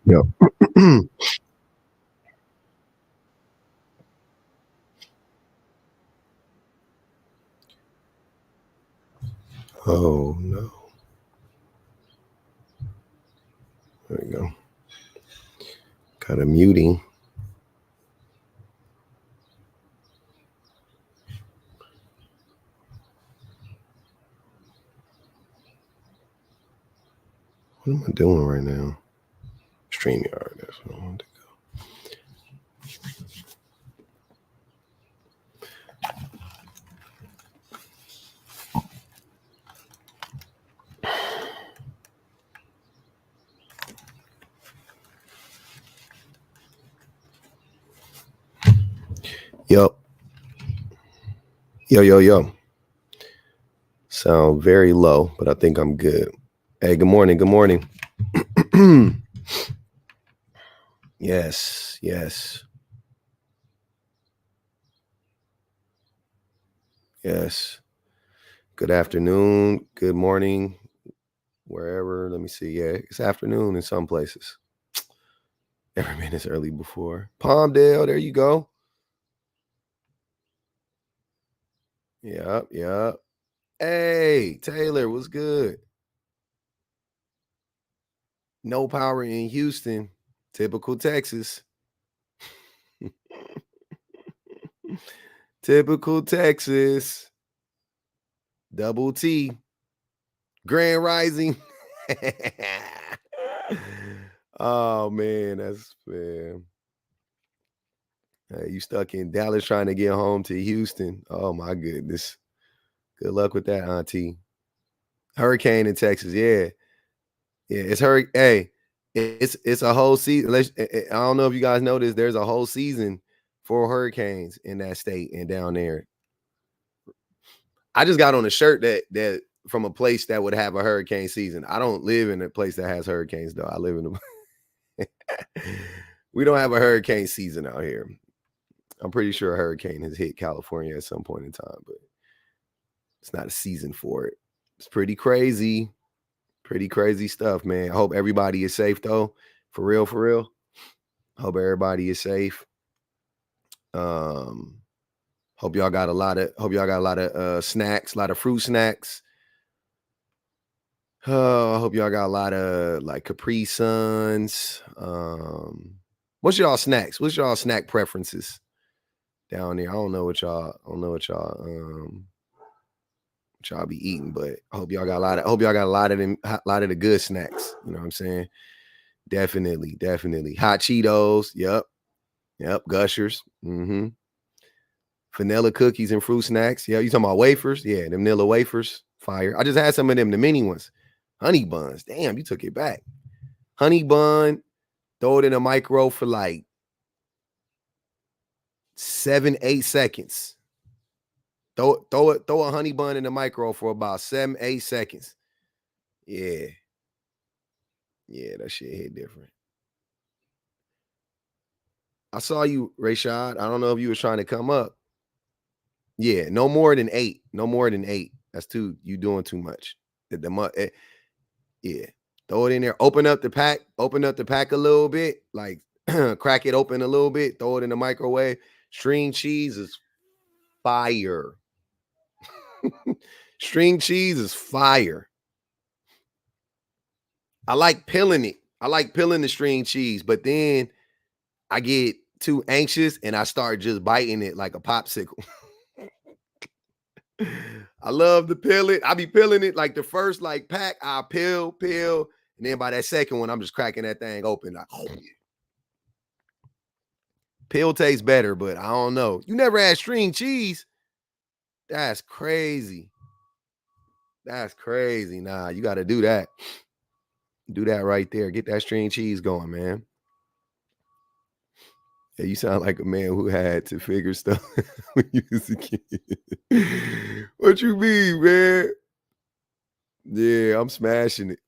Yep. Oh no. There we go. Got a muting. What am I doing right now? StreamYard, that's what I want to go. Yep. Yo. Sound very low, but I think I'm good. Hey, good morning. Good morning. Yes. Good afternoon. Good morning. Wherever. Let me see. Yeah, it's afternoon in some places. Every minute's early before. Palmdale, there you go. Yep. Hey, Taylor, what's good? No power in Houston. Typical Texas. Typical Texas. Double T. Grand Rising. Oh man, that's man. Hey, you stuck in Dallas trying to get home to Houston. Oh my goodness. Good luck with that, Auntie. Hurricane in Texas, yeah. It's Hey, it's a whole season. I don't know if you guys noticed. There's a whole season for hurricanes in that state and down there. I just got on a shirt that from a place that would have a hurricane season. I don't live in a place that has hurricanes though. I live in we don't have a hurricane season out here. I'm pretty sure a hurricane has hit California at some point in time, but it's not a season for it. It's pretty crazy. Pretty crazy stuff, man. I hope everybody is safe though. For real. Hope everybody is safe. Hope y'all got a lot of snacks, a lot of fruit snacks. I hope y'all got a lot of like Capri Suns. What's y'all snacks? What's y'all snack preferences down there? I don't know what y'all be eating, but I hope y'all got a lot of the good snacks. You know what I'm saying? Definitely. Hot Cheetos. Yep. Gushers. Vanilla cookies and fruit snacks. Yeah, you talking about wafers? Yeah, them vanilla wafers. Fire. I just had some of them, the mini ones. Honey buns. Damn, you took it back. Honey bun. Throw it in a micro for like 7-8 seconds. Throw a honey bun in the micro for about 7-8 seconds. Yeah, that shit hit different. I saw you, Rashad. I don't know if you was trying to come up. Yeah, no more than 8. No more than 8. That's too. You doing too much. Yeah. Throw it in there. Open up the pack a little bit. Like crack it open a little bit. Throw it in the microwave. String cheese is fire. String cheese is fire. I like peeling it. I like peeling the string cheese, but then I get too anxious and I start just biting it like a popsicle. I love to peel it. I be peeling it like the first like pack. I peel, and then by that second one, I'm just cracking that thing open. Like, peel tastes better, but I don't know. You never had string cheese? That's crazy. Nah, you got to do that. Do that right there. Get that string cheese going, man. Yeah, you sound like a man who had to figure stuff when you was a kid. What you mean, man? Yeah, I'm smashing it.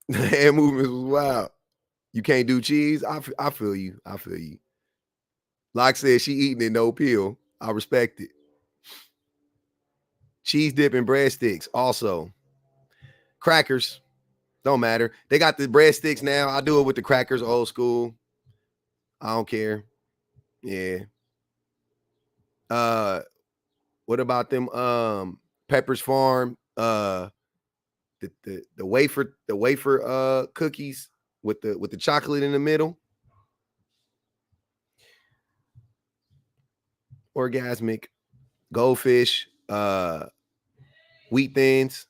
The hand movements was wild. You can't do cheese? I feel you. Like I said, she eating it no peel. I respect it. Cheese dip and breadsticks also. Crackers. Don't matter. They got the breadsticks now. I do it with the crackers, old school. I don't care. Yeah. What about them Pepper's Farm the wafer cookies with the chocolate in the middle? Orgasmic, Goldfish, Wheat Thins.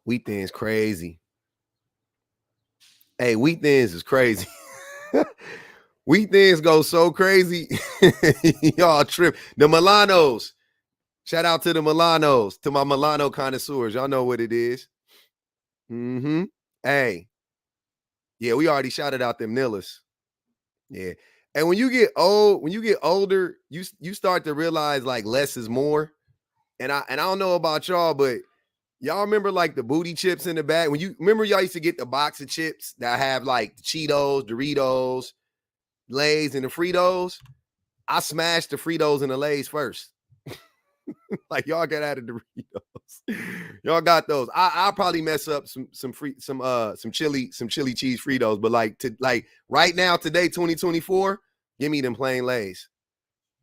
Wheat Thins crazy. Hey, Wheat Thins is crazy. Wheat Thins go so crazy. Y'all trip. The Milanos. Shout out to the Milanos, to my Milano connoisseurs. Y'all know what it is. Mm-hmm. Hey. Yeah, we already shouted out them Nillas. Yeah. And when you get older, you start to realize like less is more. And I don't know about y'all, but y'all remember like the booty chips in the bag? When you remember y'all used to get the box of chips that have like the Cheetos, Doritos, Lay's, and the Fritos? I smashed the Fritos and the Lay's first. Like y'all got out of Doritos. Y'all got those. I'll probably mess up some chili cheese Fritos, but like right now, today, 2024, give me them plain Lay's.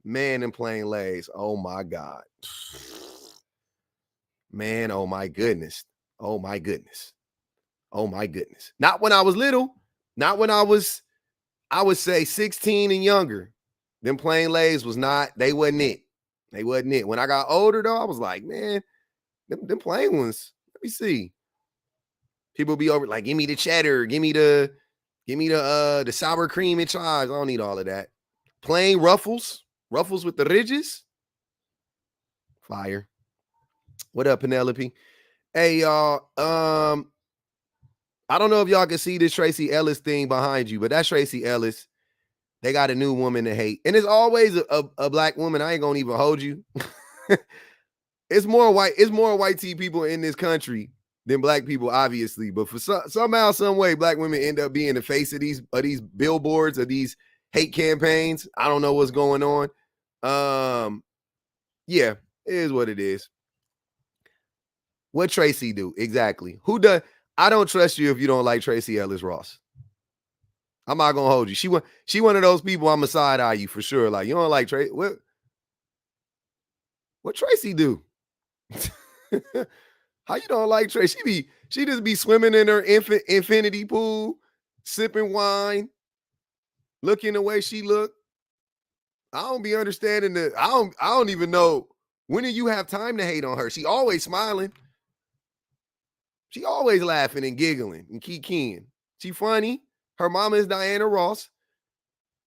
Man, them plain Lay's. Oh my God. Man, oh my goodness. Oh my goodness. Oh my goodness. Not when I was little. Not when I would say 16 and younger. Them plain Lay's they wasn't it. They wasn't it. When I got older though, I was like, man, them plain ones. Let me see. People be over like, give me the cheddar, give me the sour cream and chives. I don't need all of that. Plain Ruffles with the ridges. Fire. What up, Penelope? Hey, y'all. I don't know if y'all can see this Tracy Ellis thing behind you, but that's Tracy Ellis. They got a new woman to hate. And it's always a black woman. I ain't gonna even hold you. It's more white tea people in this country than black people, obviously. But for somehow, some way, black women end up being the face of these billboards, of these hate campaigns. I don't know what's going on. Yeah, it is what it is. What Tracy do? Exactly. Who does? I don't trust you if you don't like Tracy Ellis Ross. I'm not gonna hold you. She one of those people I'm a side eye you for sure. Like, you don't like Tracy. What Tracy do? How you don't like Tracy? She just be swimming in her infinity pool, sipping wine, looking the way she look. I don't be understanding I don't even know, when do you have time to hate on her? She always smiling. She always laughing and giggling and kikiing. She funny. Her mama is Diana Ross.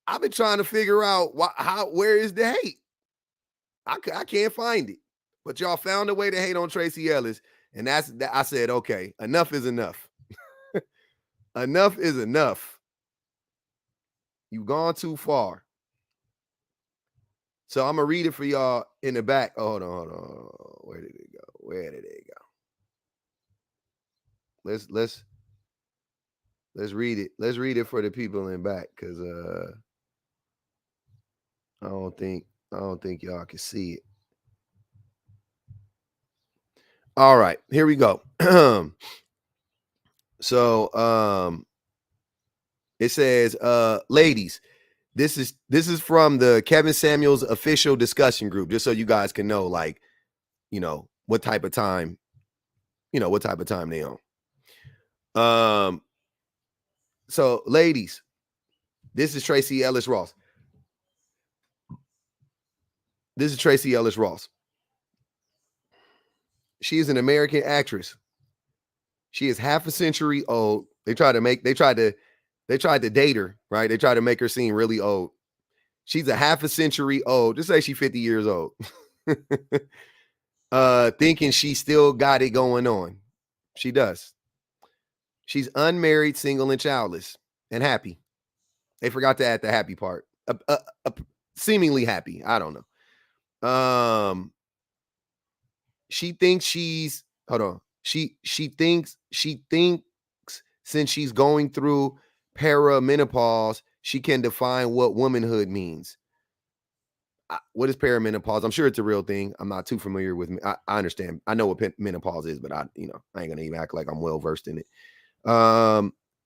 I've been trying to figure out where is the hate? I can't find it. But y'all found a way to hate on Tracy Ellis. And I said, okay, enough is enough. Enough is enough. You've gone too far. So I'm gonna read it for y'all in the back. Oh, hold on. Where did it go? Let's read it. Let's read it for the people in back, because I don't think y'all can see it. All right, here we go. So it says, ladies, this is from the Kevin Samuels official discussion group, just so you guys can know, like, what type of time they on. So ladies, this is Tracy Ellis Ross. She is an American actress. She is half a century old. They tried to date her, right? They tried to make her seem really old. She's a half a century old. Just say she's 50 years old. Thinking she still got it going on. She does. She's unmarried, single, and childless, and happy. They forgot to add the happy part. Seemingly happy. I don't know. She thinks she's hold on. She thinks since she's going through perimenopause, she can define what womanhood means. what is perimenopause? I'm sure it's a real thing. I'm not too familiar with me. I understand. I know what menopause is, but I ain't gonna even act like I'm well versed in it.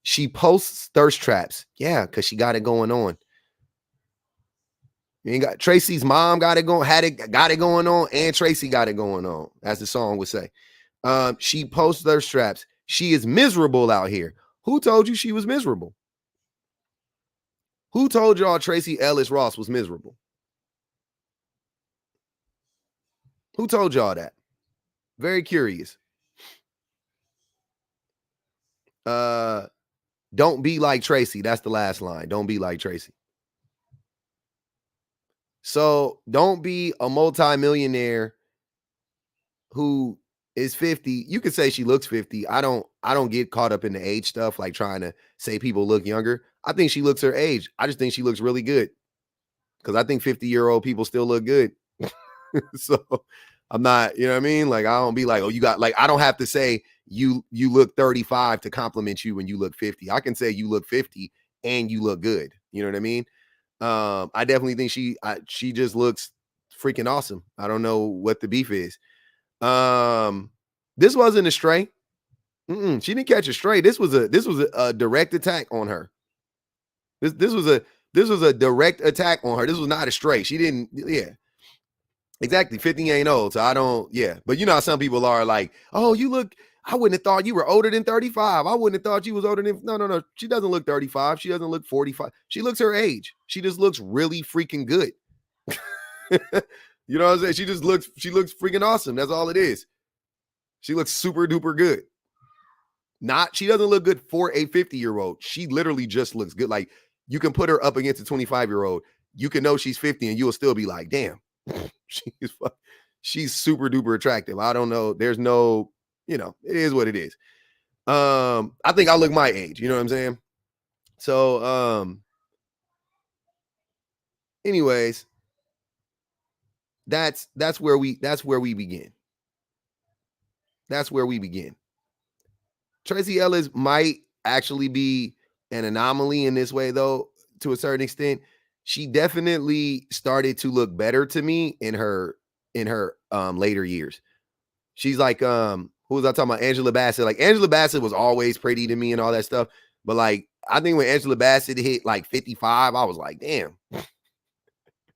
She posts thirst traps. Yeah, because she got it going on. You ain't got Tracy's mom got it going, got it going on, and Tracy got it going on, as the song would say. She posts thirst traps. She is miserable out here. Who told you she was miserable? Who told y'all Tracy Ellis Ross was miserable? Who told y'all that? Very curious. Don't be like Tracy. That's the last line. Don't be like Tracy. So don't be a multimillionaire who is 50. You could say she looks 50. I don't get caught up in the age stuff, like trying to say people look younger. I think she looks her age. I just think she looks really good, because I think 50-year-old people still look good. So I'm not, you know what I mean? Like, I don't be like, oh, you got, like, I don't have to say you look 35 to compliment you when you look 50. I can say you look 50 and you look good. You know what I mean? I definitely think she just looks freaking awesome. I don't know what the beef is. This wasn't a stray. She didn't catch a stray. This was a direct attack on her. This was a direct attack on her. This was not a stray. She didn't, yeah. Exactly. 50 ain't old. So I don't, yeah. But you know how some people are like, oh, you look, I wouldn't have thought you were older than 35. I wouldn't have thought you was older than, no. She doesn't look 35. She doesn't look 45. She looks her age. She just looks really freaking good. You know what I'm saying? She looks freaking awesome. That's all it is. She looks super duper good. She doesn't look good for a 50-year-old. She literally just looks good. Like, you can put her up against a 25-year-old. You can know she's 50 and you'll still be like, damn, she's super duper attractive. I don't know. There's no, it is what it is. I think I look my age, you know what I'm saying? So, anyways, that's where we begin. That's where we begin. Tracy Ellis might actually be an anomaly in this way, though, to a certain extent. She definitely started to look better to me in her later years. She's like, who was I talking about? Angela Bassett. Like, Angela Bassett was always pretty to me and all that stuff. But like, I think when Angela Bassett hit like 55, I was like, damn.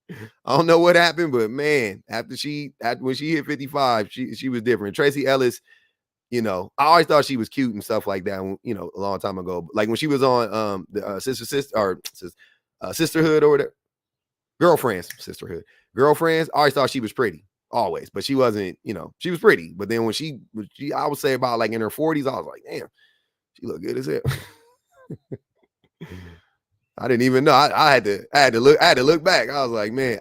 I don't know what happened, but man, when she hit 55, she was different. Tracy Ellis, I always thought she was cute and stuff like that, a long time ago. Like when she was on the Sisterhood or whatever. Sisterhood. Girlfriends, I always thought she was pretty. Always. But she wasn't, she was pretty. But then when she I would say about like in her 40s, I was like, damn, she looked good as hell. I didn't even know. I had to look back. I was like, man,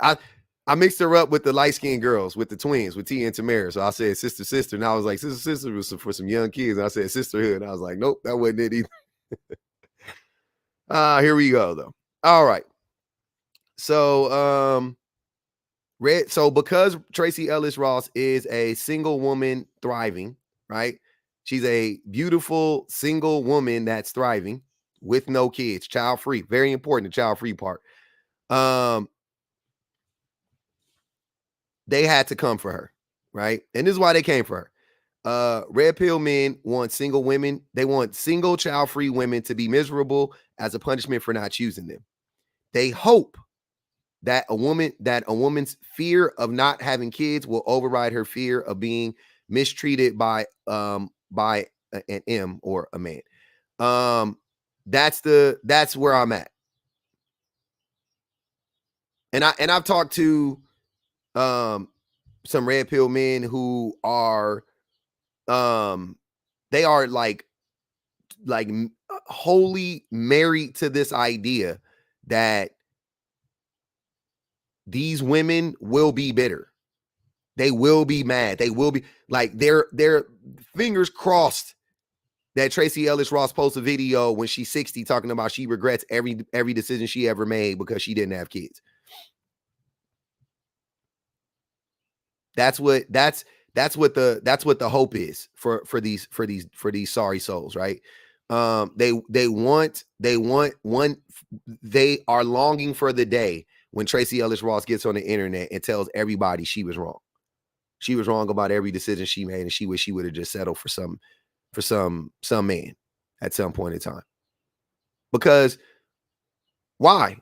I mixed her up with the light-skinned girls, with the twins, with Tia and Tamara. So I said sister. And I was like, sister was for some young kids. And I said sisterhood. And I was like, nope, that wasn't it either. Here we go, though. All right. So, because Tracy Ellis Ross is a single woman thriving, right? She's a beautiful single woman that's thriving with no kids, child-free. Very important, the child-free part. They had to come for her, right? And this is why they came for her. Red pill men want single women. They want single child-free women to be miserable as a punishment for not choosing them. They hope that a woman's fear of not having kids will override her fear of being mistreated by an M or a man. That's where I'm at. And I've talked to some red pill men who are they are like wholly married to this idea that these women will be bitter. They will be mad. They will be like their fingers crossed that Tracy Ellis Ross posts a video when she's 60 talking about she regrets every decision she ever made because she didn't have kids. That's what the hope is for these sorry souls, right? They are longing for the day when Tracy Ellis Ross gets on the internet and tells everybody she was wrong. She was wrong about every decision she made, and she wished she would have just settled for some man at some point in time. Because why?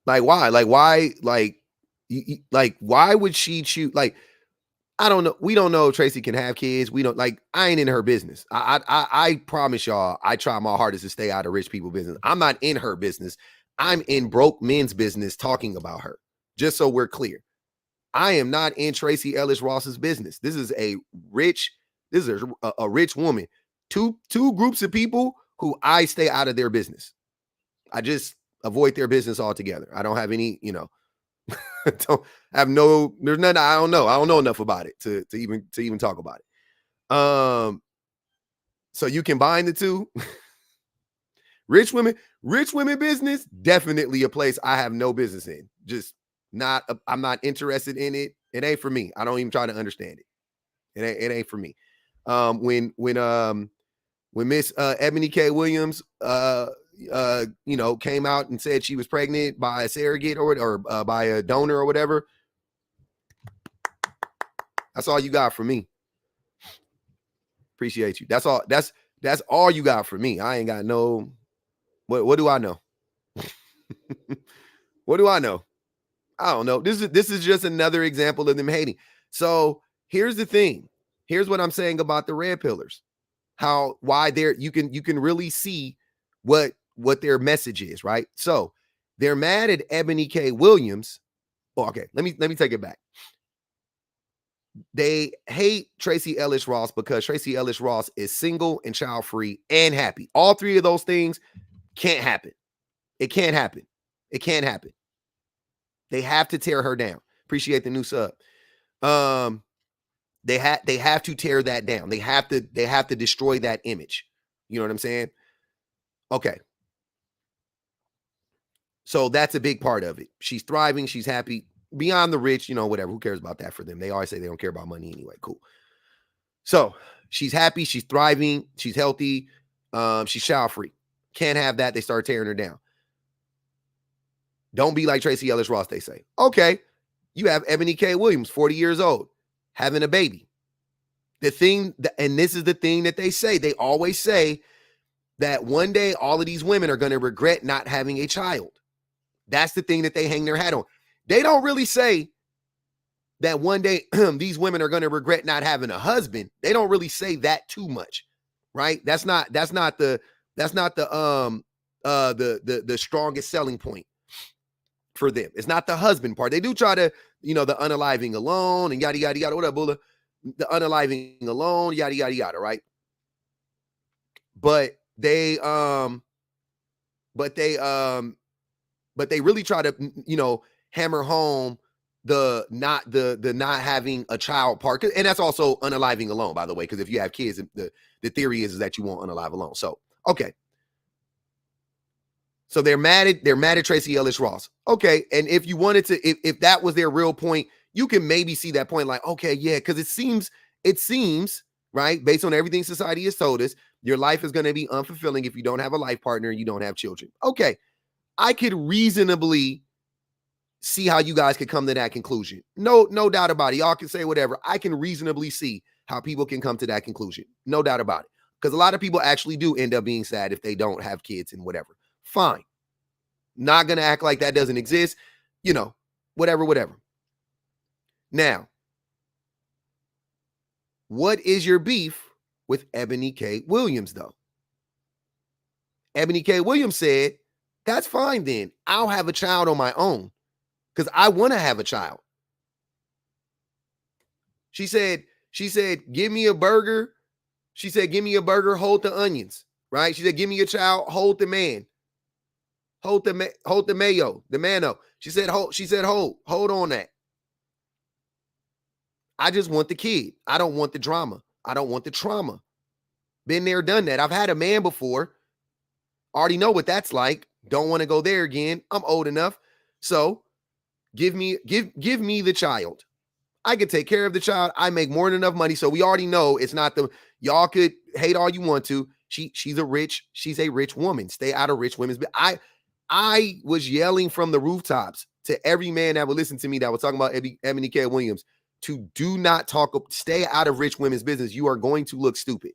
Like why? Like why? Like why would she choose? Like I don't know. We don't know if Tracy can have kids. We don't like. I ain't in her business. I promise y'all. I try my hardest to stay out of rich people business. I'm not in her business. I'm in broke men's business talking about her. Just so we're clear, I am not in Tracy Ellis Ross's business. This is a rich. This is a rich woman. Two groups of people who I stay out of their business. I just avoid their business altogether. I don't have any. Don't have no. There's nothing. I don't know. I don't know enough about it to even talk about it. So you combine the two. Rich women business, definitely a place I have no business in. Just not, I'm not interested in it. It ain't for me. I don't even try to understand it. It ain't for me. When Miss Ebony K. Williams, came out and said she was pregnant by a surrogate or by a donor or whatever, that's all you got for me. Appreciate you. That's all you got for me. I ain't got no. What do I know? What do I know? I don't know. This is just another example of them hating. So here's the thing. Here's what I'm saying about the red pillars. Why you can really see what their message is, right? So they're mad at Ebony K. Williams. Oh, okay, let me take it back. They hate Tracy Ellis Ross because Tracy Ellis Ross is single and child-free and happy. All three of those things can't happen. It can't happen. It can't happen. They have to tear her down. Appreciate the new sub. They have to tear that down. They have to destroy that image. You know what I'm saying? Okay. So that's a big part of it. She's thriving. She's happy. Beyond the rich, whatever. Who cares about that for them? They always say they don't care about money anyway. Cool. So she's happy. She's thriving. She's healthy. She's child-free. Can't have that. They start tearing her down. Don't be like Tracy Ellis Ross, they say. Okay. You have Ebony K. Williams, 40 years old, having a baby. And this is the thing that they say. They always say that one day all of these women are going to regret not having a child. That's the thing that they hang their hat on. They don't really say that one day these women are going to regret not having a husband. They don't really say that too much, right? That's not the strongest selling point for them. It's not the husband part. They do try to, the unaliving alone and yada yada yada. What up, Bula? The unaliving alone, yada yada yada, right? But they really try to, hammer home the not having a child part, and that's also unaliving alone, by the way, because if you have kids, the theory is that you won't unalive alone. So okay, so they're mad at Tracy Ellis Ross. Okay, and if you wanted to, if that was their real point, you can maybe see that point, like, okay, yeah, because it seems right, based on everything society has told us, your life is going to be unfulfilling if you don't have a life partner and you don't have children. Okay, I could reasonably see how you guys could come to that conclusion. No doubt about it. Y'all can say whatever. I can reasonably see how people can come to that conclusion. No doubt about it. Because a lot of people actually do end up being sad if they don't have kids and whatever. Fine. Not going to act like that doesn't exist. Whatever. Now, what is your beef with Ebony K. Williams, though? Ebony K. Williams said, that's fine then. I'll have a child on my own because I want to have a child. She said, give me a burger. She said, give me a burger, hold the onions, right? She said, give me a child, hold the man. Hold the mayo, the mano. She said, hold on that. I just want the kid. I don't want the drama. I don't want the trauma. Been there, done that. I've had a man before. Already know what that's like. Don't want to go there again. I'm old enough. So give me the child. I could take care of the child. I make more than enough money. So we already know it's not y'all could hate all you want to. She's a rich woman. Stay out of rich women's. I was yelling from the rooftops to every man that would listen to me that was talking about Ebony K. Williams to do not stay out of rich women's business. You are going to look stupid.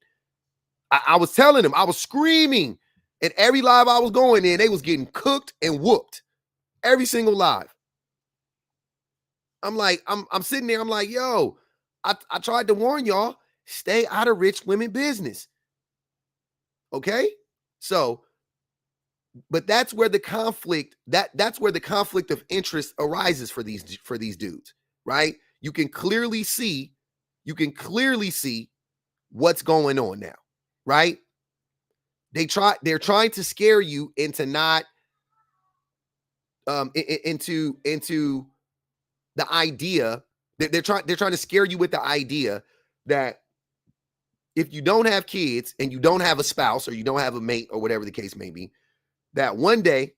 I was telling them, I was screaming. And every live I was going in, they was getting cooked and whooped. Every single live. I'm like, I'm sitting there, I'm like, yo, I tried to warn y'all, stay out of rich women business. Okay? So, but that's where the conflict, that's where the conflict of interest arises for these dudes, right? You can clearly see what's going on now, right? They're trying to scare you into not into the idea that they're trying to scare you with the idea that if you don't have kids and you don't have a spouse or you don't have a mate or whatever the case may be, that one day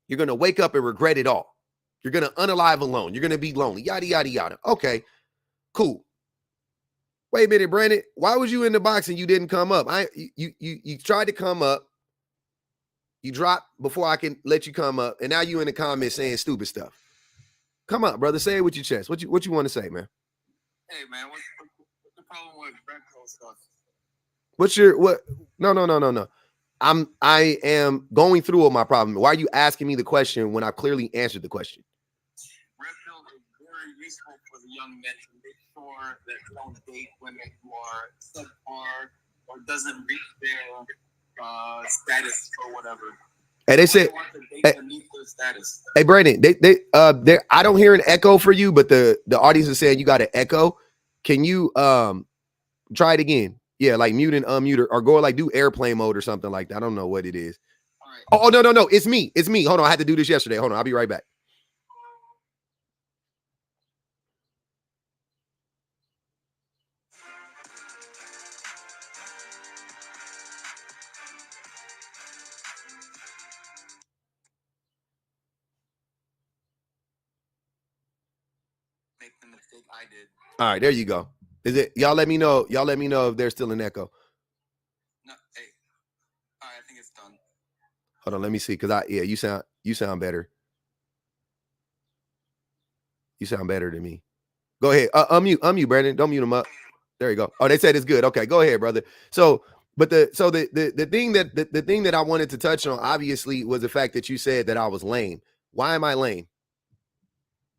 you're going to wake up and regret it all. You're going to unalive alone. You're going to be lonely, yada, yada, yada. Okay, cool. Wait a minute, Brandon. Why was you in the box and you didn't come up? You tried to come up. You dropped before I can let you come up. And now you in the comments saying stupid stuff. Come on, brother. Say it with your chest. What you want to say, man? Hey, man. What's the problem with red pill stuff? No. I am going through all my problem. Why are you asking me the question when I clearly answered the question? Red pill is very useful for the young men to make sure that they don't date women who are subpar or doesn't reach their status or whatever. Hey, they said, hey, Brandon, they I don't hear an echo for you, but the audience is saying you got an echo. Can you try it again? Yeah, like mute and unmute or go like do airplane mode or something like that. I don't know what it is. All right. Oh, no. It's me. Hold on. I had to do this yesterday. Hold on. I'll be right back. Make the mistake I did. All right, there you go. Is it? Y'all let me know if there's still an echo. No, hey. All right, I think it's done. Hold on, let me see. You sound better. You sound better than me. Go ahead. Unmute, Brandon. Don't mute him up. There you go. Oh, they said it's good. Okay, go ahead, brother. So, but the thing that I wanted to touch on obviously was the fact that you said that I was lame. Why am I lame?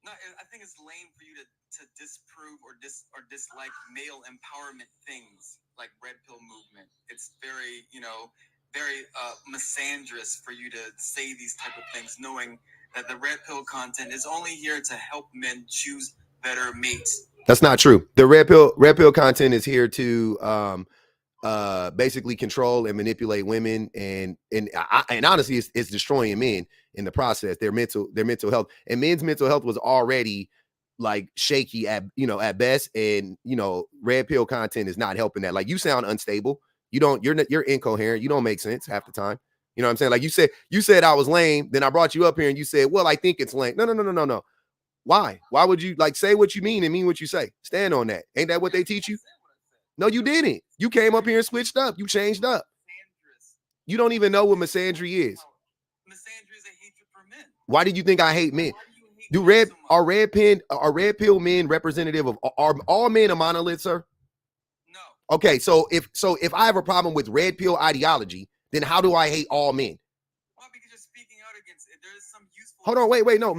No, I think it's lame for you to disprove or dislike male empowerment things like red pill movement. It's very, very misandrous for you to say these type of things, knowing that the red pill content is only here to help men choose better mates. That's not true. The red pill content is here to basically control and manipulate women, and honestly it's destroying men in the process. Their mental health, and men's mental health was already like shaky at best, and red pill content is not helping that. Like, you sound unstable. You're incoherent. You don't make sense half the time. You know what I'm saying? Like, you said I was lame, then I brought you up here and you said, well, I think it's lame. No. Why would you say what you mean and mean what you say? Stand on that. Ain't that what they teach you? No, you didn't. You came up here and switched up. You changed up. You don't even know what misandry is. Misandry is a hatred for men. Why do you think I hate men? Are red pill men representative of are all men a monolith, sir? No. Okay, so if I have a problem with red pill ideology, then how do I hate all men? Well, because you're speaking out against it. There is some useful. Hold on, wait, no,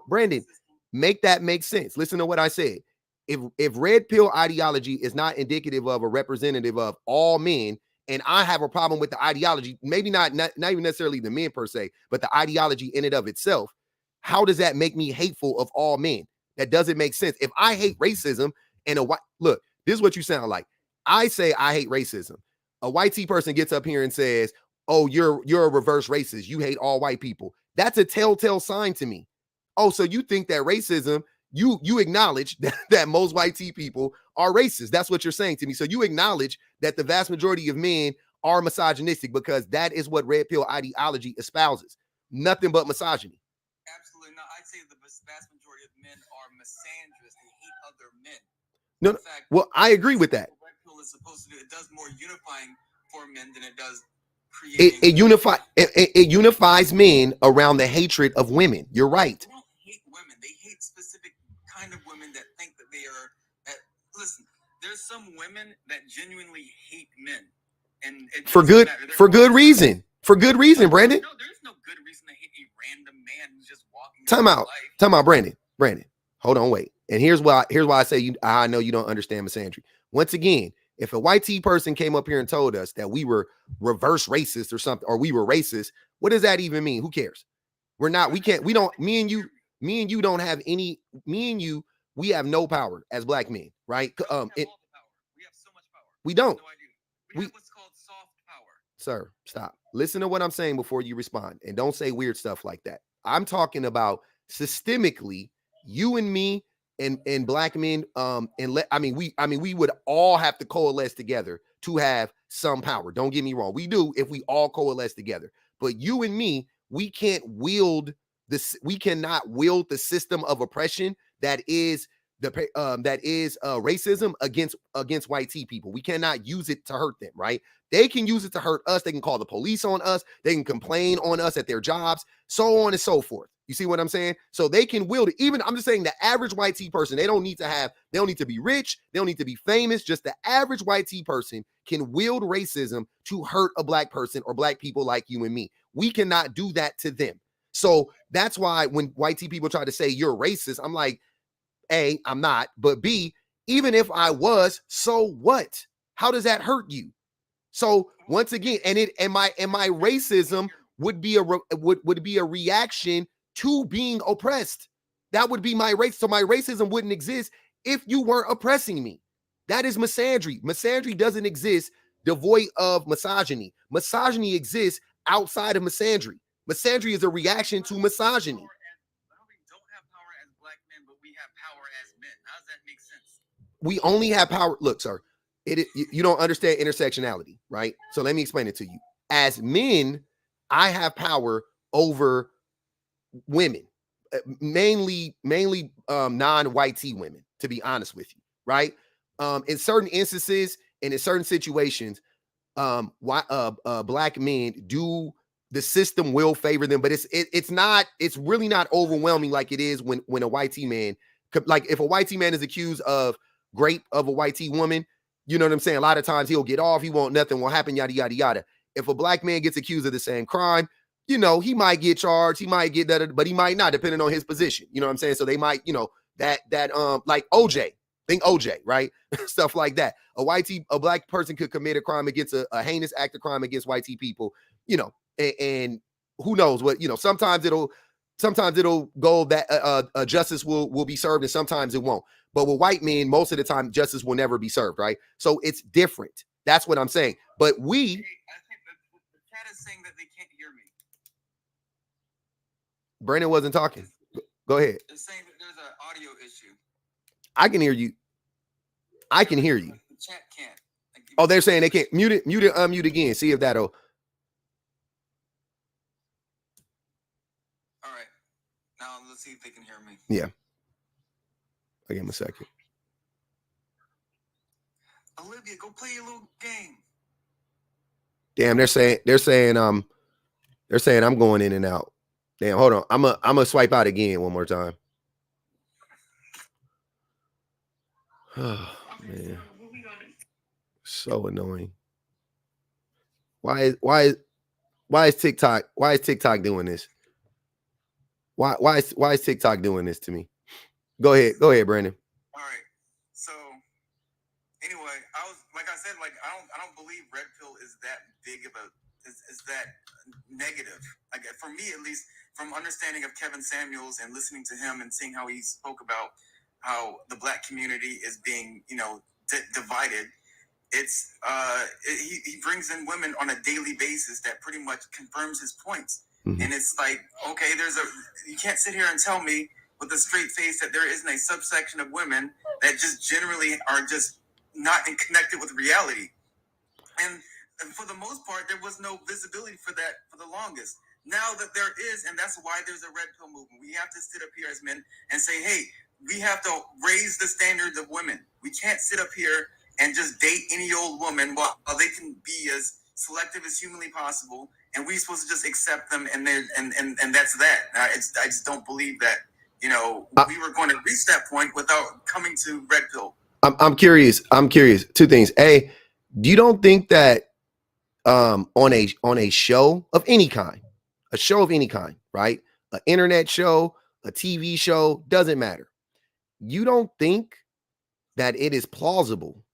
Brandon, make that make sense. Listen to what I said. If red pill ideology is not indicative of or representative of all men, and I have a problem with the ideology, maybe not even necessarily the men per se, but the ideology in and of itself, how does that make me hateful of all men? That doesn't make sense. If I hate racism and look, this is what you sound like. I say I hate racism. A white T person gets up here and says, oh, you're a reverse racist. You hate all white people. That's a telltale sign to me. Oh, so you think that racism, you acknowledge that most white T people are racist. That's what you're saying to me. So you acknowledge that the vast majority of men are misogynistic, because that is what red pill ideology espouses. Nothing but misogyny. Absolutely not. I'd say the vast majority of men are misandrous. They hate other men. No, well, I agree with that. Red pill is supposed to do, it does more unifying for men than it does creating. It unifies men around the hatred of women. You're right. They don't hate women. They hate specific kind of women that think that they are. Listen, there's some women that genuinely hate men, and for good reason. For good reason, Brandon. No, there's no good reason to hate a random man who's just walking. Time out, Brandon. Hold on, wait. And here's why I say I know you don't understand misandry. Once again, if a white T person came up here and told us that we were reverse racist or something, or we were racist, what does that even mean? Who cares? We're not. We can't. We don't. Me and you don't have any. Me and you, we have no power as black men, right? We have so much power. We don't. No idea. We have what's called soft power. Sir, stop. Listen to what I'm saying before you respond, and don't say weird stuff like that. I'm talking about systemically, you and me and black men. We would all have to coalesce together to have some power. Don't get me wrong. We do if we all coalesce together. But you and me, we can't wield this. We cannot wield the system of oppression that is racism against white T people. We cannot use it to hurt them, right? They can use it to hurt us. They can call the police on us. They can complain on us at their jobs, so on and so forth. You see what I'm saying? So they can wield it. Even I'm just saying the average white T person, they don't need to be rich. They don't need to be famous. Just the average white T person can wield racism to hurt a black person or black people like you and me. We cannot do that to them. So that's why when white T people try to say you're racist, I'm like, A, I'm not, but B, even if I was, so what? How does that hurt you? So once again, and my racism would be a reaction to being oppressed. That would be my race. So my racism wouldn't exist if you weren't oppressing me. That is misandry. Misandry doesn't exist devoid of misogyny. Misogyny exists outside of misandry. Misandry is a reaction to misogyny. We don't have power as black men, but we have power as men. How does that make sense? We only have power. Look, sir, you don't understand intersectionality, right? So let me explain it to you. As men, I have power over women, mainly non-white T women, to be honest with you, right? In certain instances and in certain situations, black men do. The system will favor them, but it's really not overwhelming like it is when a white T man, like if a white T man is accused of rape of a white T woman, you know what I'm saying? A lot of times he'll get off, he won't, nothing will happen, yada, yada, yada. If a black man gets accused of the same crime, you know, he might get charged, he might get that, but he might not, depending on his position. You know what I'm saying? So they might, you know, that like OJ, think OJ, right? Stuff like that. A black person could commit a crime against a heinous act of crime against white T people, you know, and who knows what, you know, sometimes it'll go that justice will be served and sometimes it won't. But with white men, most of the time, justice will never be served, right? So it's different. That's what I'm saying. But I think the chat is saying that they can't hear me. Brandon wasn't talking. Go ahead. They're saying that there's an audio issue. I can hear you. I can hear you. The chat can't. Oh, they're saying they can't. Mute it, unmute again. See if that'll. All right. Now let's see if they can hear me. Yeah. I'll give him a second. Olivia, go play your little game. Damn, they're saying I'm going in and out. Damn, hold on. I'm gonna swipe out again one more time. Oh man. So annoying. Why is TikTok doing this? Why is TikTok doing this to me? Go ahead, Brandon. All right. So anyway, like I said, I don't believe red pill is that big of is that negative. Like for me, at least, from understanding of Kevin Samuels and listening to him and seeing how he spoke about how the black community is being, you know, divided. It's he brings in women on a daily basis that pretty much confirms his points. Mm-hmm. And it's like, okay, you can't sit here and tell me with a straight face that there isn't a subsection of women that just generally are just not connected with reality. And for the most part, there was no visibility for that for the longest. Now that there is, and that's why there's a red pill movement. We have to sit up here as men and say, hey, we have to raise the standards of women. We can't sit up here and just date any old woman while they can be as, selective as humanly possible, and we're supposed to just accept them, and that's that. I just don't believe that, you know, we were going to reach that point without coming to red pill. I'm curious. Two things. A, you don't think that on a show of any kind, right? An internet show, a TV show, doesn't matter. You don't think that it is plausible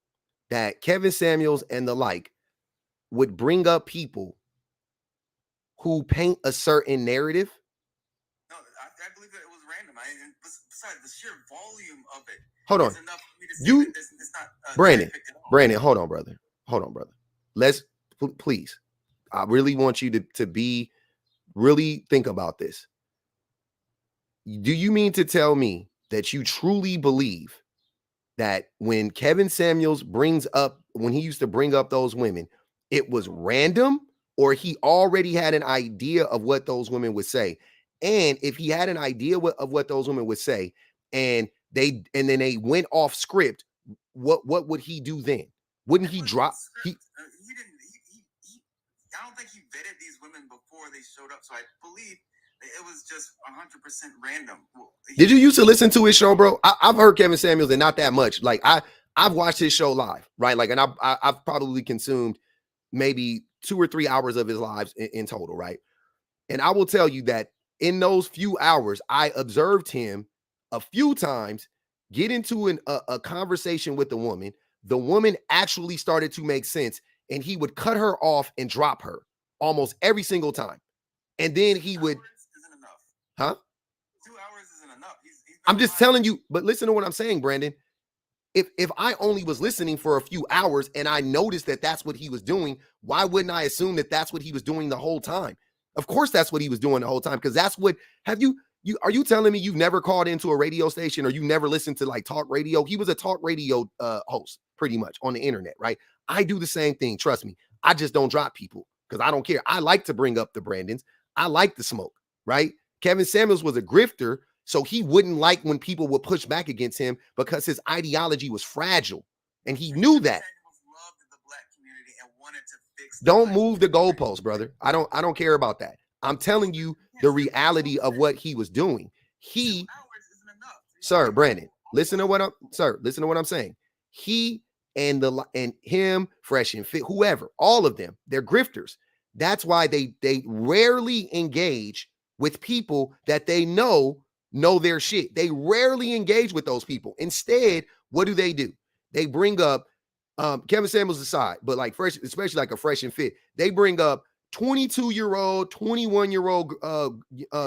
that Kevin Samuels and the like would bring up people who paint a certain narrative? No, I believe that it was random. Besides, the sheer volume of it. Hold on. It's not, Brandon, hold on, brother. Let's, please. I really want you to really think about this. Do you mean to tell me that you truly believe that when Kevin Samuels when he used to bring up those women, it was random, or he already had an idea of what those women would say? And if he had an idea of what those women would say, and then they went off script, what would he do then? Wouldn't he drop? He didn't. I don't think he vetted these women before they showed up. So I believe it was just 100% random. Did you used to listen to his show, bro? I've heard Kevin Samuels, and not that much. Like I've watched his show live, right? Like, and I've probably consumed maybe 2 or 3 hours of his lives in total, right? And I will tell you that in those few hours, I observed him a few times get into a conversation with the woman. The woman actually started to make sense, and he would cut her off and drop her almost every single time. And then he would, isn't enough. Huh? 2 hours isn't enough. I'm just telling you, but listen to what I'm saying, Brandon. If I only was listening for a few hours and I noticed that that's what he was doing, why wouldn't I assume that that's what he was doing the whole time? Of course, that's what he was doing the whole time, because that's what, are you telling me you've never called into a radio station, or you never listened to like talk radio? He was a talk radio host pretty much on the internet, right? I do the same thing. Trust me. I just don't drop people because I don't care. I like to bring up the Brandons. I like the smoke, right? Kevin Samuels was a grifter, so he wouldn't like when people would push back against him because his ideology was fragile, and he knew that. Don't move the goalpost, brother. I don't care about that. I'm telling you the reality of what he was doing. Brandon, listen to what I'm saying. He and him, Fresh and Fit, whoever, all of them, they're grifters. That's why they rarely engage with people that they know their shit. They rarely engage with those people. Instead, what do? They bring up Kevin Samuels aside, but like Fresh, especially like a Fresh and Fit, they bring up 22-year-old, 21-year-old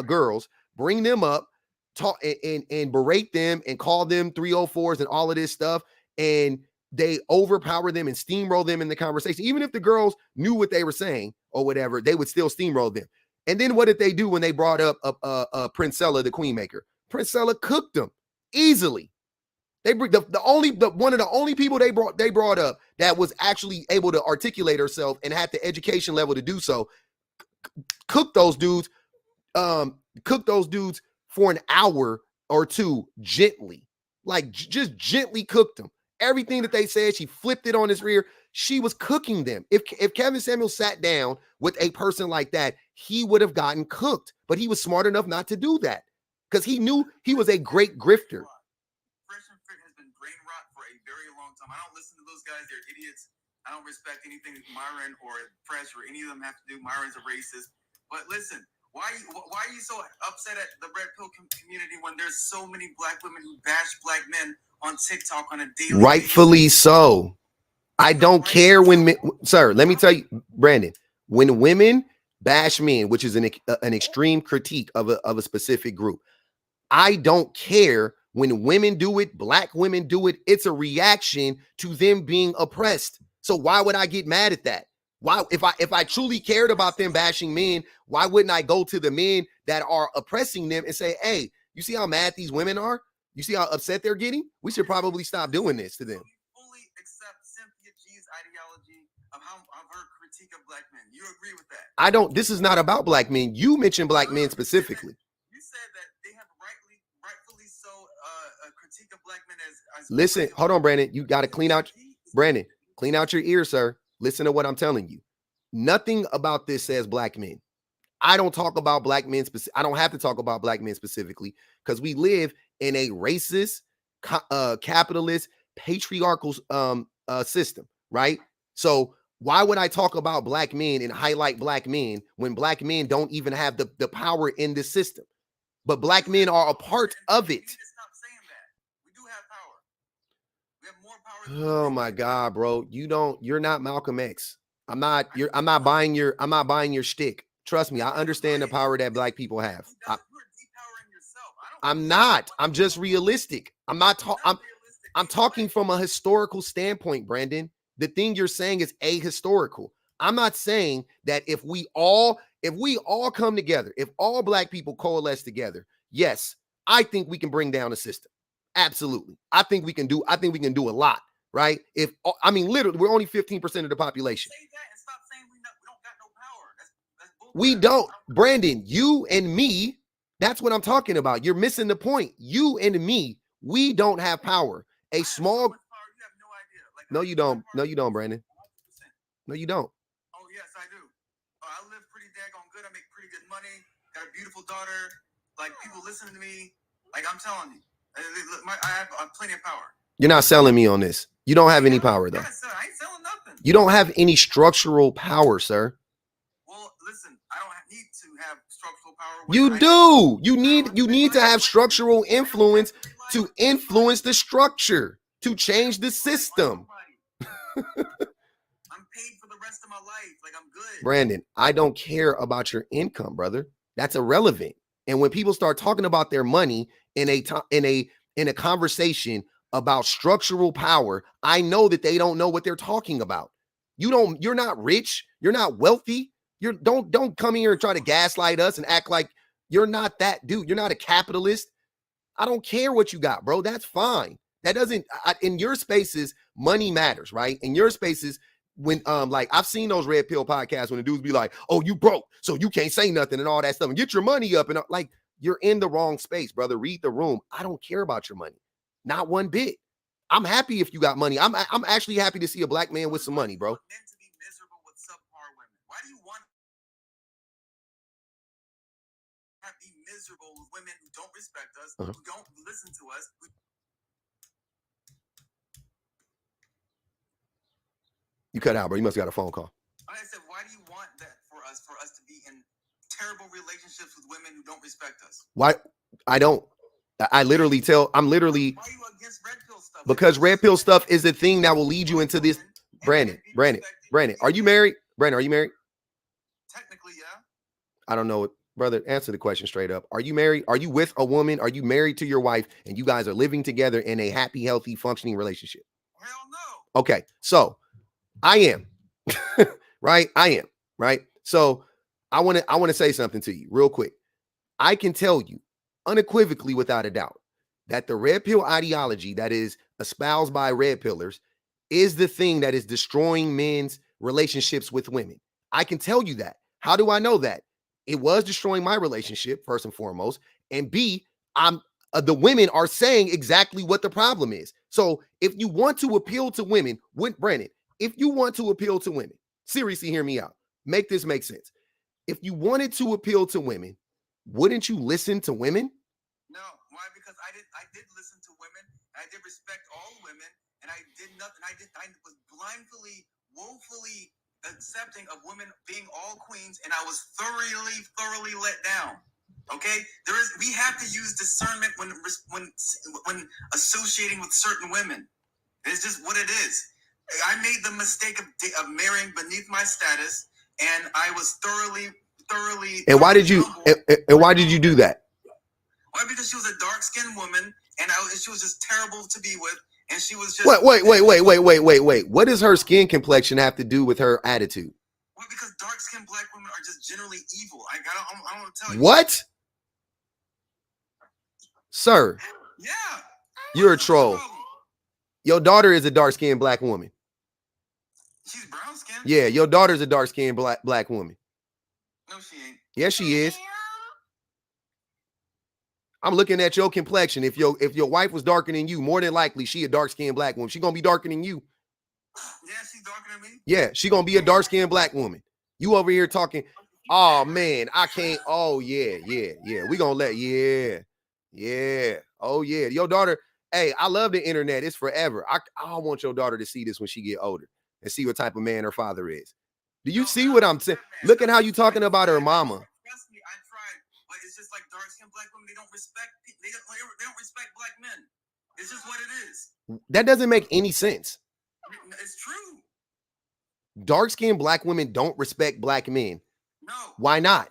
girls, bring them up, talk and berate them and call them 304s and all of this stuff, and they overpower them and steamroll them in the conversation. Even if the girls knew what they were saying or whatever, they would still steamroll them. And then what did they do when they brought up Princella, the Queen Maker? Princella cooked them easily. They bring one of the only people they brought up that was actually able to articulate herself and had the education level to do so. Cook those dudes for an hour or two gently, like just gently cooked them. Everything that they said, she flipped it on his rear. She was cooking them. If Kevin Samuels sat down with a person like that, he would have gotten cooked. But he was smart enough not to do that because he knew he was a great grifter. Fresh and Fit has been brain rot for a very long time. I don't listen to those guys. They're idiots. I don't respect anything Myron or Fresh or any of them have to do. Myron's a racist. But listen, why are you so upset at the red pill community when there's so many black women who bash black men on TikTok on a daily Rightfully basis? So. I don't care when men, sir, let me tell you, Brandon, when women bash men, which is an extreme critique of a specific group, I don't care when women do it, black women do it. It's a reaction to them being oppressed. So why would I get mad at that? Why, if I truly cared about them bashing men, why wouldn't I go to the men that are oppressing them and say, hey, you see how mad these women are? You see how upset they're getting? We should probably stop doing this to them. Ideology of her critique of black men. You agree with that? This is not about black men. You mentioned black men specifically. You said that they have rightfully so a critique of black men as listen, hold on, Brandon. You got to clean out your ears, sir. Listen to what I'm telling you. Nothing about this says black men. I don't talk about black men. I don't have to talk about black men specifically because we live in a racist, capitalist, patriarchal system, right? So why would I talk about black men and highlight black men when black men don't even have the power in this system? But black men are a part of it. Stop saying that. We do have power. We have more power. Oh my God, bro. You're not Malcolm X. I'm not buying your shtick. Trust me, I understand the power that black people have. I'm not. I'm just realistic. I'm talking from a historical standpoint, Brandon. The thing you're saying is ahistorical. I'm not saying that if we all come together, if all black people coalesce together, yes, I think we can bring down a system. Absolutely. I think we can do a lot, right? Literally, we're only 15% of the population. Say that and stop saying we don't got no power. That's bullshit. We don't, Brandon, you and me, that's what I'm talking about. You're missing the point. You and me, we don't have power. A small power, you have no idea. Like, no, you don't. No, you don't, Brandon. 100%. No, you don't. Oh, yes, I do. I live pretty daggone good. I make pretty good money. Got a beautiful daughter. Like, people listen to me. Like, I'm telling you. I have plenty of power. You're not selling me on this. You don't have any power, though. I ain't selling nothing. You don't have any structural power, sir. Well, listen, I don't need to have structural power. You do. You need to have structural influence to influence the structure, to change the system. I'm paid for the rest of my life. Like, I'm good. Brandon, I don't care about your income, brother. That's irrelevant. And when people start talking about their money in a conversation about structural power, I know that they don't know what they're talking about. You're not rich, you're not wealthy. Don't come here and try to gaslight us and act like you're not that dude. You're not a capitalist. I don't care what you got, bro. That's fine. That doesn't in your spaces, money matters, right? In your spaces, when like I've seen those red pill podcasts when the dudes be like, oh, you broke, so you can't say nothing and all that stuff and get your money up, and like, you're in the wrong space, brother. Read the room. I don't care about your money, not one bit. I'm happy if you got money. I'm actually happy to see a black man with some money, bro. Men to be miserable with subpar women. Why do you want to be miserable with women who don't respect us, who don't listen to us? You cut out, bro. You must have got a phone call. I said, why do you want that for us to be in terrible relationships with women who don't respect us? Why? I don't. I'm literally. Why are you against red pill stuff? Because red pill stuff is the thing that will lead you into this. Brandon, are you married? Brandon, are you married? Technically, yeah. I don't know. Brother, answer the question straight up. Are you married? Are you with a woman? Are you married to your wife and you guys are living together in a happy, healthy, functioning relationship? Hell no. Okay, so I am. Right? I am. Right? So I want to say something to you real quick. I can tell you unequivocally, without a doubt, that the red pill ideology that is espoused by red pillars is the thing that is destroying men's relationships with women. I can tell you that. How do I know that? It was destroying my relationship, first and foremost. And B, the women are saying exactly what the problem is. So if you want to appeal to women, Brandon, if you want to appeal to women, seriously, hear me out. Make this make sense. If you wanted to appeal to women, wouldn't you listen to women? No. Why? Because I did listen to women. I did respect all women, and I did nothing. I was blindly, woefully accepting of women being all queens, and I was thoroughly let down. Okay, we have to use discernment when associating with certain women. It's just what it is. I made the mistake of marrying beneath my status, and I was thoroughly. And why did you? And why did you do that? Why? Because she was a dark-skinned woman, and she was just terrible to be with, and she was just. Wait. What does her skin complexion have to do with her attitude? Well, because dark-skinned black women are just generally evil. I don't want to tell you. What? Sir. Yeah. You're a troll. Your daughter is a dark-skinned black woman. She's brown-skinned. Yeah, your daughter's a dark-skinned black woman. No, she ain't. Yes, she is. I'm looking at your complexion. If your wife was darker than you, more than likely she a dark-skinned black woman. She gonna be darker than you. Yeah, she's darker than me. Yeah, she gonna be a dark-skinned black woman. You over here talking, oh man, I can't. Oh yeah. We gonna let, yeah. Oh yeah. Your daughter, hey, I love the internet. It's forever. I want your daughter to see this when she get older and see what type of man her father is. Do you see what I'm saying? Look at how you talking about her mama. Trust me, I tried, but it's just like dark-skinned black women. They don't respect black men. It's just what it is. That doesn't make any sense. It's true. Dark-skinned black women don't respect black men. No. Why not?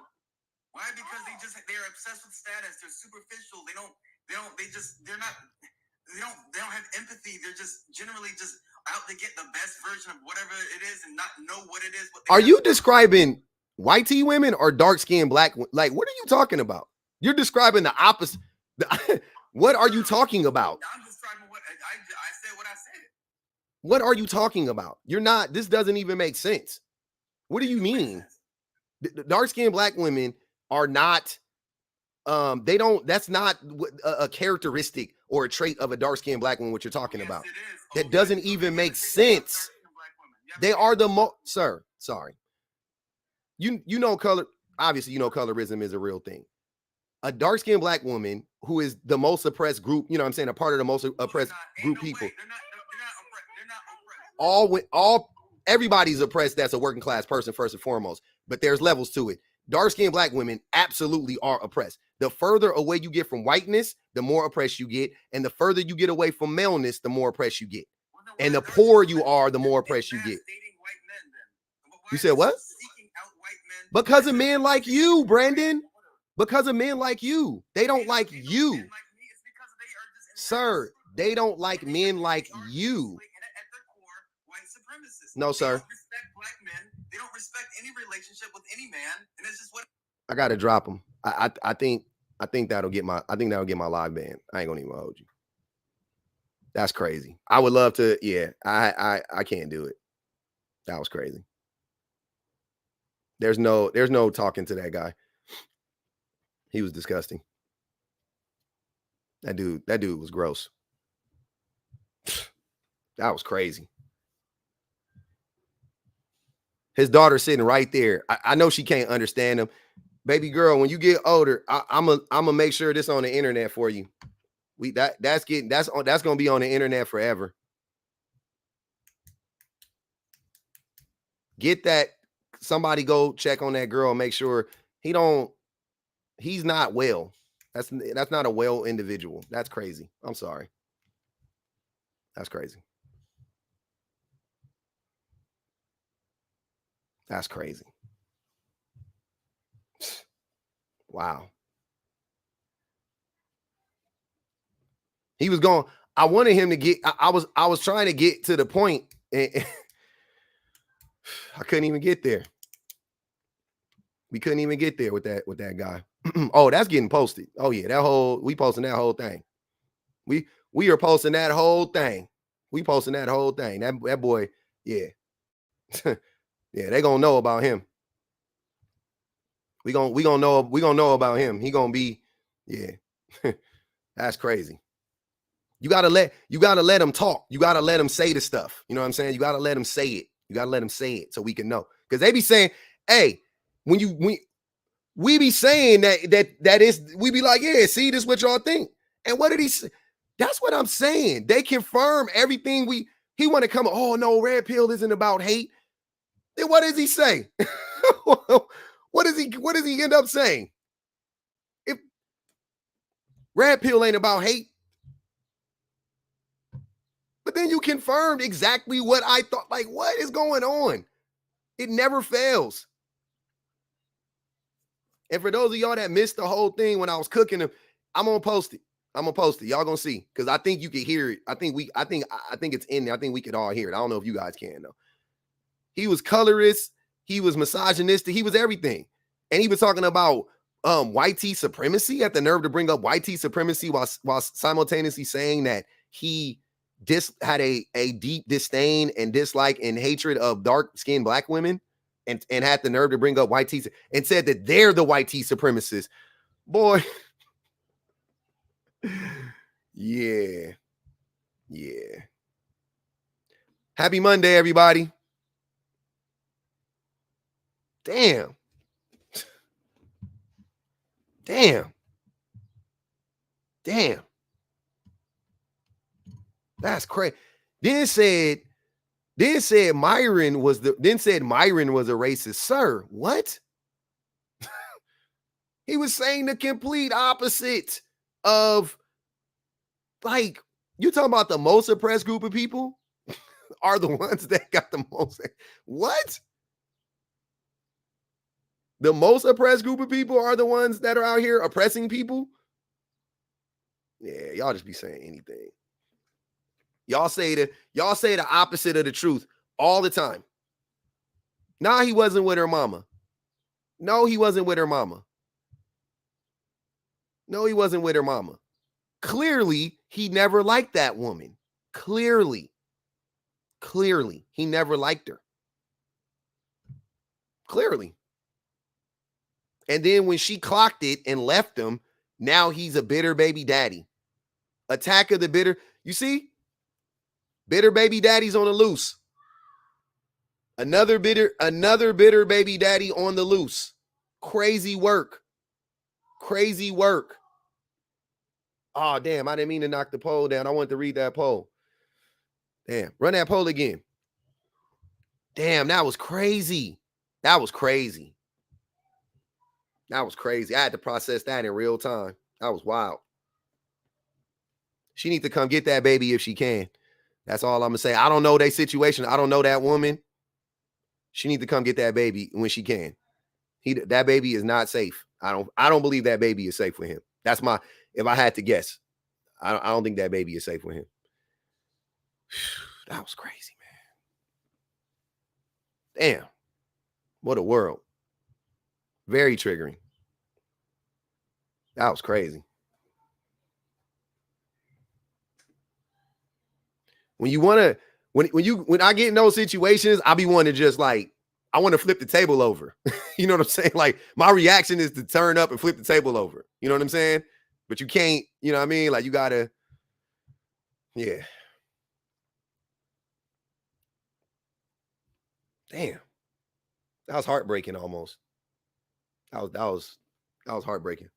Why? Because they're obsessed with status. They're superficial. They don't have empathy. They're just generally just out to get the best version of whatever it is and not know what it is. Are you describing white tea women or dark-skinned black? Like, what are you talking about? You're describing the opposite. What are you talking about? I'm describing what I said. What I said. What are you talking about? You're not. This doesn't even make sense. What do you mean? The dark-skinned black women are not. They don't. That's not a characteristic or a trait of a dark-skinned black woman. What you're talking about? That doesn't even make sense. They are the most. Sir, sorry. You know color. Obviously, you know colorism is a real thing. A dark-skinned black woman who is the most oppressed group. You know what I'm saying? A part of the most oppressed group people. Everybody's oppressed. That's a working class person first and foremost. But there's levels to it. Dark-skinned black women absolutely are oppressed. The further away you get from whiteness, the more oppressed you get. And the further you get away from maleness, the more oppressed you get. And the poorer you are, the more oppressed you get. You said what? Because of men like you, Brandon. Because of men like you. They don't like you. Sir, they don't like men like you. No, sir. They don't respect any relationship with any man, and it's just what I gotta drop them. I think that'll get my live ban. I ain't gonna even hold you. That's crazy. I would love to. Yeah, I can't do it. That was crazy. There's no talking to that guy. He was disgusting. That dude was gross. That was crazy. His daughter sitting right there. I know she can't understand him. Baby girl, when you get older, I'm gonna make sure this on the internet for you. That's gonna be on the internet forever. Get that. Somebody go check on that girl and make sure he's not well. That's not a well individual. That's crazy. I'm sorry. That's crazy. That's crazy. Wow. He was going. I wanted him to get. I was trying to get to the point, and I couldn't even get there. We couldn't even get there with that guy. Oh, that's getting posted. Oh yeah, we posting that whole thing. We are posting that whole thing. We posting that whole thing. That boy, yeah. Yeah, they gonna know about him. We gonna know about him. He gonna be, yeah. That's crazy. You gotta let him talk. You gotta let him say the stuff. You know what I'm saying? You gotta let him say it. You gotta let him say it so we can know. Because they be saying, hey, we be saying that is, we be like, yeah, see, this is what y'all think. And what did he say? That's what I'm saying. They confirm everything he want to come, oh no, red pill isn't about hate. Then what does he say? What does he end up saying? If red pill ain't about hate. But then you confirmed exactly what I thought. Like, what is going on? It never fails. And for those of y'all that missed the whole thing when I was cooking them, I'm gonna post it. Y'all gonna see, because I think you can hear it. I think it's in there. I think we could all hear it. I don't know if you guys can though. He was colorist. He was misogynistic. He was everything. And he was talking about white tea supremacy. Had the nerve to bring up white tea supremacy while simultaneously saying that he had a deep disdain and dislike and hatred of dark-skinned black women, and had the nerve to bring up white tea and said that they're the white tea supremacists. Boy. Yeah. Happy Monday, everybody. Damn. Damn. Damn. That's crazy. Then said Myron was a racist. Sir, what? He was saying the complete opposite of, like, you talking about the most oppressed group of people are the ones that got the most. What? The most oppressed group of people are the ones that are out here oppressing people? Yeah, y'all just be saying anything. Y'all say the opposite of the truth all the time. Nah, he wasn't with her mama. No, he wasn't with her mama. No, he wasn't with her mama. Clearly, he never liked that woman. Clearly, he never liked her. Clearly. And then when she clocked it and left him, now he's a bitter baby daddy. Attack of the bitter. You see? Bitter baby daddy's on the loose. Another bitter baby daddy on the loose. Crazy work. Crazy work. Oh, damn. I didn't mean to knock the poll down. I wanted to read that poll. Damn. Run that poll again. Damn, that was crazy. That was crazy. That was crazy. I had to process that in real time. That was wild. She needs to come get that baby if she can. That's all I'm going to say. I don't know their situation. I don't know that woman. She needs to come get that baby when she can. That baby is not safe. I don't believe that baby is safe for him. That's my, if I had to guess, I don't think that baby is safe for him. That was crazy, man. Damn. What a world. Very triggering. That was crazy. When you want to, when I get in those situations, I be wanting to just like, I want to flip the table over. You know what I'm saying? Like, my reaction is to turn up and flip the table over. You know what I'm saying? But you can't, you know what I mean? Like, you got to, yeah. Damn. That was heartbreaking almost. That was heartbreaking.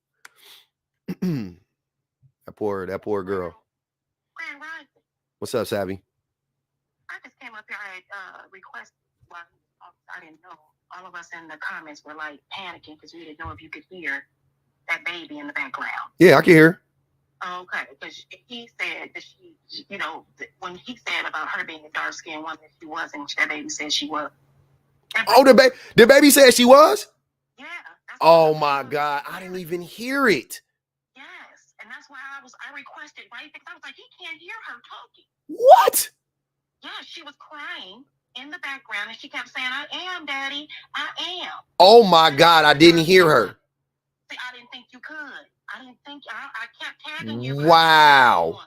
That poor girl. What's up, Savvy? I just came up here. I requested. Well, I didn't know. All of us in the comments were like panicking because we didn't know if you could hear that baby in the background. Yeah, I can hear. Okay, because he said that she, you know, when he said about her being a dark-skinned woman, she wasn't. That baby said she was. Oh, the baby said she was? Yeah. Oh my God, I didn't even hear it. Yes, and that's why I requested, right? Because I was like, he can't hear her talking. What? Yeah, she was crying in the background, and she kept saying, "I am, Daddy, I am." Oh my God, I didn't hear her. See, I didn't think you could. I didn't think I kept tagging you. Wow.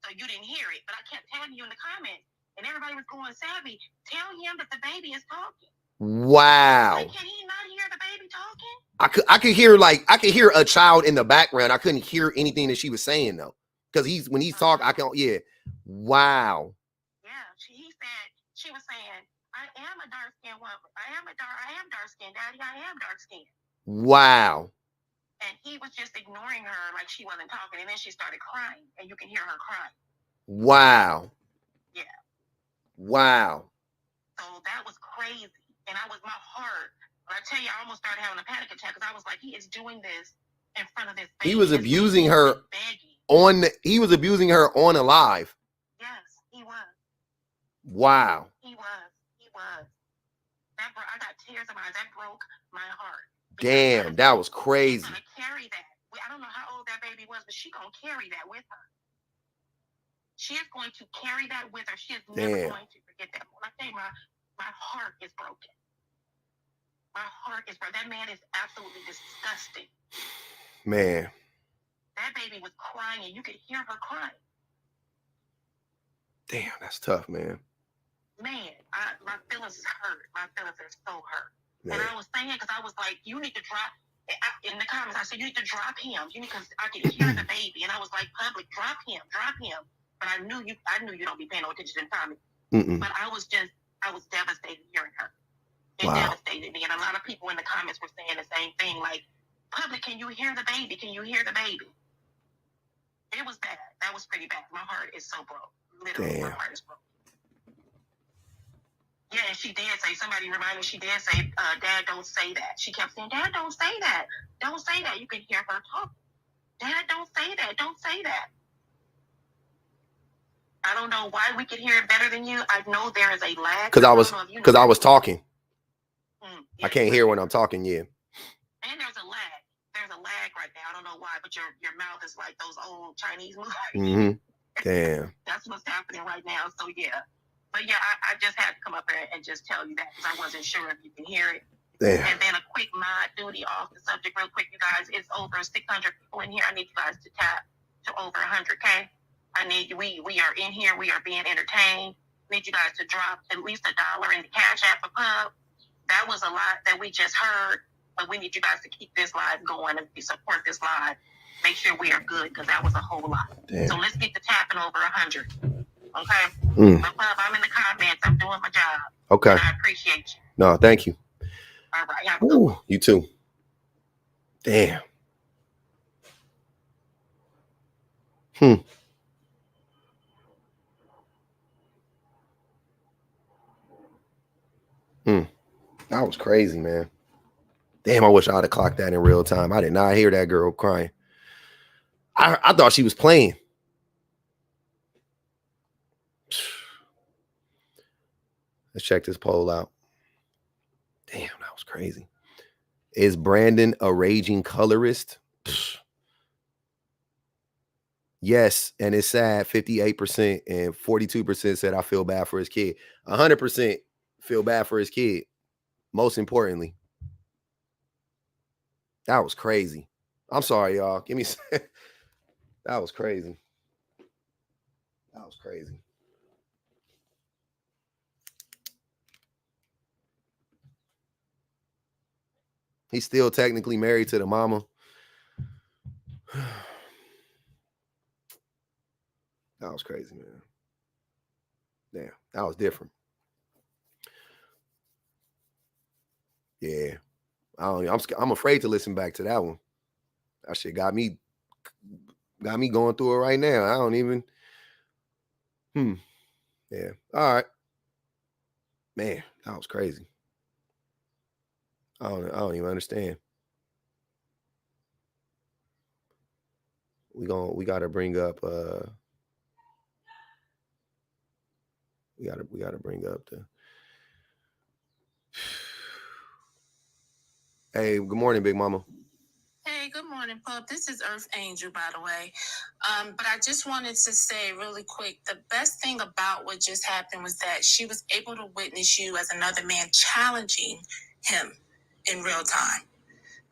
So you didn't hear it, but I kept tagging you in the comments, and everybody was going, Savvy, tell him that the baby is talking. Wow. Like, can he not hear the baby talking? I could hear a child in the background. I couldn't hear anything that she was saying though, because when he's talking, I can. Yeah. Wow. Yeah, she was saying, I am a dark skinned woman. I am dark skinned, Daddy. I am dark skinned. Wow. And he was just ignoring her like she wasn't talking, and then she started crying, and you can hear her crying. Wow. Yeah. Wow. So that was crazy, and my heart. But I tell you, I almost started having a panic attack because I was like, he is doing this in front of this baby. He was abusing her he was abusing her on a live. Yes, he was. Wow. He was. I got tears in my eyes. That broke my heart. Damn, that was crazy. She's gonna carry that. I don't know how old that baby was, but she's gonna carry that with her. She is going to carry that with her. She is never going to forget that. When I tell you, my heart is broken. My heart is broken. That man is absolutely disgusting. Man. That baby was crying, and you could hear her crying. Damn, that's tough, man. Man, my feelings hurt. My feelings are so hurt. Man. And I was saying, because I was like, you need to drop, in the comments, I said, you need to drop him. Because I could hear the baby. And I was like, public, drop him. But I knew you don't be paying no attention in comments. But I was devastated hearing her. It devastated me. And a lot of people in the comments were saying the same thing. Like, public, can you hear the baby? Can you hear the baby? It was bad. That was pretty bad. My heart is so broke. Literally, my heart is broke. Yeah, and she did say, somebody reminded me, she did say, Dad, don't say that. She kept saying, Dad, don't say that. Don't say that. You can hear her talk. Dad, don't say that. Don't say that. I don't know why we could hear it better than you. I know there is a lag. Because I was talking. Yeah, I can't hear when I'm talking, yeah. And there's a lag. There's a lag right now. I don't know why, but your mouth is like those old Chinese movies. Mm-hmm. Damn. That's what's happening right now. So, yeah. But, yeah, I just had to come up there and just tell you that because I wasn't sure if you can hear it. Damn. And then a quick mod duty off the subject real quick, you guys. It's over 600 people in here. I need you guys to tap to over 100K. I need you. We are in here. We are being entertained. I need you guys to drop at least $1 in the Cash App for Pub. That was a lot that we just heard, but we need you guys to keep this live going and support this live. Make sure we are good because that was a whole lot. Damn. So let's get the tapping over 100. Okay? But Pub, I'm in the comments. I'm doing my job. Okay. And I appreciate you. No, thank you. All right. Have a good one. You too. Damn. That was crazy, man. Damn, I wish I'd have clocked that in real time. I did not hear that girl crying. I thought she was playing. Let's check this poll out. Damn, that was crazy. Is Brandon a raging colorist? Yes, and it's sad. 58% and 42% said I feel bad for his kid. 100% feel bad for his kid. Most importantly. That was crazy. I'm sorry, y'all. Give me that was crazy. That was crazy. He's still technically married to the mama. That was crazy, man. Damn, that was different. Yeah. I'm afraid to listen back to that one. That shit got me going through it right now. I don't even. Yeah. All right. Man, that was crazy. I don't even understand. We gotta bring up we gotta bring up the. Hey, good morning, Big Mama. Hey, good morning, Pub. This is Earth Angel, by the way. But I just wanted to say really quick, the best thing about what just happened was that she was able to witness you as another man challenging him in real time.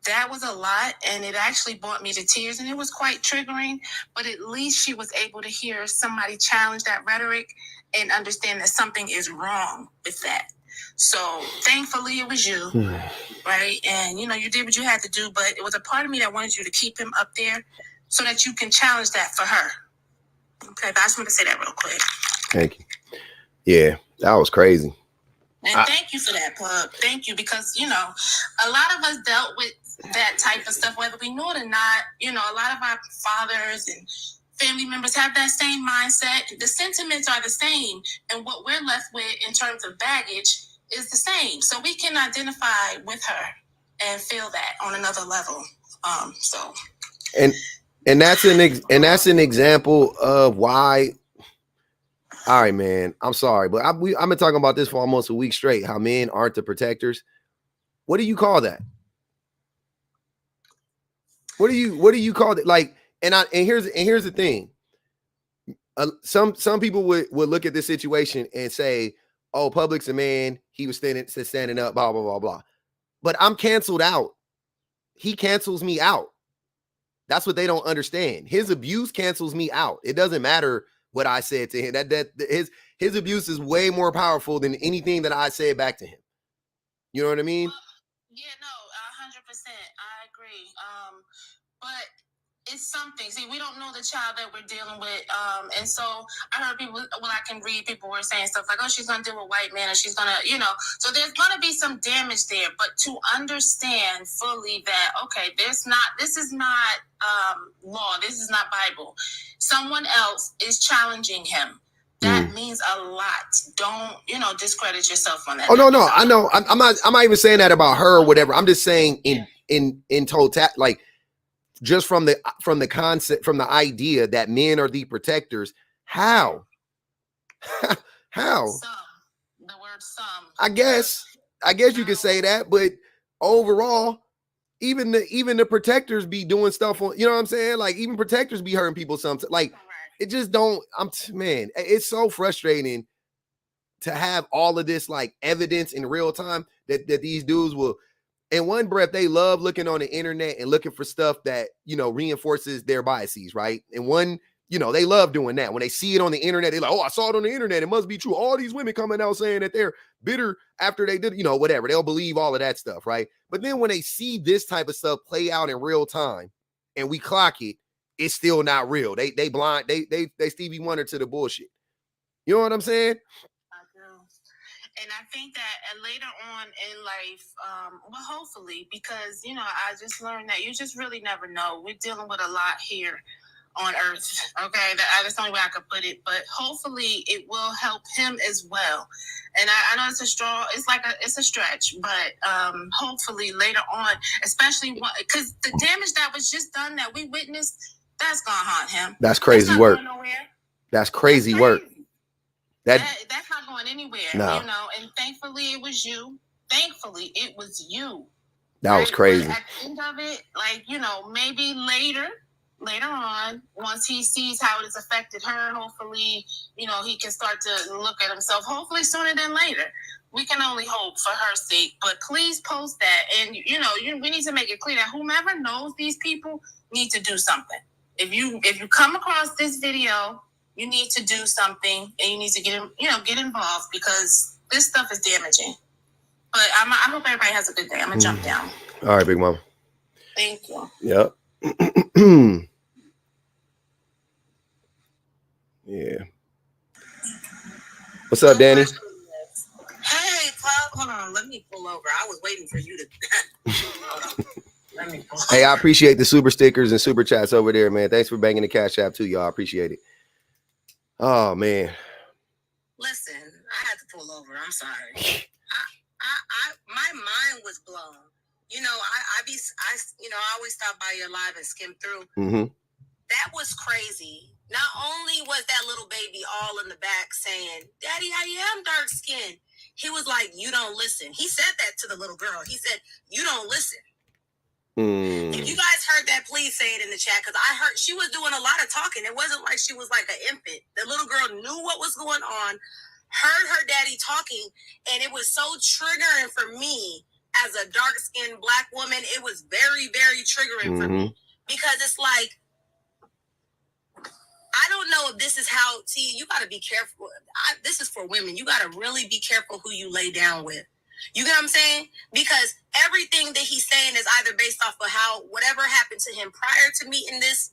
That was a lot, and it actually brought me to tears, and it was quite triggering, but at least she was able to hear somebody challenge that rhetoric and understand that something is wrong with that. So thankfully it was you, right? And, you did what you had to do, but it was a part of me that wanted you to keep him up there so that you can challenge that for her. Okay, but I just want to say that real quick. Thank you. Yeah, that was crazy. And thank you for that, Pub. Thank you, because, a lot of us dealt with that type of stuff, whether we knew it or not. A lot of our fathers and family members have that same mindset. The sentiments are the same, and what we're left with in terms of baggage is the same. So we can identify with her and feel that on another level. And that's an example of why. All right, man. I'm sorry, but I've been talking about this for almost a week straight. How men aren't the protectors. What do you call that? What do you call it? Like, and here's the thing. Some people would look at this situation and say, "Oh, Public's a man. He was standing up, blah blah blah blah." But I'm canceled out. He cancels me out. That's what they don't understand. His abuse cancels me out. It doesn't matter what I said to him. That his abuse is way more powerful than anything that I said back to him. You know what I mean? Yeah, no, 100%. I agree. But it's something. See, we don't know the child that we're dealing with. And so I heard people, I can read people were saying stuff like, oh, she's going to deal with white men and she's going to, so there's going to be some damage there. But to understand fully that, okay, this is not law. This is not Bible. Someone else is challenging him. That means a lot. Don't, discredit yourself on that. Oh, no. I know. I'm not even saying that about her or whatever. I'm just saying in total, like, just from the concept, from the idea that men are the protectors. How? How? Some. The word some. I guess you could say that, but overall, even the protectors be doing stuff on, you know what I'm saying? Like, even protectors be hurting people sometimes. Like, it just don't, man, it's so frustrating to have all of this like evidence in real time that these dudes will, in one breath, they love looking on the internet and looking for stuff that, reinforces their biases, right? And one, they love doing that. When they see it on the internet, they're like, oh, I saw it on the internet. It must be true. All these women coming out saying that they're bitter after they did, whatever. They'll believe all of that stuff, right? But then when they see this type of stuff play out in real time and we clock it, it's still not real. They blind, they Stevie Wonder to the bullshit. You know what I'm saying? And I think that later on in life, hopefully, because, I just learned that you just really never know. We're dealing with a lot here on Earth, okay? That's the only way I could put it. But hopefully it will help him as well. And I know it's a stretch, but hopefully later on, especially because the damage that was just done that we witnessed, that's going to haunt him. That's crazy work. That's crazy work. That's not going anywhere, no. And thankfully it was you. That was crazy. But at the end of it, like, maybe later on, once he sees how it has affected her, hopefully, he can start to look at himself, hopefully sooner than later. We can only hope for her sake, but please post that. And, we need to make it clear that whomever knows these people need to do something. If you come across this video, you need to do something and you need to get involved because this stuff is damaging. But I hope everybody has a good day. I'm going to jump down. All right, big mama. Thank you. Yep. Yeah. What's up, Danny? Hey, Pop. Hold on. Let me pull over. I was waiting for you to... Let me pull over. Hey, I appreciate the super stickers and super chats over there, man. Thanks for banging the Cash App too, y'all. I appreciate it. Oh, man. Listen, I had to pull over. I'm sorry. My mind was blown. I always stop by your live and skim through. Mm-hmm. That was crazy. Not only was that little baby all in the back saying, Daddy, I am dark skinned. He was like, you don't listen. He said that to the little girl. He said, you don't listen. If you guys heard that, please say it in the chat, because I heard she was doing a lot of talking. It wasn't like she was like an infant. The little girl knew what was going on, heard her daddy talking, and it was so triggering for me as a dark-skinned Black woman. It was very, very triggering for me, because it's like, I don't know if this is how, see, you got to be careful. This is for women. You got to really be careful who you lay down with. You get what I'm saying? Because everything that he's saying is either based off of whatever happened to him prior to meeting this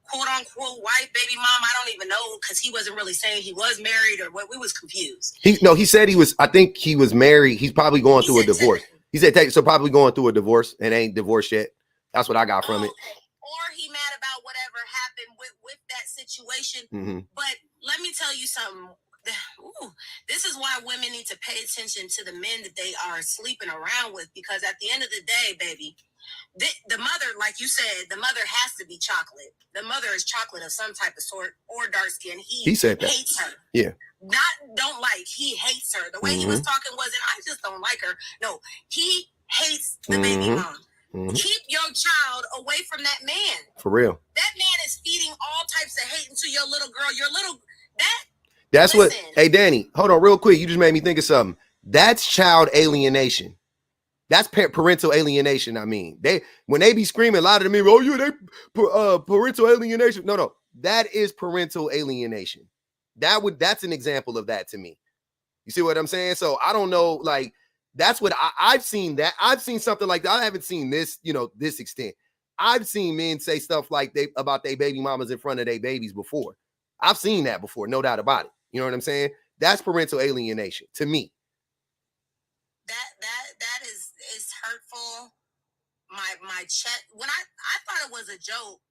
quote unquote white baby mom. I don't even know, because he wasn't really saying he was married or what. We was confused. He said he was, I think he was married. He's probably going through a divorce. He said, so probably going through a divorce and ain't divorced yet. That's what I got from it. Or he mad about whatever happened with that situation. But let me tell you something. This is why women need to pay attention to the men that they are sleeping around with, because at the end of the day, baby, the mother, like you said, the mother has to be chocolate. The mother is chocolate of some type of sort, or dark skin. He said that. Hates her. Yeah. He hates her. The way he was talking wasn't, I just don't like her. No, he hates the baby mom. Keep your child away from that man. For real. That man is feeding all types of hate into your little girl. That's what, hey, Danny, hold on real quick. You just made me think of something. That's child alienation. That's parental alienation. I mean, when they be screaming a lot of them, oh, yeah, parental alienation. No, that is parental alienation. That's an example of that to me. You see what I'm saying? So I don't know, like, that's what I've seen. That I've seen something like that. I haven't seen this, this extent. I've seen men say stuff like about their baby mamas in front of their babies before. I've seen that before, no doubt about it. You know what I'm saying? That's parental alienation to me. That is hurtful. My chest, when I thought it was a joke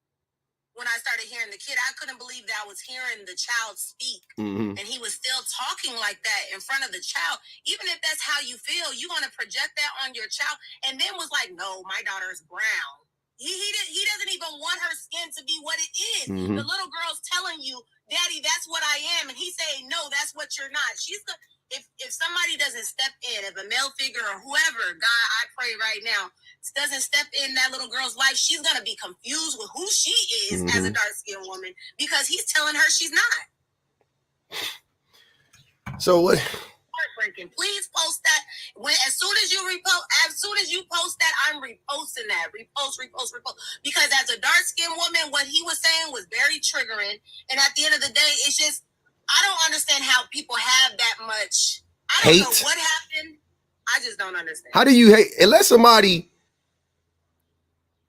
when I started hearing the kid. I couldn't believe that I was hearing the child speak, and he was still talking like that in front of the child. Even if that's how you feel, you're gonna project that on your child. And then was like, no, my daughter's brown. He doesn't even want her skin to be what it is. The little girl's telling you, Daddy, that's what I am, and he's saying, no, that's what you're not. If somebody doesn't step in, if a male figure or whoever, God, I pray right now, doesn't step in that little girl's life, she's going to be confused with who she is as a dark-skinned woman because he's telling her she's not. So what? Heartbreaking. Please post that. As soon as you post that, I'm reposting that. Repost. Because as a dark-skinned woman, what he was saying was very triggering. And at the end of the day, it's just, I don't understand how people have that much. I don't know what happened. I just don't understand. How do you hate? Unless somebody,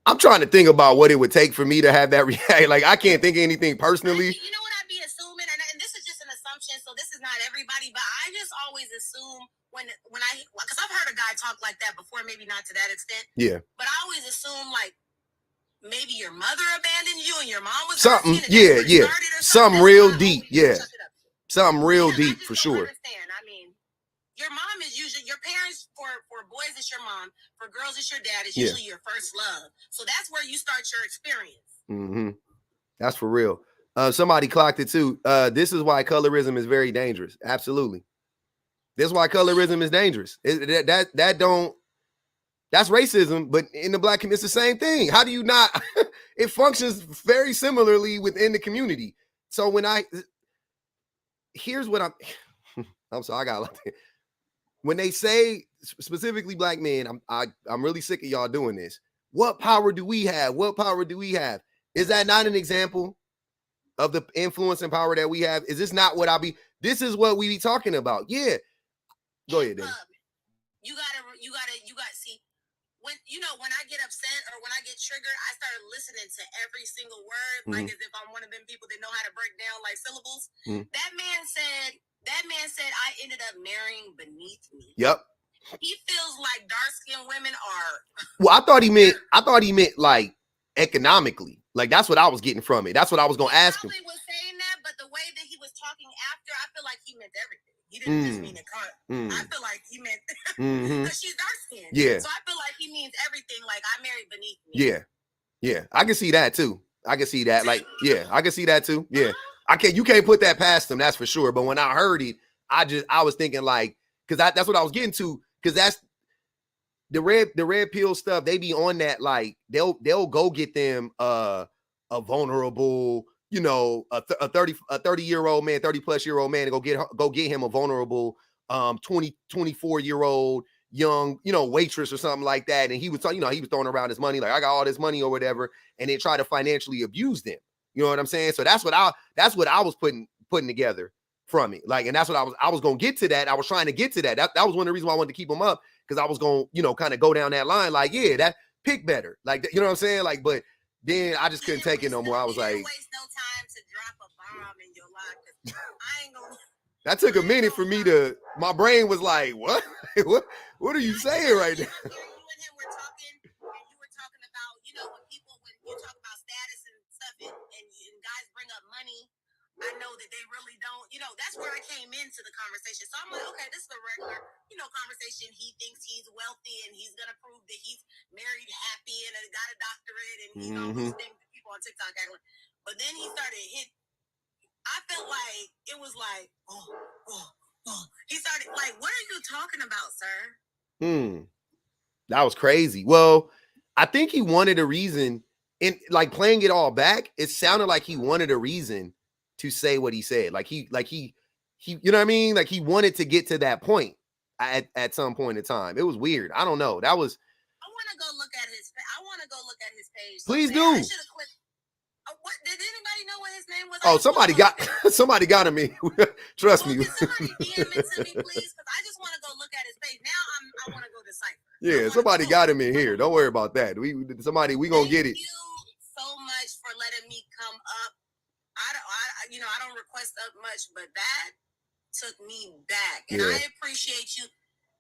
I'm trying to think about what it would take for me to have that react. Like, I can't think of anything personally. You know what I'd be assuming, and this is just an assumption, so this is not everybody, but I just always assume because I've heard a guy talk like that before, maybe not to that extent. Yeah. But I always assume like maybe your mother abandoned you and your mom was something. Yeah. Something real deep. Yeah. Something real deep for sure. Understand. I mean, your mom is usually your parents. For boys, it's your mom. For girls, it's your dad. It's usually your first love. So that's where you start your experience. That's for real. Somebody clocked it too. This is why colorism is very dangerous. Absolutely. This is why colorism is dangerous. That's racism, but in the Black community, it's the same thing. How do you not? It functions very similarly within the community. So here's what I'm sorry, I got a lot. When they say specifically Black men, I'm really sick of y'all doing this. What power do we have? What power do we have? Is that not an example of the influence and power that we have? Is this not what this is what we be talking about? Yeah. Go ahead, then. You gotta see. When I get upset or when I get triggered, I start listening to every single word, like as if I'm one of them people that know how to break down like syllables. That man said I ended up marrying beneath me. Yep. He feels like dark-skinned women are. Well, I thought he meant like economically. Like that's what I was getting from it. That's what I was gonna ask him. He was saying that, but the way that he was talking after, I feel like he meant everything. He didn't just mean a cut. I feel like he meant because she's dark-skinned. Yeah. So I feel like he means everything. Like I married beneath me. Yeah. I can see that too. I can see that. Like, yeah, I can see that too. Yeah. You can't put that past them, that's for sure. But when I heard it, I was thinking like, because that's what I was getting to, because that's the red pill stuff. They be on that, like they'll go get them a vulnerable, a 30-year-old man, 30-plus-year-old man, and go get him a vulnerable 24-year-old young, waitress or something like that. And he was he was throwing around his money, like I got all this money or whatever, and then try to financially abuse them. You know what I'm saying? So that's what I was putting together from it. Like, and that's what I was going to get to that. I was trying to get to that. That was one of the reasons why I wanted to keep them up, because I was going to, kind of go down that line. Like, yeah, that pick better. Like, you know what I'm saying? Like, but then I just couldn't take it no more. I was like, waste no time to drop a bomb in your life. I ain't gonna. That took a minute for me to. My brain was like, what? What are you saying right now? You and him were talking, and you were talking about, when you talk about status and stuff, and guys bring up money. I know that they really don't, that's where I came into the conversation. So I'm like, okay, this is a regular, conversation. He thinks he's wealthy and he's going to prove that he's married happy and got a doctorate and he's all those things that people on TikTok act like. But then he started I felt like it was like, he started like, what are you talking about, sir? That was crazy. Well, I think he wanted a reason, and like playing it all back, it sounded like he wanted a reason to say what he said. Like he, you know what I mean? Like he wanted to get to that point at some point in time. It was weird. I don't know. I want to go look at his page. Please do. I should have quit. What did anybody know what his name was? Oh, somebody got him. Trust me. Can somebody DM it to me, please? Because I just want to go look at his page. Now I want to go decipher. Yeah, somebody got him in here. Don't worry about that. We gonna get it. Thank you so much for letting me come up. I don't request up much, but that took me back, and I appreciate you.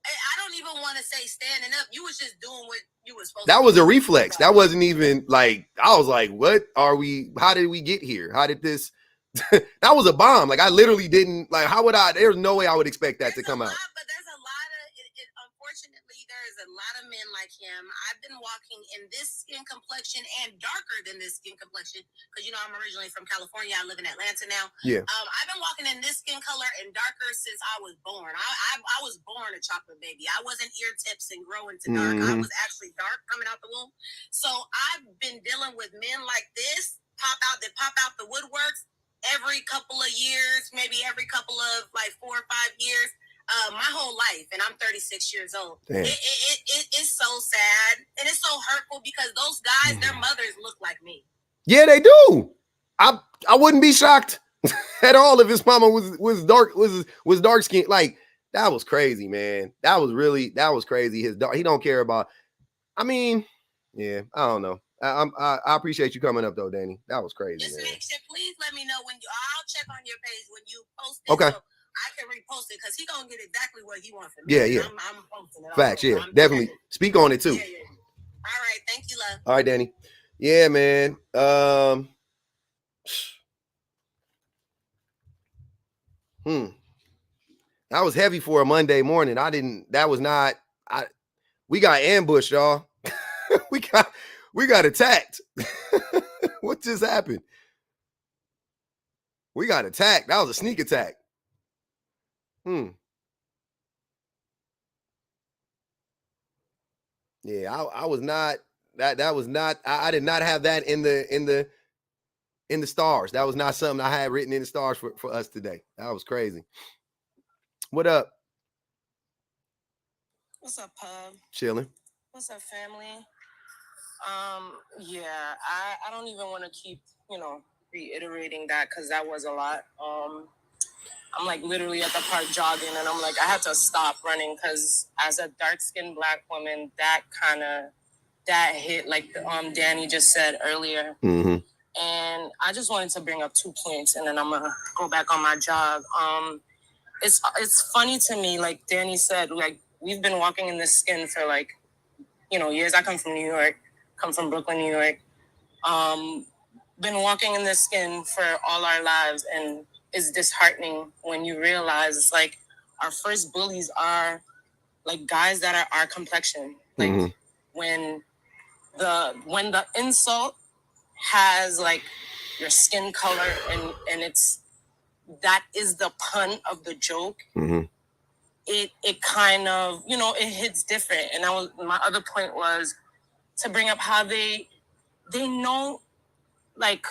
I don't even want to say standing up. You was just doing what you was supposed to do. That was a reflex. That wasn't even like, I was like, what are we, how did we get here? How did this, that was a bomb. Like, I literally didn't, like, there's no way I would expect that to come out. But there's a lot of, unfortunately, there's a lot of men like him. I've been walking in this skin complexion and darker than this skin complexion, because, I'm originally from California. I live in Atlanta now. Yeah. I've been walking in this skin color and darker since I was born. I was born a chocolate baby. I wasn't ear tips and growing to dark. I was actually dark coming out the womb. So I've been dealing with men like this, pop out the woodworks every couple of years, maybe every couple of like 4 or 5 years. My whole life, and I'm 36 years old. It's so sad, and it's so hurtful, because those guys, their mothers look like me. Yeah, they do. I wouldn't be shocked at all if his mama was dark skinned. Like, that was crazy, man. That was crazy. He don't care about. I mean, yeah, I don't know. I appreciate you coming up though, Danny. That was crazy. Just man. make sure, please let me know I'll check on your page when you post it. Okay. So I can repost it, because he gonna get exactly what he wants from me. Yeah. I'm posting it. Facts, yeah. Definitely. Speak on it too. Yeah. All right. Thank you, love. All right, Danny. Yeah, man. That was heavy for a Monday morning. We got ambushed, y'all. we got attacked. What just happened? We got attacked. That was a sneak attack. Yeah, I was not. That was not. I did not have that in the stars. That was not something I had written in the stars for us today. That was crazy. What up? What's up, Pub? Chilling. What's up, family? Yeah, I don't even want to keep, reiterating that, because that was a lot. I'm like literally at the park jogging, and I'm like, I had to stop running, because as a dark-skinned Black woman, that hit, like Danny just said earlier. Mm-hmm. And I just wanted to bring up 2 points, and then I'm gonna go back on my jog. It's funny to me, like Danny said, like, we've been walking in this skin for like, years. I come from New York, come from Brooklyn, New York. Been walking in this skin for all our lives, and it's disheartening when you realize it's like our first bullies are like guys that are our complexion. Like when the insult has like your skin color, and that is the pun of the joke. It kind of, it hits different. And my other point was to bring up how they know, like,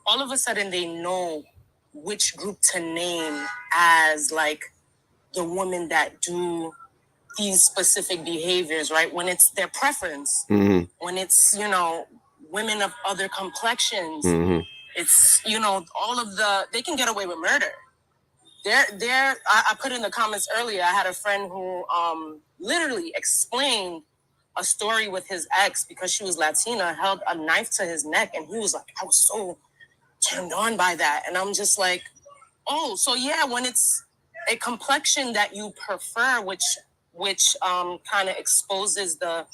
all of a sudden they know which group to name as like the women that do these specific behaviors, right? When it's their preference, when it's, women of other complexions, it's, all of they can get away with murder. I put in the comments earlier, I had a friend who literally explained a story with his ex because she was Latina, held a knife to his neck, and he was like, I was so turned on by that. And I'm just like, oh, so yeah, when it's a complexion that you prefer, which kind of exposes the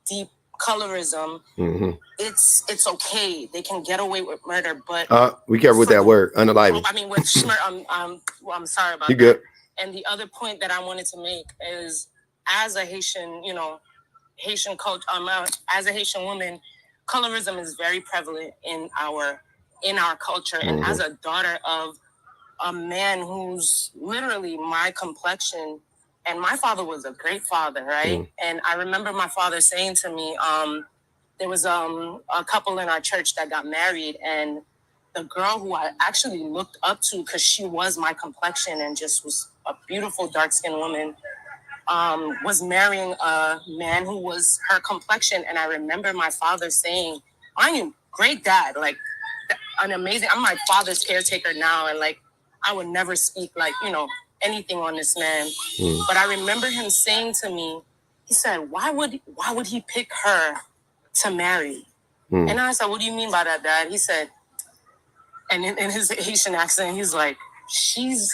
deep colorism, it's okay. They can get away with murder, but we careful with that word, unalive. I mean, with I'm sorry about you that. Good. And the other point that I wanted to make is, as a Haitian, Haitian culture, as a Haitian woman, colorism is very prevalent in our culture. And as a daughter of a man who's literally my complexion, and my father was a great father, right? And I remember my father saying to me, there was a couple in our church that got married, and the girl who I actually looked up to, because she was my complexion and just was a beautiful dark-skinned woman, was marrying a man who was her complexion. And I remember my father saying, mind you, great dad, like an amazing, I'm my father's caretaker now, and like I would never speak like, anything on this man. But I remember him saying to me, he said, why would he pick her to marry? And I said, what do you mean by that, Dad? He said, and in his Haitian accent, he's like, she's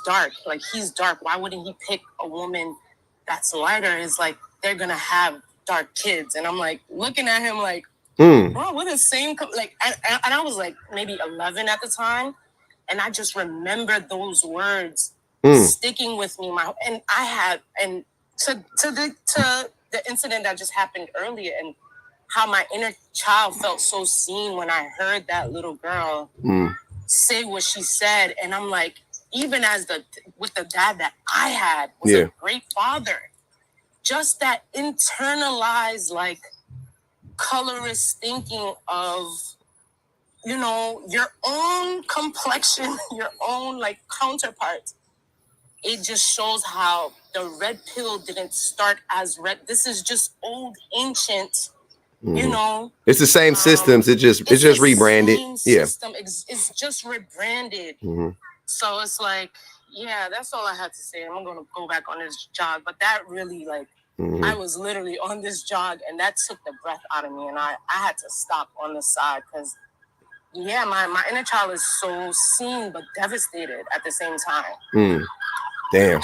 dark. Like, he's dark. Why wouldn't he pick a woman that's lighter? It's like, they're going to have dark kids. And I'm like, looking at him like, bro, we're the same. Like, and I was like maybe 11 at the time. And I just remember those words sticking with me. And to the incident that just happened earlier, and how my inner child felt so seen when I heard that little girl say what she said. And I'm like, even as with the dad that I had was a great father, just that internalized, like, colorist thinking of, you know, your own complexion, your own, like, counterpart. It just shows how the red pill didn't start as red. This is just old, ancient, you know. It's the same systems. It's just rebranded. System. It's just rebranded. So it's like, yeah, that's all I had to say. I'm going to go back on this jog. But that really, like, I was literally on this jog, and that took the breath out of me. And I had to stop on the side because, yeah, my inner child is so seen but devastated at the same time. Damn.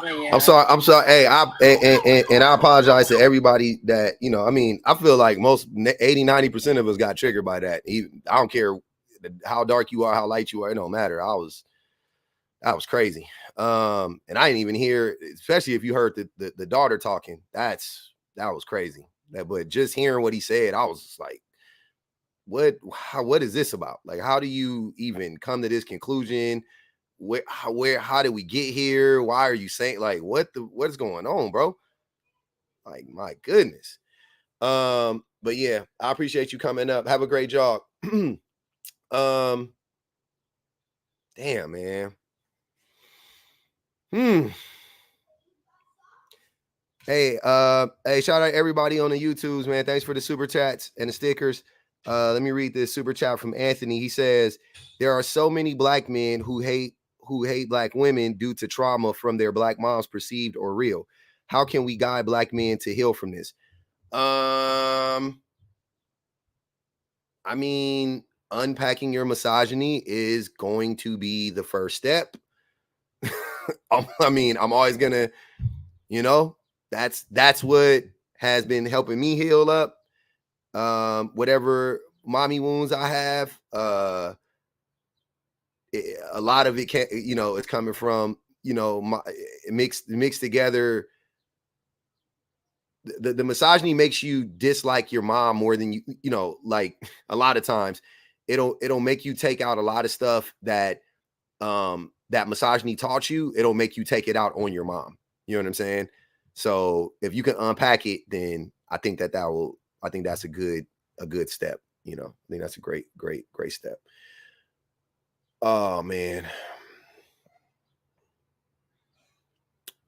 Yeah. I'm sorry. Hey, I apologize to everybody that, you know, I mean, I feel like most 80-90% of us got triggered by that. I don't care how dark you are, how light you are, it don't matter. That was crazy. And I didn't even hear, especially if you heard the daughter talking. That was crazy. But just hearing what he said, I was just like, what is this about? Like, how do you even come to this conclusion? How did we get here? Why are you saying, like, what is going on, bro? Like, my goodness. But yeah, I appreciate you coming up. Have a great jog. Damn, man. Hey, shout out everybody on the YouTubes, man. Thanks for the super chats and the stickers. Let me read this super chat from Anthony. He says, there are so many black men who hate black women due to trauma from their black moms, perceived or real. How can we guide black men to heal from this? I mean, unpacking your misogyny is going to be the first step. I mean, I'm always gonna, you know, that's what has been helping me heal up. Whatever mommy wounds I have, a lot of it can't, you know, it's coming from, you know, mixed together. The misogyny makes you dislike your mom more than you know, like, a lot of times it'll make you take out a lot of stuff that that misogyny taught you. It'll make you take it out on your mom. You know what I'm saying? So if you can unpack it, then I think that's a good step. You know, I think that's a great step. Oh man.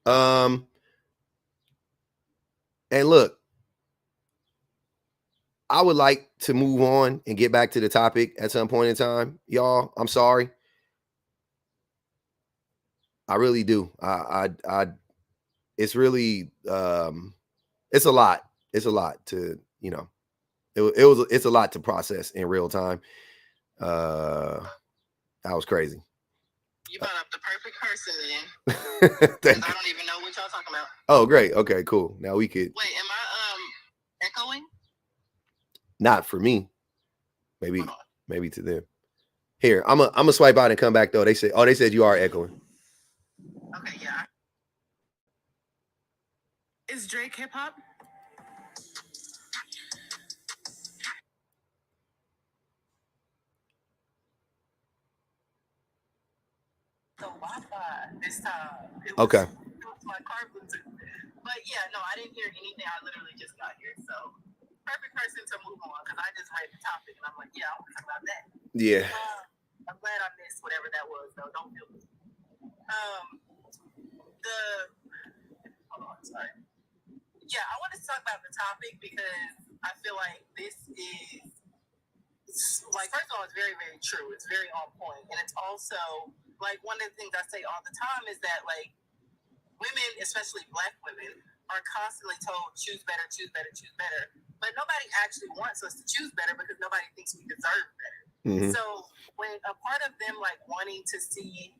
And look, I would like to move on and get back to the topic at some point in time. Y'all, I'm sorry. I really do. It's really, it's a lot. It's a lot to, you know, it's a lot to process in real time. That was crazy. You brought up the perfect person then. I don't even know what y'all talking about. Oh, great. Okay, cool. Now we could. Wait, am I echoing? Not for me. Maybe to them. Here, I'm a swipe out and come back though. They said you are echoing. Okay, yeah. Is Drake hip hop? The Wi-Fi this time. Okay. It was my car Bluetooth. But yeah, no, I didn't hear anything. I literally just got here, so perfect person to move on because I just read the topic and I'm like, yeah, I want to talk about that. Yeah. I'm glad I missed whatever that was, though. Don't feel me. Hold on, sorry. Yeah, I wanted to talk about the topic because I feel like this is, like, first of all, it's very, very true. It's very on point. And it's also, like, one of the things I say all the time is that, like, women, especially Black women, are constantly told, choose better, choose better, choose better. But nobody actually wants us to choose better because nobody thinks we deserve better. Mm-hmm. So when a part of them like wanting to see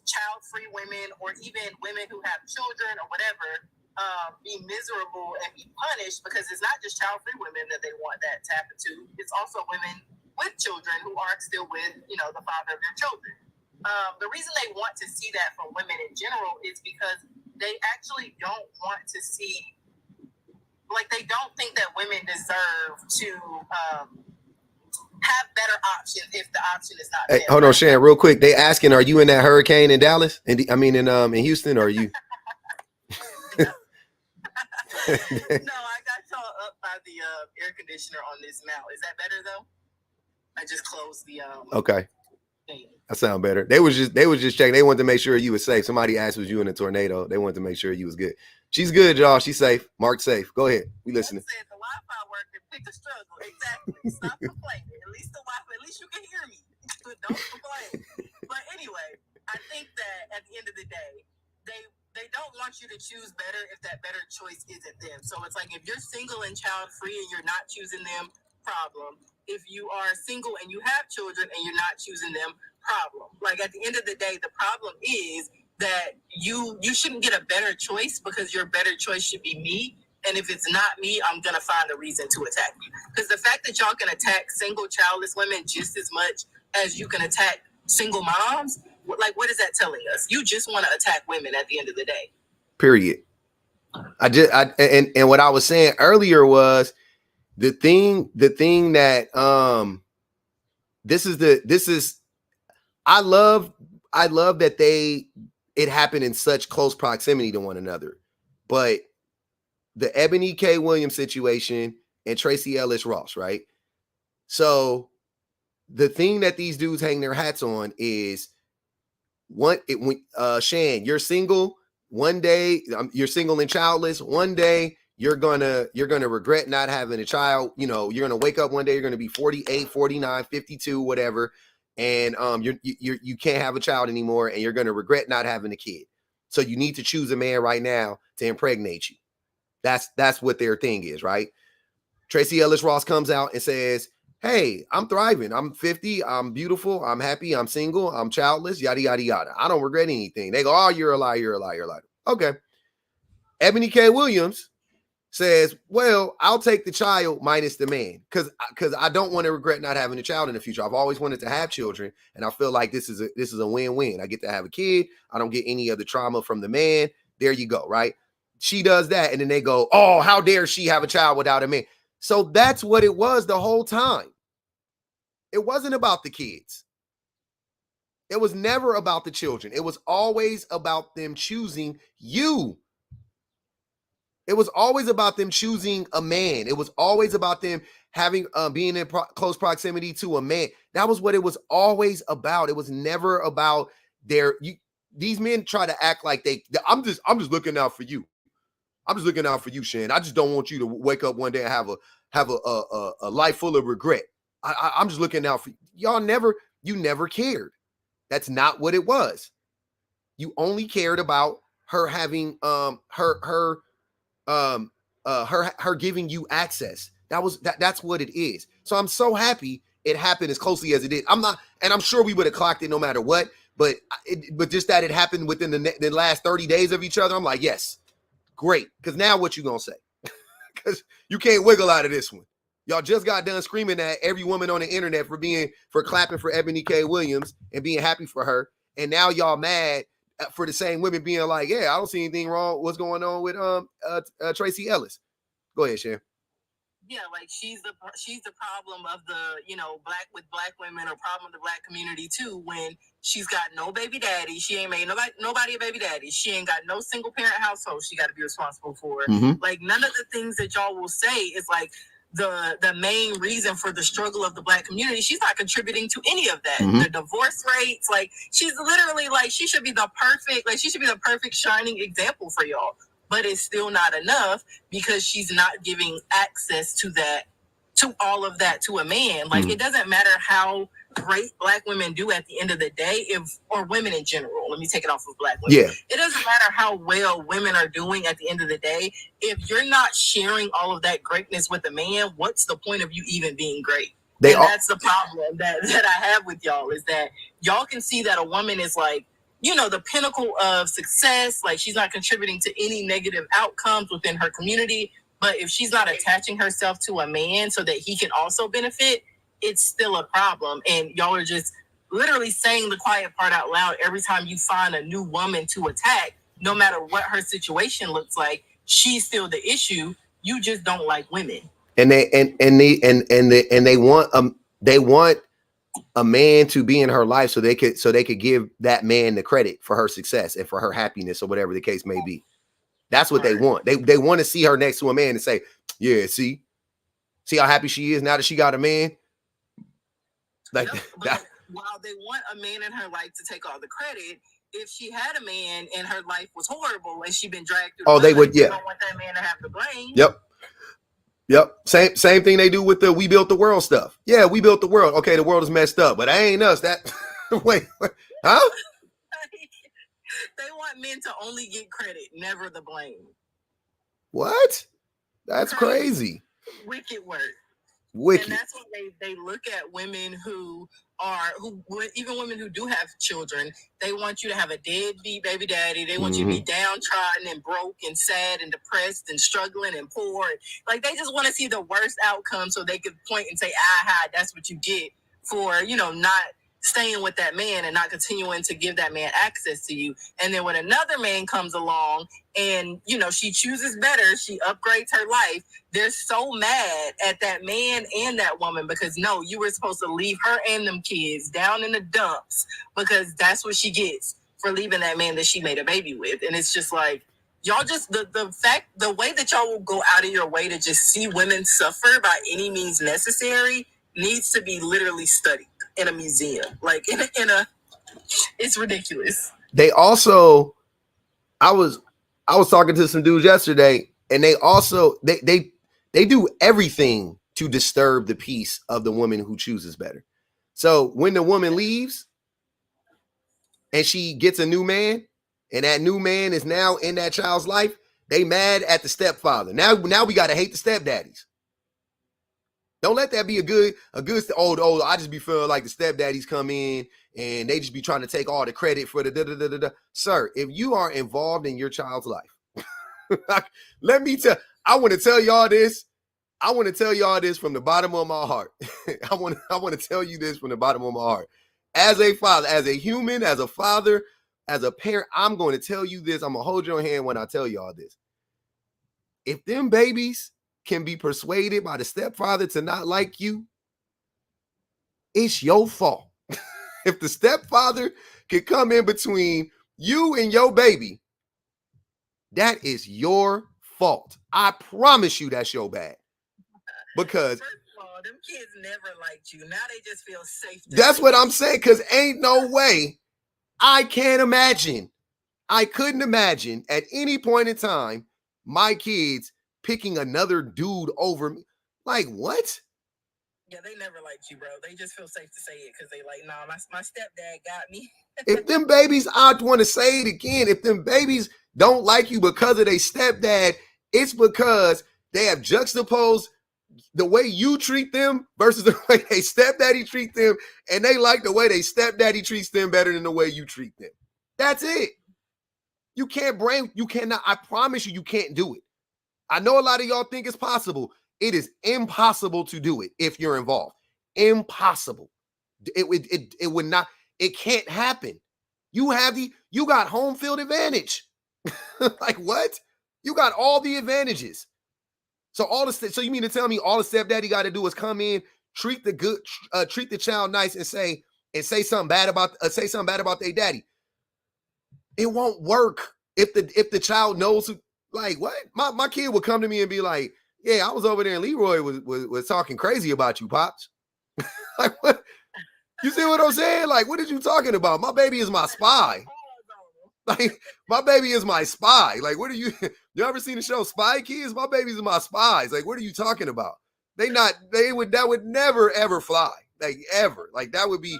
child-free women or even women who have children or whatever be miserable and be punished, because it's not just child-free women that they want that to happen to. It's also women with children who are still with, the father of their children. The reason they want to see that from women in general is because they actually don't want to see, like, they don't think that women deserve to have better options if the option is not there. Hey, hold on, Shan, real quick. They asking, are you in that hurricane in Dallas? In Houston, or are you? No, I got y'all up by the air conditioner on this mount. Is that better though? I just closed the okay. That sound better. They was just checking. They wanted to make sure you was safe. Somebody asked, was you in a tornado? They wanted to make sure you was good. She's good, y'all. She's safe. Marked safe. Go ahead. We listening. Said the Wi-Fi worker picked a struggle. Exactly. Stop complaining. At least the Wi-Fi. At least you can hear me. Don't complain. But anyway, I think that at the end of the day, they don't want you to choose better if that better choice isn't them. So it's like if you're single and child free and you're not choosing them, problem. If you are single and you have children and you're not choosing them, problem. Like at the end of the day, the problem is that you shouldn't get a better choice because your better choice should be me. And if it's not me, I'm going to find a reason to attack you. Because the fact that y'all can attack single childless women just as much as you can attack single moms, like, what is that telling us? You just want to attack women at the end of the day. Period. And what I was saying earlier was the thing that I love that it happened in such close proximity to one another. But the Ebony K. Williams situation and Tracy Ellis Ross, right? So the thing that these dudes hang their hats on is Shan, you're single. One day you're single and childless. One day you're gonna regret not having a child. You're gonna wake up one day, you're gonna be 48, 49, 52, whatever, and you can't have a child anymore, and you're gonna regret not having a kid. So you need to choose a man right now to impregnate you. That's what their thing is, right? Tracy Ellis Ross comes out and says, hey, I'm thriving. I'm 50. I'm beautiful. I'm happy. I'm single. I'm childless. Yada, yada, yada. I don't regret anything. They go, oh, you're a liar. You're a liar. You're a liar. Okay. Ebony K. Williams says, well, I'll take the child minus the man because I don't want to regret not having a child in the future. I've always wanted to have children, and I feel like this is a win-win. I get to have a kid. I don't get any of the trauma from the man. There you go, right? She does that, and then they go, oh, how dare she have a child without a man? So that's what it was the whole time. It wasn't about the kids. It was never about the children. It was always about them choosing you. It was always about them choosing a man. It was always about them having being in close proximity to a man. That was what it was always about. It was never about these men try to act like I'm just looking out for you. I'm just looking out for you, Shan. I just don't want you to wake up one day and have a life full of regret. I'm just looking out for y'all. You never cared. That's not what it was. You only cared about her having her giving you access. That's what it is. So I'm so happy it happened as closely as it did. I'm sure we would have clocked it no matter what. But just that it happened within the last 30 days of each other, I'm like, yes, great. Because now what you gonna say? Because you can't wiggle out of this one. Y'all just got done screaming at every woman on the internet for clapping for Ebony K. Williams and being happy for her. And now y'all mad for the same women being like, yeah, I don't see anything wrong. What's going on with Tracy Ellis? Go ahead, Shan. Yeah, like she's the problem of the, black women, or problem of the black community too, when she's got no baby daddy. She ain't made nobody a baby daddy. She ain't got no single parent household she got to be responsible for. Mm-hmm. Like none of the things that y'all will say is like the main reason for the struggle of the black community. She's not contributing to any of that. Mm-hmm. The divorce rates, like she's literally like she should be the perfect shining example for y'all. But it's still not enough because she's not giving access to all of that to a man. Like, it doesn't matter how great Black women do at the end of the day, or women in general, let me take it off of Black women. Yeah. It doesn't matter how well women are doing at the end of the day. If you're not sharing all of that greatness with a man, what's the point of you even being great? That's the problem that I have with y'all, is that y'all can see that a woman is like, you know, the pinnacle of success. Like, she's not contributing to any negative outcomes within her community. But if she's not attaching herself to a man so that he can also benefit, it's still a problem. And y'all are just literally saying the quiet part out loud every time you find a new woman to attack. No matter what her situation looks like, she's still the issue. You just don't like women. And they want a man to be in her life so they could give that man the credit for her success and for her happiness, or whatever the case may be. That's what they want. They want to see her next to a man and say, yeah, see how happy she is now that she got a man. Like, that. While they want a man in her life to take all the credit, if she had a man and her life was horrible and she'd been dragged through, they would, yeah. They don't want that man to have the blame. Yep. Same thing they do with the "we built the world" stuff. Yeah, we built the world. Okay, the world is messed up, but that ain't us. That wait, huh? They want men to only get credit, never the blame. What? That's crazy. Wicked work. Wicked. And that's what they look at women who even women who do have children. They want you to have a deadbeat baby daddy. They want you to be downtrodden and broke and sad and depressed and struggling and poor. Like, they just want to see the worst outcome so they could point and say, aha, that's what you get for, you know, not staying with that man and not continuing to give that man access to you. And then when another man comes along and, you know, she chooses better, she upgrades her life, they're so mad at that man and that woman because, no, you were supposed to leave her and them kids down in the dumps because that's what she gets for leaving that man that she made a baby with. And it's just like, y'all just, the way that y'all will go out of your way to just see women suffer by any means necessary needs to be literally studied in a museum. Like, it's ridiculous. They also, I was talking to some dudes yesterday, and they also, they do everything to disturb the peace of the woman who chooses better. So when the woman leaves and she gets a new man, and that new man is now in that child's life, they mad at the stepfather. Now we got to hate the stepdaddies. Don't let that be a good, I just be feeling like the stepdaddies come in and they just be trying to take all the credit for the da-da-da-da-da. Sir, if you are involved in your child's life, let me tell, I want to tell y'all this. I want to tell y'all this from the bottom of my heart. I want to tell you this from the bottom of my heart. As a father, as a human, as a father, as a parent, I'm going to tell you this. I'm going to hold your hand when I tell y'all this. If them babies can be persuaded by the stepfather to not like you, it's your fault. If the stepfather can come in between you and your baby, that is your fault. I promise you that's your bad. Because first of all, them kids never liked you. Now they just feel safe. That's what I'm saying, because ain't no way. I can't imagine. I couldn't imagine at any point in time my kids picking another dude over me. Like, what? Yeah, they never liked you, bro. They just feel safe to say it because they like, nah, my stepdad got me. If them babies, I want to say it again, if them babies don't like you because of their stepdad, it's because they have juxtaposed the way you treat them versus the way they stepdaddy treat them, and they like the way they stepdaddy treats them better than the way you treat them. That's it. You cannot, I promise you can't do it. I know a lot of y'all think it's possible. It is impossible to do it if you're involved. Impossible. It would not, it can't happen. You got home field advantage. Like, what? You got all the advantages. So you mean to tell me all the stepdaddy got to do is come in, treat the child nice, and say something bad about their daddy? It won't work if the child knows who. Like, what? My kid would come to me and be like, yeah, I was over there and Leroy was talking crazy about you, Pops. Like, what? You see what I'm saying? Like, what are you talking about? My baby is my spy. Like, my baby is my spy. Like, what are you ever seen the show Spy Kids? My babies are my spies. Like, what are you talking about? That would never, ever fly. ever. Like that would be.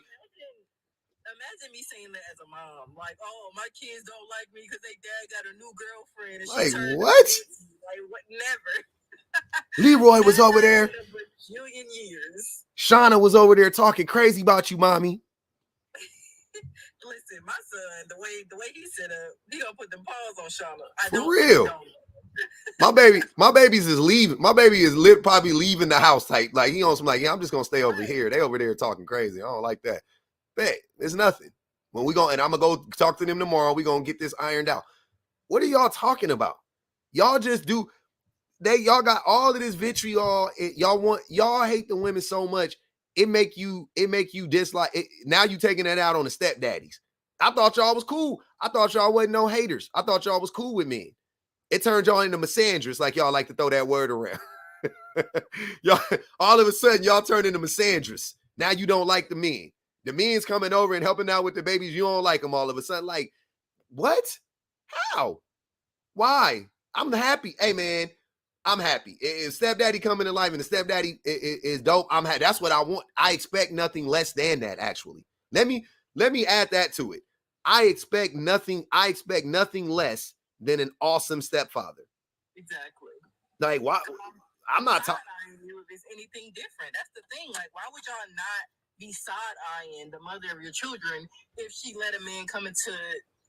Imagine me saying that as a mom. Like, oh, my kids don't like me because they dad got a new girlfriend and Like she turned what? 50. Like what? Never. Leroy was over there. A bajillion years. Shauna was over there talking crazy about you, mommy. Listen, my son, the way he set up, he gonna put them paws on Shauna. For real. My babies is leaving. My baby is probably leaving the house type. Like he on some like, yeah, I'm just gonna stay over here. They over there talking crazy. I don't like that. Bet it's nothing. When we go and I'm gonna go talk to them tomorrow, we gonna get this ironed out. What are y'all talking about? Y'all just do. Y'all got all of this vitriol. Y'all hate the women so much. It make you dislike it. Now you taking that out on the stepdaddies. I thought y'all was cool. I thought y'all wasn't no haters. I thought y'all was cool with me. It turned y'all into misandrous, like y'all like to throw that word around. Y'all, all of a sudden, y'all turned into misandrous. Now you don't like the men. The men's coming over and helping out with the babies. You don't like them all of a sudden. Like, what? How? Why? I'm happy. Hey, man, I'm happy. If stepdaddy coming to life and the stepdaddy is dope, I'm happy. That's what I want. I expect nothing less than that, actually. Let me add that to it. I expect nothing less than an awesome stepfather. Exactly. Like, why? I'm not talking. If it's anything different, that's the thing. Like, why would y'all not be side-eyeing the mother of your children if she let a man come into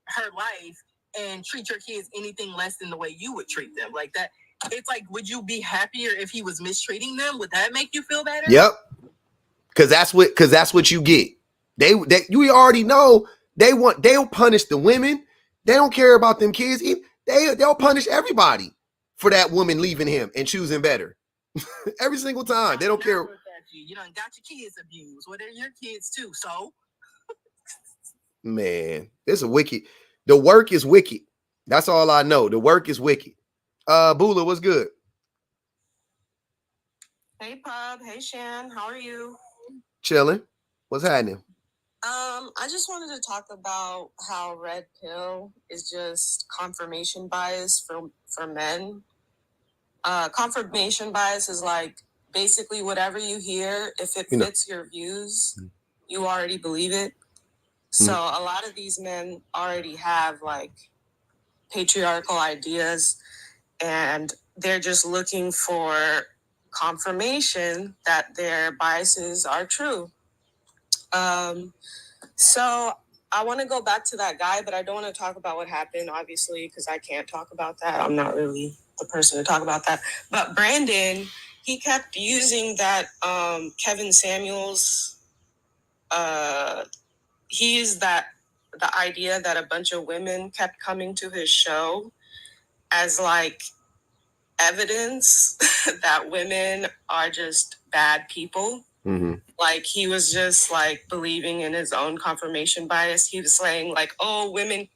her life and treat your kids anything less than the way you would treat them? Like that. It's like, would you be happier if he was mistreating them? Would that make you feel better? Yep. Because that's what you get. You already know they'll punish the women. They don't care about them kids. They'll punish everybody for that woman leaving him and choosing better. Every single time. They don't care. You done got your kids abused. Well, they're your kids too. So, man, it's a wicked. The work is wicked. That's all I know. The work is wicked. Bula, what's good? Hey, Pub. Hey, Shan. How are you? Chilling. What's happening? I just wanted to talk about how red pill is just confirmation bias for men. Confirmation bias is like basically whatever you hear, if it fits your views, you already believe it. So a lot of these men already have like patriarchal ideas, and they're just looking for confirmation that their biases are true. So I want to go back to that guy, but I don't want to talk about what happened, obviously, because I can't talk about that. I'm not really the person to talk about that. But Brandon, he kept using that Kevin Samuels. He used the idea that a bunch of women kept coming to his show as like evidence that women are just bad people. Mm-hmm. Like he was just like believing in his own confirmation bias. He was saying like, oh, women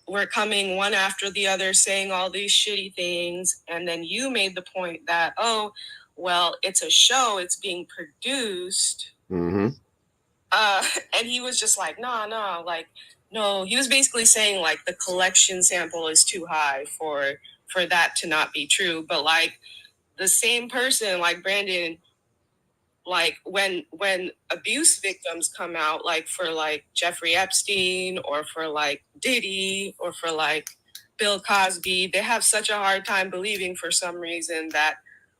were coming one after the other saying all these shitty things. And then you made the point that, oh, well, it's a show, it's being produced. Mm-hmm. And he was just like, no, like, no. He was basically saying like the collection sample is too high for that to not be true. But like the same person, like Brandon, like when abuse victims come out, like for like Jeffrey Epstein or for like Diddy or for like Bill Cosby, they have such a hard time believing for some reason that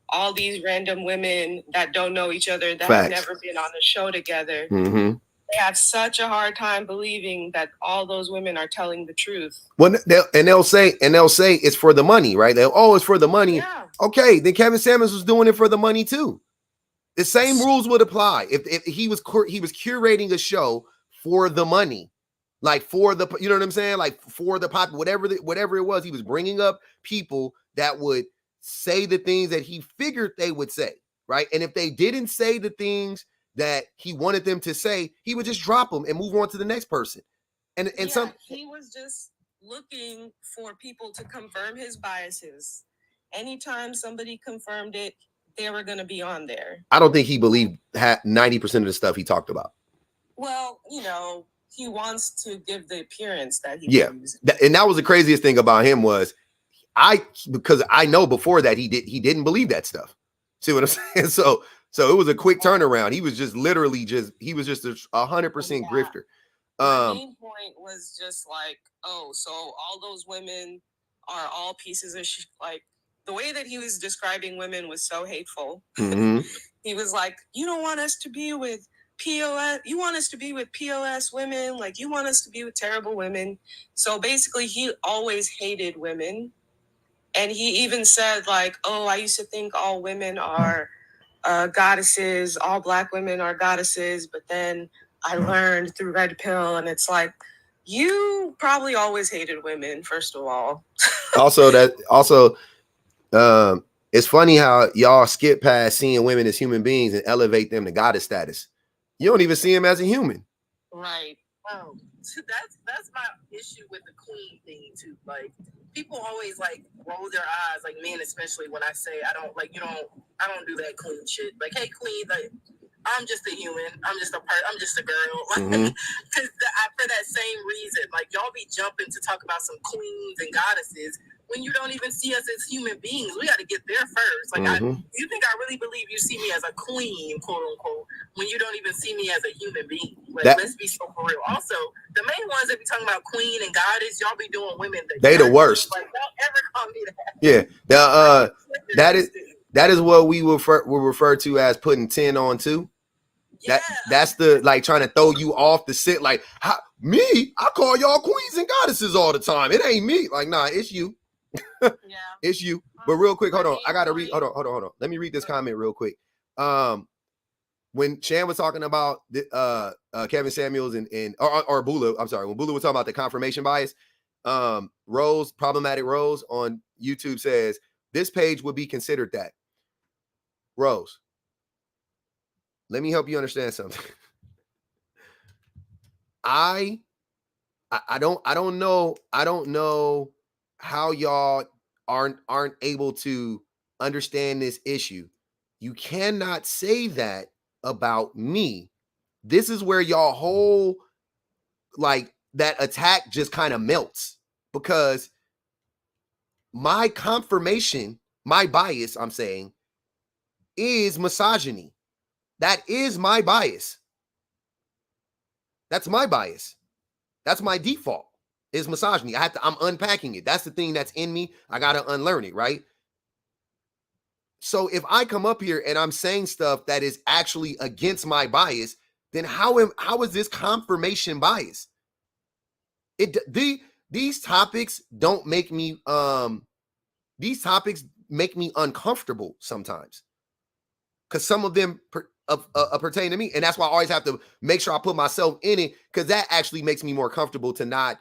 all these random women that don't know each other, that have never been on a show together, they have such a hard time believing that all those women are telling the truth. Well, they'll say it's for the money, right? It's for the money. Yeah. Okay, then Kevin Samuels was doing it for the money too. The same rules would apply if he was curating a show for the money, like for the, you know what I'm saying, like for the pop, whatever it was. He was bringing up people that would say the things that he figured they would say, right? And if they didn't say the things that he wanted them to say, he would just drop them and move on to the next person. And he was just looking for people to confirm his biases. Anytime somebody confirmed it, they were going to be on there. I don't think he believed 90% of the stuff he talked about. Well, he wants to give the appearance that he believes. And that was the craziest thing about him was because I know before that he didn't believe that stuff. See what I'm saying? So So it was a quick turnaround. He was just literally he was just 100% grifter. My main point was just like, oh, so all those women are all pieces of like, the way that he was describing women was so hateful. Mm-hmm. He was like, you don't want us to be with POS, you want us to be with POS women, like you want us to be with terrible women. So basically he always hated women. And he even said like, oh, I used to think all women are goddesses, all Black women are goddesses, but then I learned through Red Pill, and it's like, you probably always hated women, first of all. It's funny how y'all skip past seeing women as human beings and elevate them to goddess status. You don't even see them as a human. Right. That's my issue with the queen thing too. Like, people always like roll their eyes, like men especially, when I say I don't do that queen shit. Like, hey queen, like, I'm just a human. I'm just a girl. Mm-hmm. For that same reason, like, y'all be jumping to talk about some queens and goddesses when you don't even see us as human beings. We got to get there first. Like, you think I really believe you see me as a queen, quote unquote, when you don't even see me as a human being? Like, let's be so for real. Also, the main ones that be talking about queen and goddess, y'all be doing women. They the worst. Like, don't ever call me that. Yeah. That is what we will refer to as putting 10 on 2. Yeah. That's the, like, trying to throw you off the sit. Like, me, I call y'all queens and goddesses all the time. It ain't me. Like, nah, it's you. Yeah. It's you. But real quick, hold on. I gotta read. Hold on. Let me read this comment real quick. When Shan was talking about Kevin Samuels or Bula, I'm sorry, when Bula was talking about the confirmation bias, Problematic Rose on YouTube says this page would be considered that. Rose, let me help you understand something. I don't know how y'all aren't able to understand this issue. You cannot say that about me. This is where y'all whole, like, that attack just kind of melts, because my confirmation, my bias, I'm saying, is misogyny. That is my bias. That's my bias. That's my default, is misogyny. I'm unpacking it. That's the thing that's in me. I got to unlearn it, right? So if I come up here and I'm saying stuff that is actually against my bias, then how is this confirmation bias? These topics don't make me these topics make me uncomfortable sometimes, because some of them pertain to me, and that's why I always have to make sure I put myself in it, because that actually makes me more comfortable. To not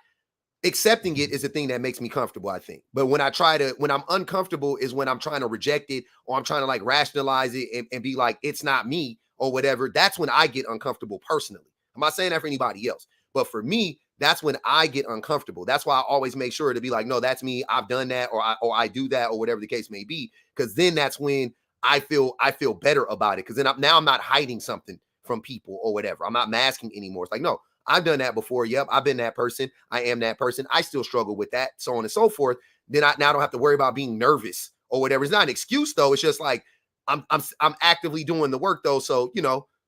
accepting it is the thing that makes me comfortable, I think. But when I'm uncomfortable is when I'm trying to reject it, or I'm trying to, like, rationalize it and be like, it's not me or whatever. That's when I get uncomfortable personally. I'm not saying that for anybody else, but for me, that's when I get uncomfortable. That's why I always make sure to be like, no, that's me. I've done that, or I do that, or whatever the case may be. Because then that's when I feel better about it. Because then I'm not hiding something from people or whatever. I'm not masking anymore. It's like, no, I've done that before. Yep, I've been that person. I am that person. I still struggle with that, so on and so forth. Then I now don't have to worry about being nervous or whatever. It's not an excuse, though. It's just like I'm actively doing the work, though. So,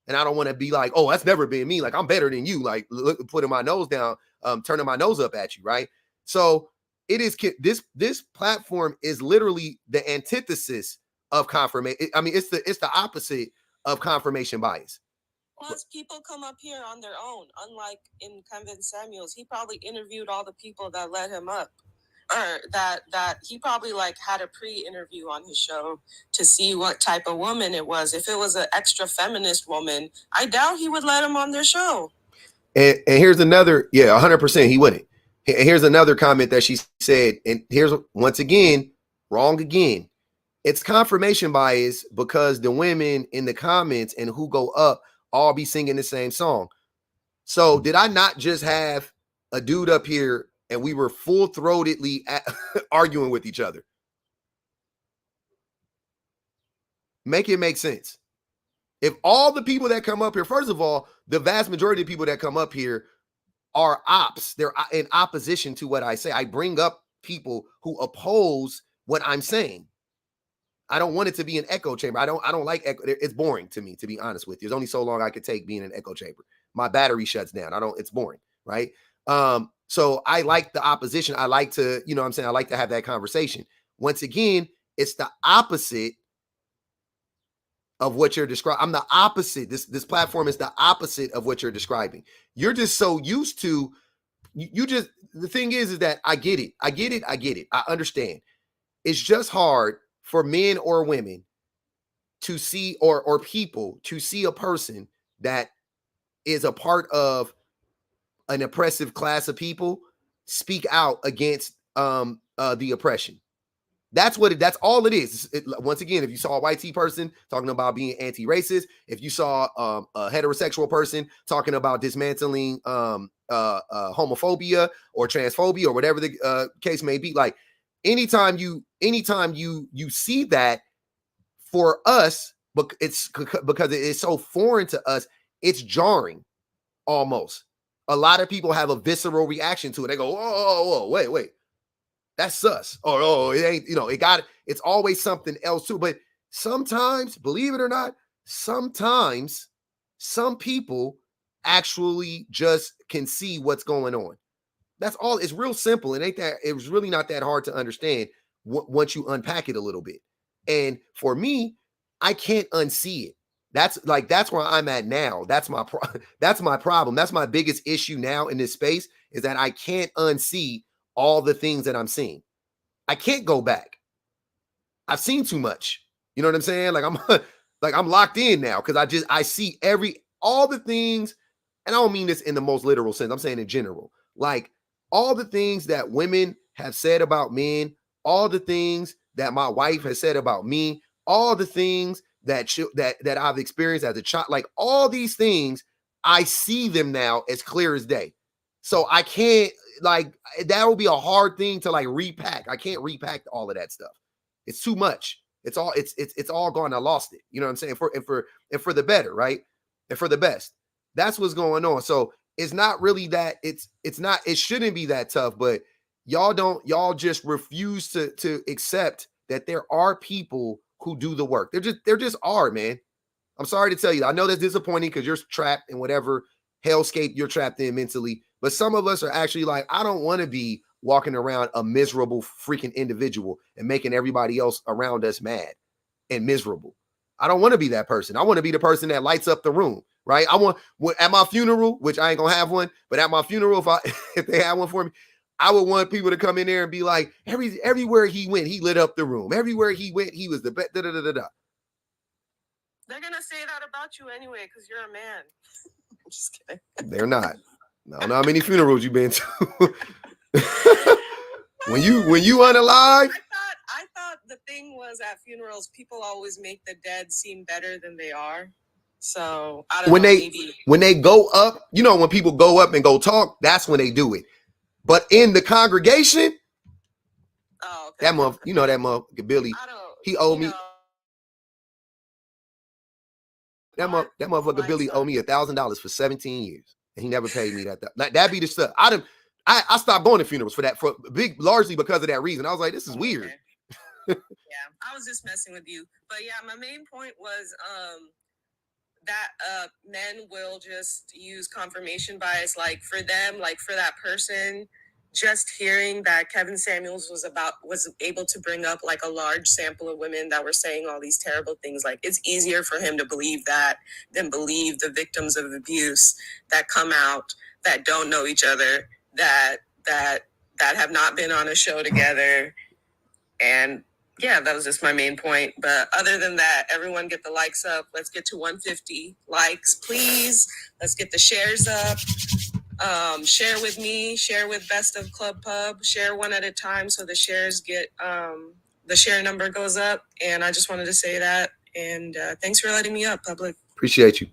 and I don't want to be like, oh, that's never been me. Like, I'm better than you. Like, putting my nose down, turning my nose up at you, right? So it is, this platform is literally the antithesis of confirmation. I mean, it's the opposite of confirmation bias. Plus, people come up here on their own. Unlike in Kevin Samuels, he probably interviewed all the people that led him up, or that he probably, like, had a pre-interview on his show to see what type of woman it was. If it was an extra feminist woman, I doubt he would let him on their show. And here's another, 100% he wouldn't. Here's another comment that she said, and here's, once again, wrong again. It's confirmation bias because the women in the comments and who go up all be singing the same song. So did I not just have a dude up here and we were full-throatedly arguing with each other? Make it make sense. If all the people that come up here, first of all, the vast majority of people that come up here are ops. They're in opposition to what I say. I bring up people who oppose what I'm saying. I don't want it to be an echo chamber. I don't like echo. It's boring to me, to be honest with you. There's only so long I could take being in an echo chamber. My battery shuts down. It's boring, right? So I like the opposition. I like to, you know what I'm saying? I like to have that conversation. Once again, it's the opposite of what you're describing. I'm the opposite. This platform is the opposite of what you're describing. You're just so used to, the thing is that I get it. I understand. It's just hard for men or women to see, or people to see a person that is a part of an oppressive class of people speak out against the oppression. That's all it is. Once again, if you saw a white person talking about being anti-racist, if you saw a heterosexual person talking about dismantling homophobia or transphobia or whatever the case may be, like anytime you see that, for us, but it's because it is so foreign to us, it's jarring almost. A lot of people have a visceral reaction to it. They go, "Oh, wait. That's sus." Or, it ain't, it's always something else too. But sometimes, believe it or not, sometimes some people actually just can see what's going on. That's all. It's real simple. It was really not that hard to understand once you unpack it a little bit. And for me, I can't unsee it. That's where I'm at now. That's my problem. That's my biggest issue now in this space, is that I can't unsee all the things that I'm seeing. I can't go back. I've seen too much. You know what I'm saying? Like I'm locked in now, because I see all the things, and I don't mean this in the most literal sense. I'm saying in general, like all the things that women have said about men, all the things that my wife has said about me, all the things that I've experienced as a child, like all these things, I see them now as clear as day. So I can't, that will be a hard thing to repack. I can't repack all of that stuff. It's too much. It's all gone. I lost it. You know what I'm saying? For the better, right? And for the best. That's what's going on. So it's not really that. It shouldn't be that tough, but y'all just refuse to accept that there are people who do the work. There just are, man. I'm sorry to tell you. I know that's disappointing because you're trapped in whatever hellscape you're trapped in mentally. But some of us are actually like, I don't want to be walking around a miserable freaking individual and making everybody else around us mad and miserable. I don't want to be that person. I want to be the person that lights up the room, right? At my funeral, which I ain't gonna have one, but at my funeral, if they had one for me, I would want people to come in there and be like, everywhere he went, he lit up the room. Everywhere he went, he was the best. They're gonna say that about you anyway, because you're a man. I'm just kidding. They're not. I don't know how many funerals you've been to. when you unalive. I thought the thing was, at funerals, people always make the dead seem better than they are. So I don't know. When they go up, when people go up and go talk, that's when they do it. But in the congregation, okay. That motherfucker Billy, he owed me. That motherfucker Billy owed me $1,000 for 17 years, and he never paid me that. That be the stuff. I stopped going to funerals largely because of that reason. I was like, this is weird. Okay. Yeah, I was just messing with you, but yeah, my main point was that men will just use confirmation bias, for them, for that person. Just hearing that Kevin Samuels was able to bring up a large sample of women that were saying all these terrible things. It's easier for him to believe that than believe the victims of abuse that come out, that don't know each other, that have not been on a show together. And yeah, that was just my main point. But other than that, everyone get the likes up. Let's get to 150 likes, please. Let's get the shares up. Share with me, share with Best of Club Pub, share one at a time so the shares get, the share number goes up. And I just wanted to say that. And thanks for letting me up, public. Appreciate you.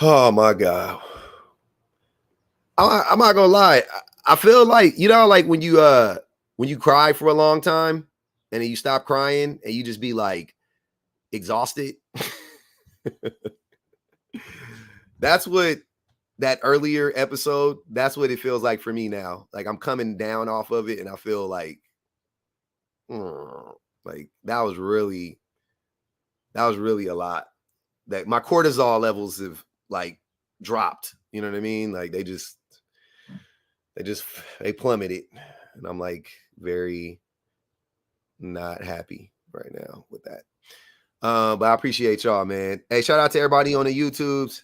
Oh my God. I'm not gonna lie. I feel like, when you cry for a long time and then you stop crying and you just be exhausted. That's what that earlier episode, that's what it feels like for me now. I'm coming down off of it and I feel Like that was really a lot. That my cortisol levels have like dropped. You know what I mean? Like they plummeted, and I'm like very not happy right now with that. But I appreciate y'all, man. Hey, shout out to everybody on the YouTubes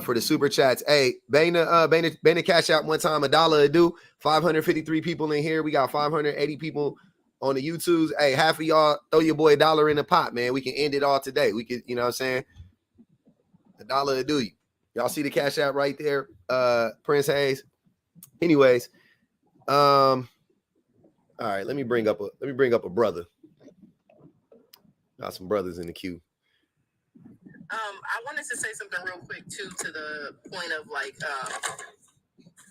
for the super chats. Hey, Bana cash out one time $1 a do. 553 people in here. We got 580 people on the YouTubes. Hey, half of y'all throw your boy $1 in the pot, man. We can end it all today. We could, you know what I'm saying? $1 a do you. Y'all see the cash out right there, Prince Hayes. Anyways, all right, let me bring up a brother. Got some brothers in the queue. I wanted to say something real quick too, to the point of like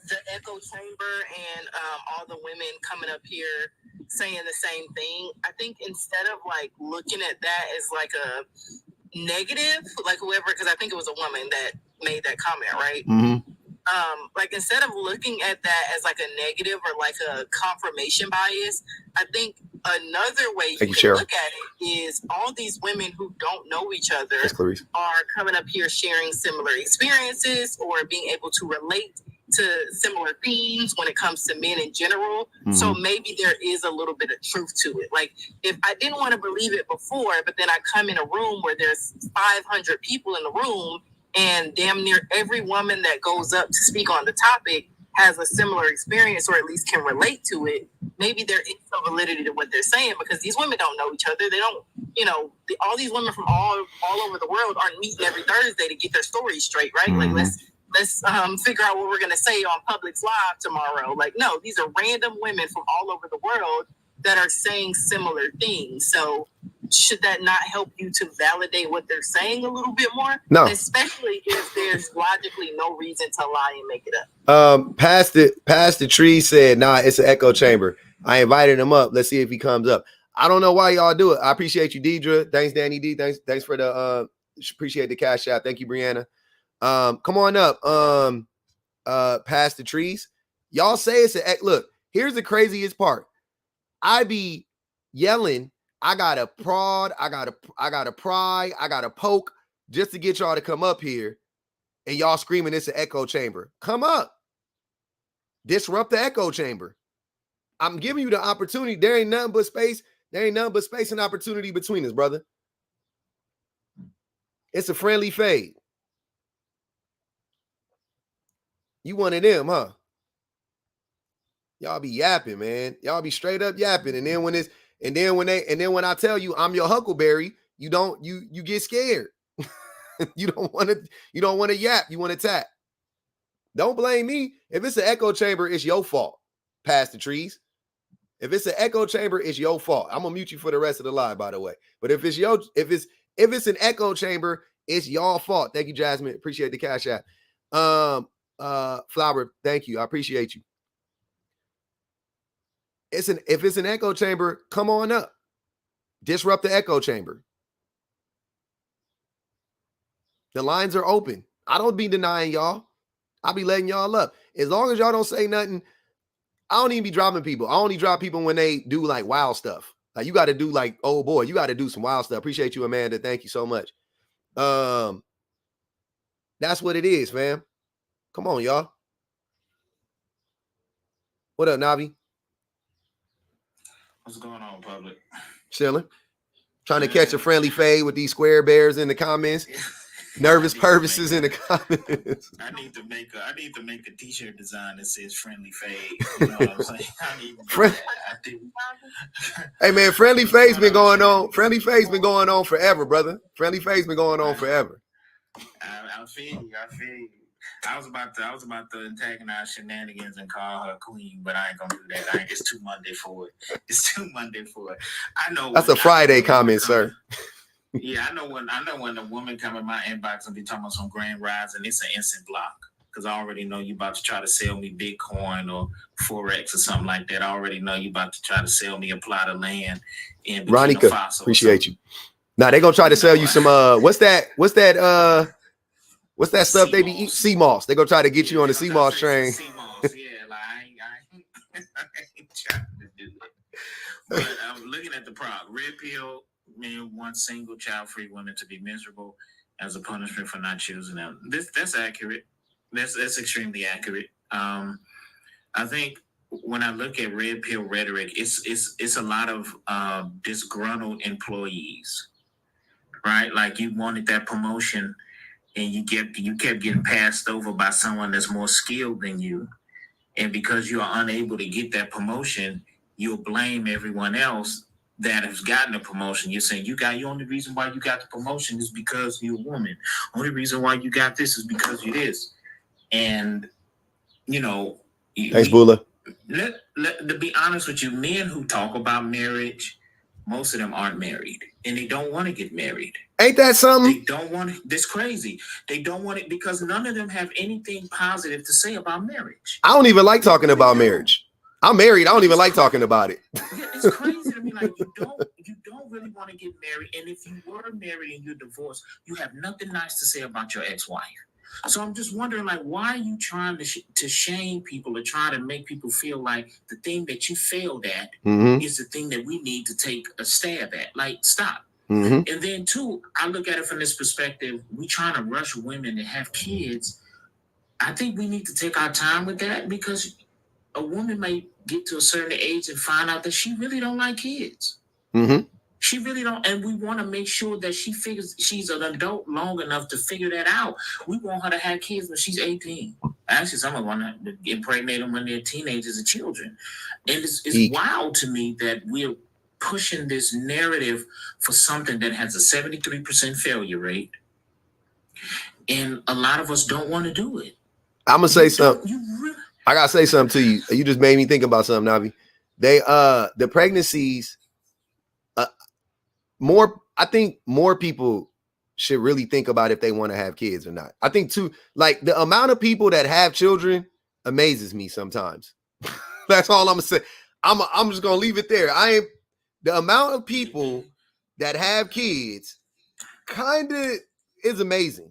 the echo chamber and all the women coming up here saying the same thing. I think instead of like looking at that as like a negative, like whoever, because I think it was a woman that made that comment, right? Mm-hmm. Like instead of looking at that as like a negative or like a confirmation bias, I think another way you can look at it is all these women who don't know each other are coming up here sharing similar experiences or being able to relate to similar themes when it comes to men in general. Mm-hmm. So maybe there is a little bit of truth to it. Like if I didn't want to believe it before, but then I come in a room where there's 500 people in the room and damn near every woman that goes up to speak on the topic has a similar experience or at least can relate to it, maybe there is some validity to what they're saying, because these women don't know each other. They don't, you know, all these women from all over the world aren't meeting every Thursday to get their stories straight, right? Mm-hmm. Like let's figure out what we're going to say on Public's Live tomorrow. Like, no, these are random women from all over the world that are saying similar things. So should that not help you to validate what they're saying a little bit more? No. Especially if there's logically no reason to lie and make it up. Past the tree said, nah, it's an echo chamber. I invited him up. Let's see if he comes up. I don't know why y'all do it. I appreciate you, Deidre. Thanks, Danny D. Thanks for the appreciate the cash out. Thank you, Brianna. Come on up. Past the trees. Y'all say it's an look. Here's the craziest part. I be yelling, I gotta prod, I gotta pry, I gotta poke just to get y'all to come up here, and y'all screaming it's an echo chamber. Come up. Disrupt the echo chamber. I'm giving you the opportunity. There ain't nothing but space. There ain't nothing but space and opportunity between us, brother. It's a friendly fade. You one of them, huh? Y'all be yapping, man. Y'all be straight up yapping. And then when I tell you I'm your huckleberry, you get scared. you don't want to yap. You want to tap. Don't blame me. If it's an echo chamber, it's your fault. Past the trees. If it's an echo chamber, it's your fault. I'm gonna mute you for the rest of the live, by the way. But if it's an echo chamber, it's y'all fault. Thank you, Jasmine. Appreciate the cash out. Flower, thank you. I appreciate you. If it's an echo chamber, come on up. Disrupt the echo chamber. The lines are open. I don't be denying y'all. I be letting y'all up. As long as y'all don't say nothing, I don't even be dropping people. I only drop people when they do like wild stuff. Like you got to do like, oh boy, you got to do some wild stuff. Appreciate you, Amanda. Thank you so much. That's what it is, fam. Come on, y'all. What up, Navi? What's going on, public? Chilling. Trying to catch a friendly fade with these square bears in the comments. Nervous purposes in the comments. I need to make a t-shirt design that says friendly fade. You know what I'm saying? I need to Hey man, friendly fade's been going on. Friendly fade's been going on forever, brother. Friendly fade's been going on forever. I feel you. I was about to antagonize Shenanigans and call her queen, but I ain't gonna do that. It's too Monday for it. It's too Monday for it. I know that's a Friday comment, sir. Yeah, I know when a woman come in my inbox and be talking about some grand rise, and it's an instant block, because I already know you about to try to sell me Bitcoin or Forex or something like that. I already know you about to try to sell me a plot of land in Burkina Faso. Appreciate you. Now they gonna try to sell you some what's that stuff they be eating? Sea moss. They gonna try to get you on the sea moss train. Sea moss, yeah, like I ain't trying to do that. But I'm looking at the prop. Red pill, men want single child-free women to be miserable as a punishment for not choosing them. That's accurate. That's extremely accurate. I think when I look at red pill rhetoric, it's a lot of disgruntled employees, right? Like you wanted that promotion, and you kept getting passed over by someone that's more skilled than you, and because you are unable to get that promotion, you'll blame everyone else that has gotten a promotion. You're saying the only reason why you got the promotion is because you're a woman. Only reason why you got this is because you're this. And thanks, Bula. To be honest with you, men who talk about marriage, most of them aren't married, and they don't want to get married. Ain't that something? They don't want it. That's crazy. They don't want it because none of them have anything positive to say about marriage. I don't even like talking about marriage. I'm married. I don't even like talking about it. Yeah, it's crazy to me. Like you don't really want to get married, and if you were married and you're divorced, you have nothing nice to say about your ex-wife. So I'm just wondering, like, why are you trying to shame people or try to make people feel like the thing that you failed at is the thing that we need to take a stab at? Like, stop. And then, too, I look at it from this perspective. We trying to rush women to have kids. I think we need to take our time with that because a woman may get to a certain age and find out that she really don't like kids. She really don't, and we want to make sure that she figures she's an adult long enough to figure that out. We want her to have kids when she's 18. Actually, some of them want to impregnate them when they're teenagers and children. And it's wild to me that we're pushing this narrative for something that has a 73% failure rate, and a lot of us don't want to do it. I'm gonna say something. I gotta say something to you. You just made me think about something, Navi. The pregnancies. I think more people should really think about if they want to have kids or not. I think too, like the amount of people that have children amazes me sometimes. That's all I'm gonna say. I'm just gonna leave it there. The amount of people that have kids kind of is amazing.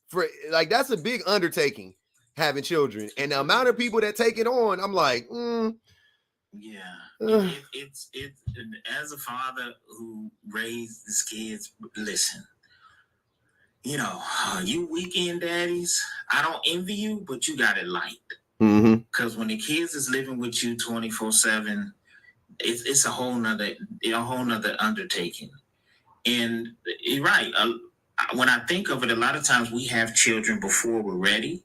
For like that's a big undertaking, having children, and the amount of people that take it on, I'm like, yeah. It's as a father who raised these kids, listen, you weekend daddies, I don't envy you, but you got it light. Because when the kids is living with you 24/7, it's a whole nother undertaking. And you're right. When I think of it, a lot of times we have children before we're ready.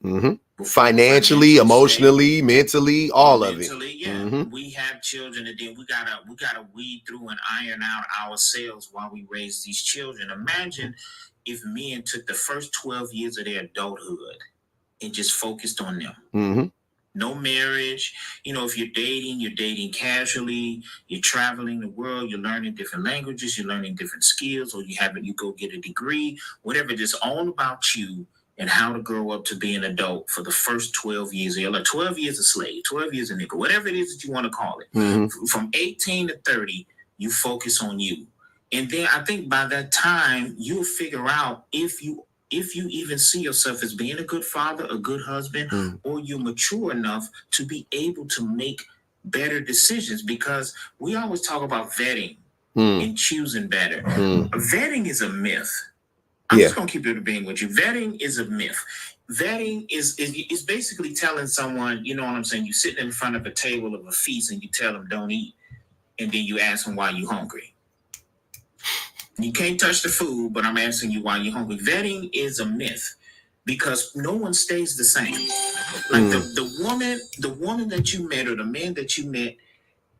Financially, emotionally, mentally, all of it. Yeah. We have children, and then we gotta weed through and iron out ourselves while we raise these children. Imagine if men took the first 12 years of their adulthood and just focused on them. No marriage. If you're dating casually, you're traveling the world, you're learning different languages, you're learning different skills, or you go get a degree, whatever it is, all about you and how to grow up to be an adult for the first 12 years of your life. 12 years a slave, 12 years a nigga, whatever it is that you want to call it. From 18 to 30, you focus on you. And then I think by that time, you'll figure out if you even see yourself as being a good father, a good husband, or you're mature enough to be able to make better decisions. Because we always talk about vetting and choosing better. Vetting is a myth. I'm just going to keep it being with you. Vetting is a myth. Vetting is basically telling someone, you know what I'm saying? You sit in front of a table of a feast and you tell them don't eat. And then you ask them why you hungry. You can't touch the food, but I'm asking you why you're hungry. Vetting is a myth because no one stays the same. Like the woman that you met or the man that you met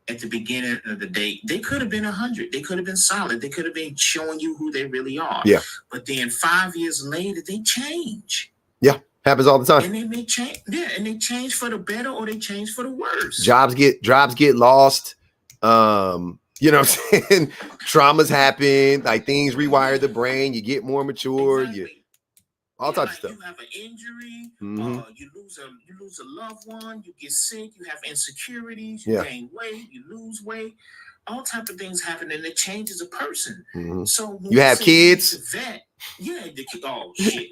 at the beginning of the date, they could have been 100. They could have been solid. They could have been showing you who they really are. Yeah. But then 5 years later, they change. Yeah. Happens all the time. And they may change. Yeah. And they change for the better or they change for the worse. Jobs get lost. You know what I'm saying? Traumas happen, like things rewire the brain, you get more mature, all types of stuff. You have an injury, you lose a loved one, you get sick, you have insecurities, you gain weight, you lose weight, all types of things happen, and it changes a person. So you have kids. Oh shit!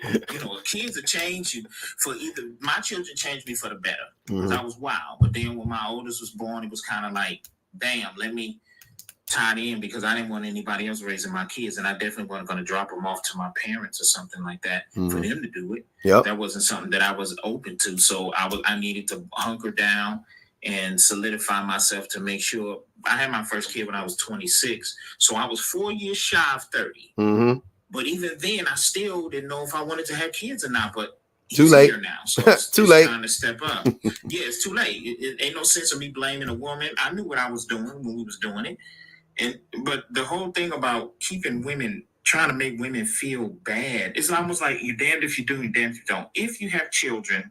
Kids will change you for either. My children changed me for the better because I was wild, but then when my oldest was born, it was kind of like, damn, let me tied in because I didn't want anybody else raising my kids, and I definitely wasn't going to drop them off to my parents or something like that for them to do it. Yep. That wasn't something that I was open to. So I needed to hunker down and solidify myself to make sure. I had my first kid when I was 26, so I was 4 years shy of 30. But even then, I still didn't know if I wanted to have kids or not. But he's here now, so it's too late. Time to step up. Yeah, it's too late. It ain't no sense of me blaming a woman. I knew what I was doing when we was doing it. But the whole thing about keeping women, trying to make women feel bad, it's almost like you're damned if you do, you're damned if you don't. If you have children,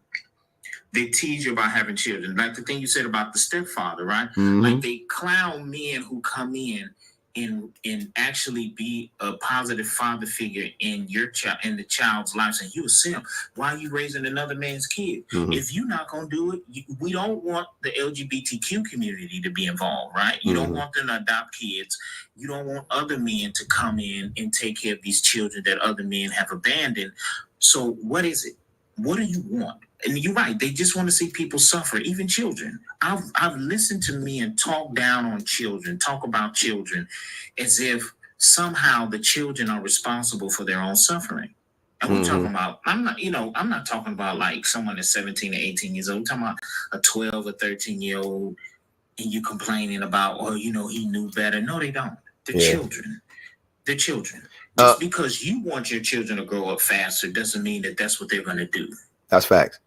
they tease you about having children. Like the thing you said about the stepfather, right? Like they clown men who come in and actually be a positive father figure in your child, in the child's life. And you say, why are you raising another man's kid? If you're not gonna do it, we don't want the LGBTQ community to be involved, right? You don't want them to adopt kids. You don't want other men to come in and take care of these children that other men have abandoned. So what is it? What do you want? And you're right, they just want to see people suffer, even children. I've listened to men talk down on children, talk about children as if somehow the children are responsible for their own suffering. And we're talking about, I'm not talking about like someone that's 17 or 18 years old. We're talking about a 12 or 13-year-old, and you complaining about, he knew better. No, they don't. Children. The children. Just because you want your children to grow up faster doesn't mean that that's what they're going to do. That's facts.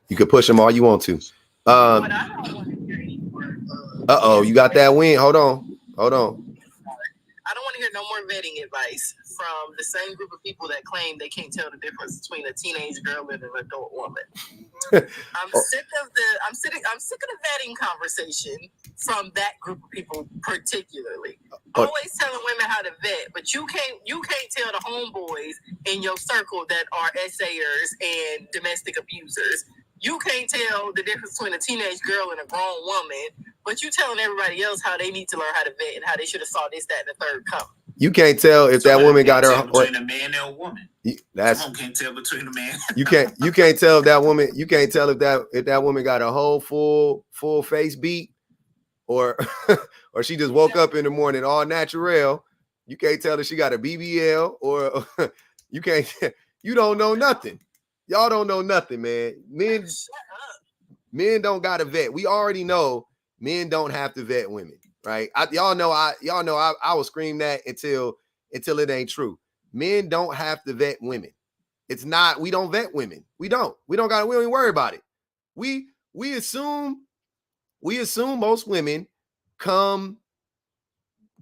You can push them all you want to. But I don't want to hear any more. You got that win. Hold on. I don't want to hear no more vetting advice from the same group of people that claim they can't tell the difference between a teenage girl and an adult woman. I'm sick of the vetting conversation from that group of people particularly. Always telling women how to vet, but you can't tell the homeboys in your circle that are essayers and domestic abusers. You can't tell the difference between a teenage girl and a grown woman, but you telling everybody else how they need to learn how to vet and how they should have saw this, that, and the third coming. You can't tell if that woman got her between a man and a woman. Someone can't tell between a man. You can't tell if that woman. You can't tell if that woman got a whole full face beat, or or she just woke up in the morning all natural. You can't tell if she got a BBL, or you can't. You don't know nothing. Y'all don't know nothing, man. Men don't got to vet. We already know men don't have to vet women, right? Y'all know I will scream that until it ain't true. Men don't have to vet women. It's not. We don't vet women. We don't got. We don't even worry about it. We assume most women come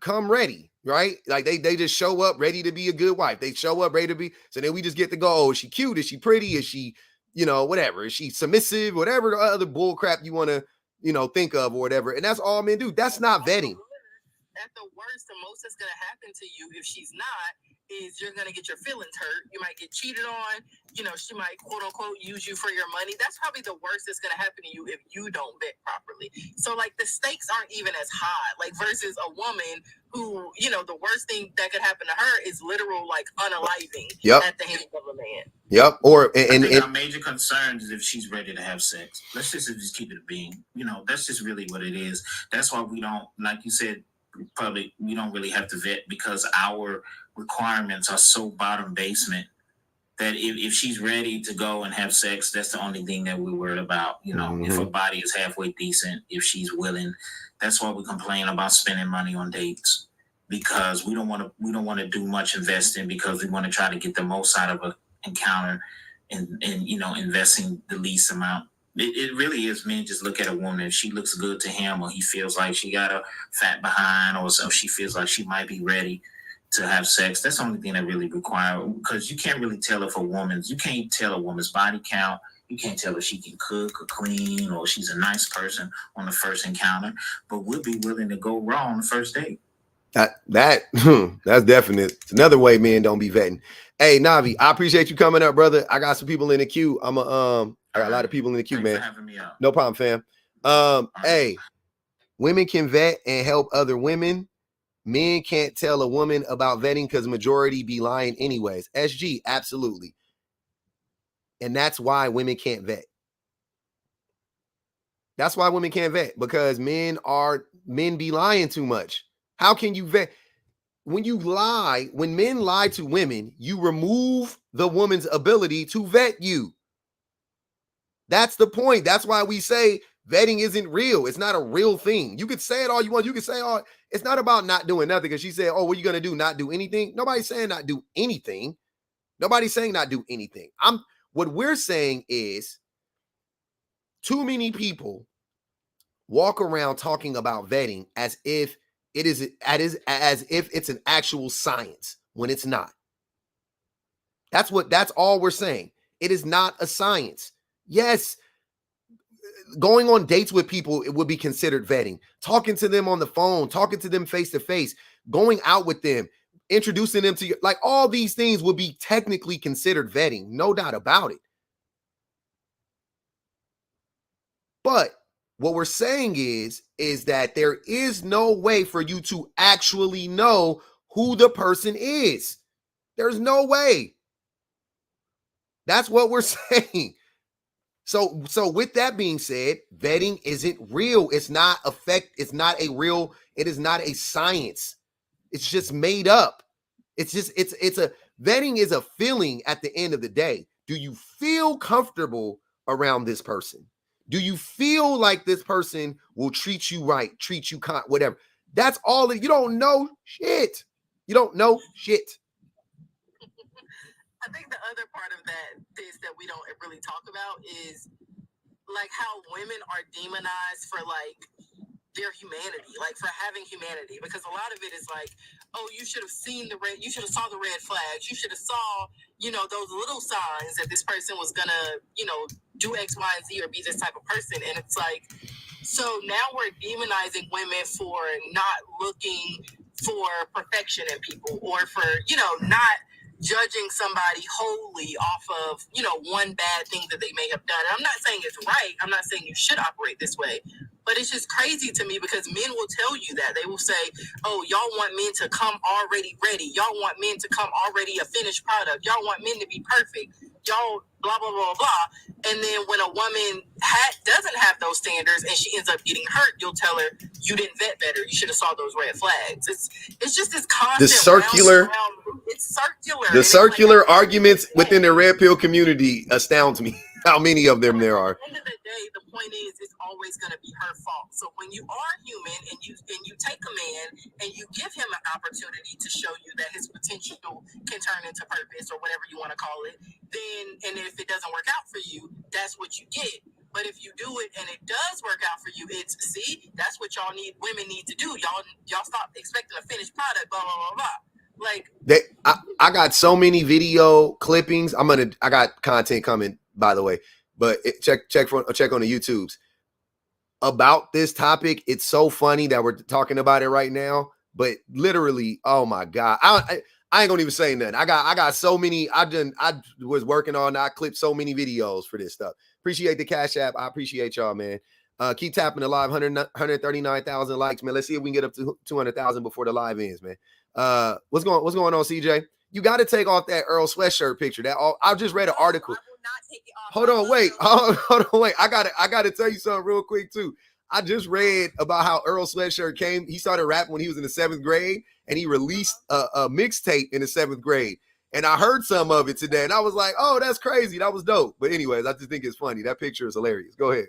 ready. Right? Like they just show up ready to be a good wife. They show up ready to be. So then we just get to go, oh, is she cute? Is she pretty? Is she, whatever? Is she submissive? Whatever the other bull crap you want to, think of or whatever. And that's all men do. That's not vetting. At the worst, the most that's going to happen to you if she's not is you're going to get your feelings hurt. You might get cheated on. She might, quote unquote, use you for your money. That's probably the worst that's going to happen to you if you don't vet properly. So, like, the stakes aren't even as high, like, versus a woman who, the worst thing that could happen to her is literal, like, unaliving at the hands of a man. Yep. Or, and our major concern is if she's ready to have sex. Let's just keep it a being. That's just really what it is. That's why we don't, like you said, probably we don't really have to vet because our requirements are so bottom basement that if she's ready to go and have sex, that's the only thing that we're worried about. If her body is halfway decent, if she's willing, that's why we complain about spending money on dates because we don't want to do much investing because we want to try to get the most out of an encounter and investing the least amount. It really is. Men just look at a woman. If she looks good to him or he feels like she got a fat behind or so she feels like she might be ready to have sex, that's the only thing that really requires, because you can't really tell if you can't tell a woman's body count. You can't tell if she can cook or clean or she's a nice person on the first encounter, but we'll be willing to go raw on the first date. That's definite. It's another way men don't be vetting. Hey, Navi, I appreciate you coming up, brother. I got some people in the queue. I got a lot of people in the queue, man. For having me out. No problem, fam. Hey, women can vet and help other women. Men can't tell a woman about vetting because majority be lying anyways. SG, absolutely. And that's why women can't vet. That's why women can't vet, because men be lying too much. How can you vet? When you lie, when men lie to women, you remove the woman's ability to vet you. That's the point. That's why we say vetting isn't real. It's not a real thing. You could say it all you want. You could say, oh, it's not about not doing nothing. Because she said, oh, what are you going to do? Not do anything? Nobody's saying not do anything. Nobody's saying not do anything. What we're saying is too many people walk around talking about vetting as if as if it's an actual science when it's not. That's all we're saying. It is not a science. Yes, going on dates with people, it would be considered vetting. Talking to them on the phone, talking to them face to face, going out with them, introducing them to you, like all these things would be technically considered vetting, no doubt about it. But what we're saying is that there is no way for you to actually know who the person is. There's no way. That's what we're saying. So with that being said, vetting isn't real. It's not a real, it is not a science. It's just made up. Vetting is a feeling at the end of the day. Do you feel comfortable around this person? Do you feel like this person will treat you right, treat you whatever? That's all. You don't know shit. You don't know shit. I think the other part of that we don't really talk about is like how women are demonized for like their humanity, like for having humanity, because a lot of it is like, oh, you should have seen you should have saw the red flags, you should have saw, those little signs that this person was gonna, do X, Y, and Z or be this type of person. And it's like, so now we're demonizing women for not looking for perfection in people, or for, not judging somebody wholly off of, one bad thing that they may have done. And I'm not saying it's right. I'm not saying you should operate this way. But it's just crazy to me because men will tell you that. They will say, oh, y'all want men to come already ready. Y'all want men to come already a finished product. Y'all want men to be perfect. Y'all blah, blah, blah, blah. And then when a woman doesn't have those standards and she ends up getting hurt, you'll tell her, you didn't vet better. You should have saw those red flags. It's just this constant the circular arguments within the red pill community astounds me. How many of them there are. At the end of the day, the point is, it's always going to be her fault. So when you are human and you take a man and you give him an opportunity to show you that his potential can turn into purpose or whatever you want to call it, and if it doesn't work out for you, that's what you get. But if you do it and it does work out for you, that's what women need to do. Y'all stop expecting a finished product, blah, blah, blah, blah. Like I got so many video clippings. I got content coming, by the way, but check on the YouTubes about this topic. It's so funny that we're talking about it right now, but literally, oh my God, I ain't gonna even say nothing. I got so many. I was working on. I clipped so many videos for this stuff. Appreciate the Cash App. I appreciate y'all, man. Keep tapping the live. 139,000 likes, man. Let's see if we can get up to 200,000 before the live ends, man. What's going on, CJ? You got to take off that Earl sweatshirt picture. I just read an article. I will not take it off. Hold on, wait. I gotta tell you something real quick too. I just read about how Earl Sweatshirt came. He started rapping when he was in the 7th grade, and he released a mixtape in the 7th grade. And I heard some of it today, and I was like, "Oh, that's crazy. That was dope." But anyways, I just think it's funny. That picture is hilarious. Go ahead.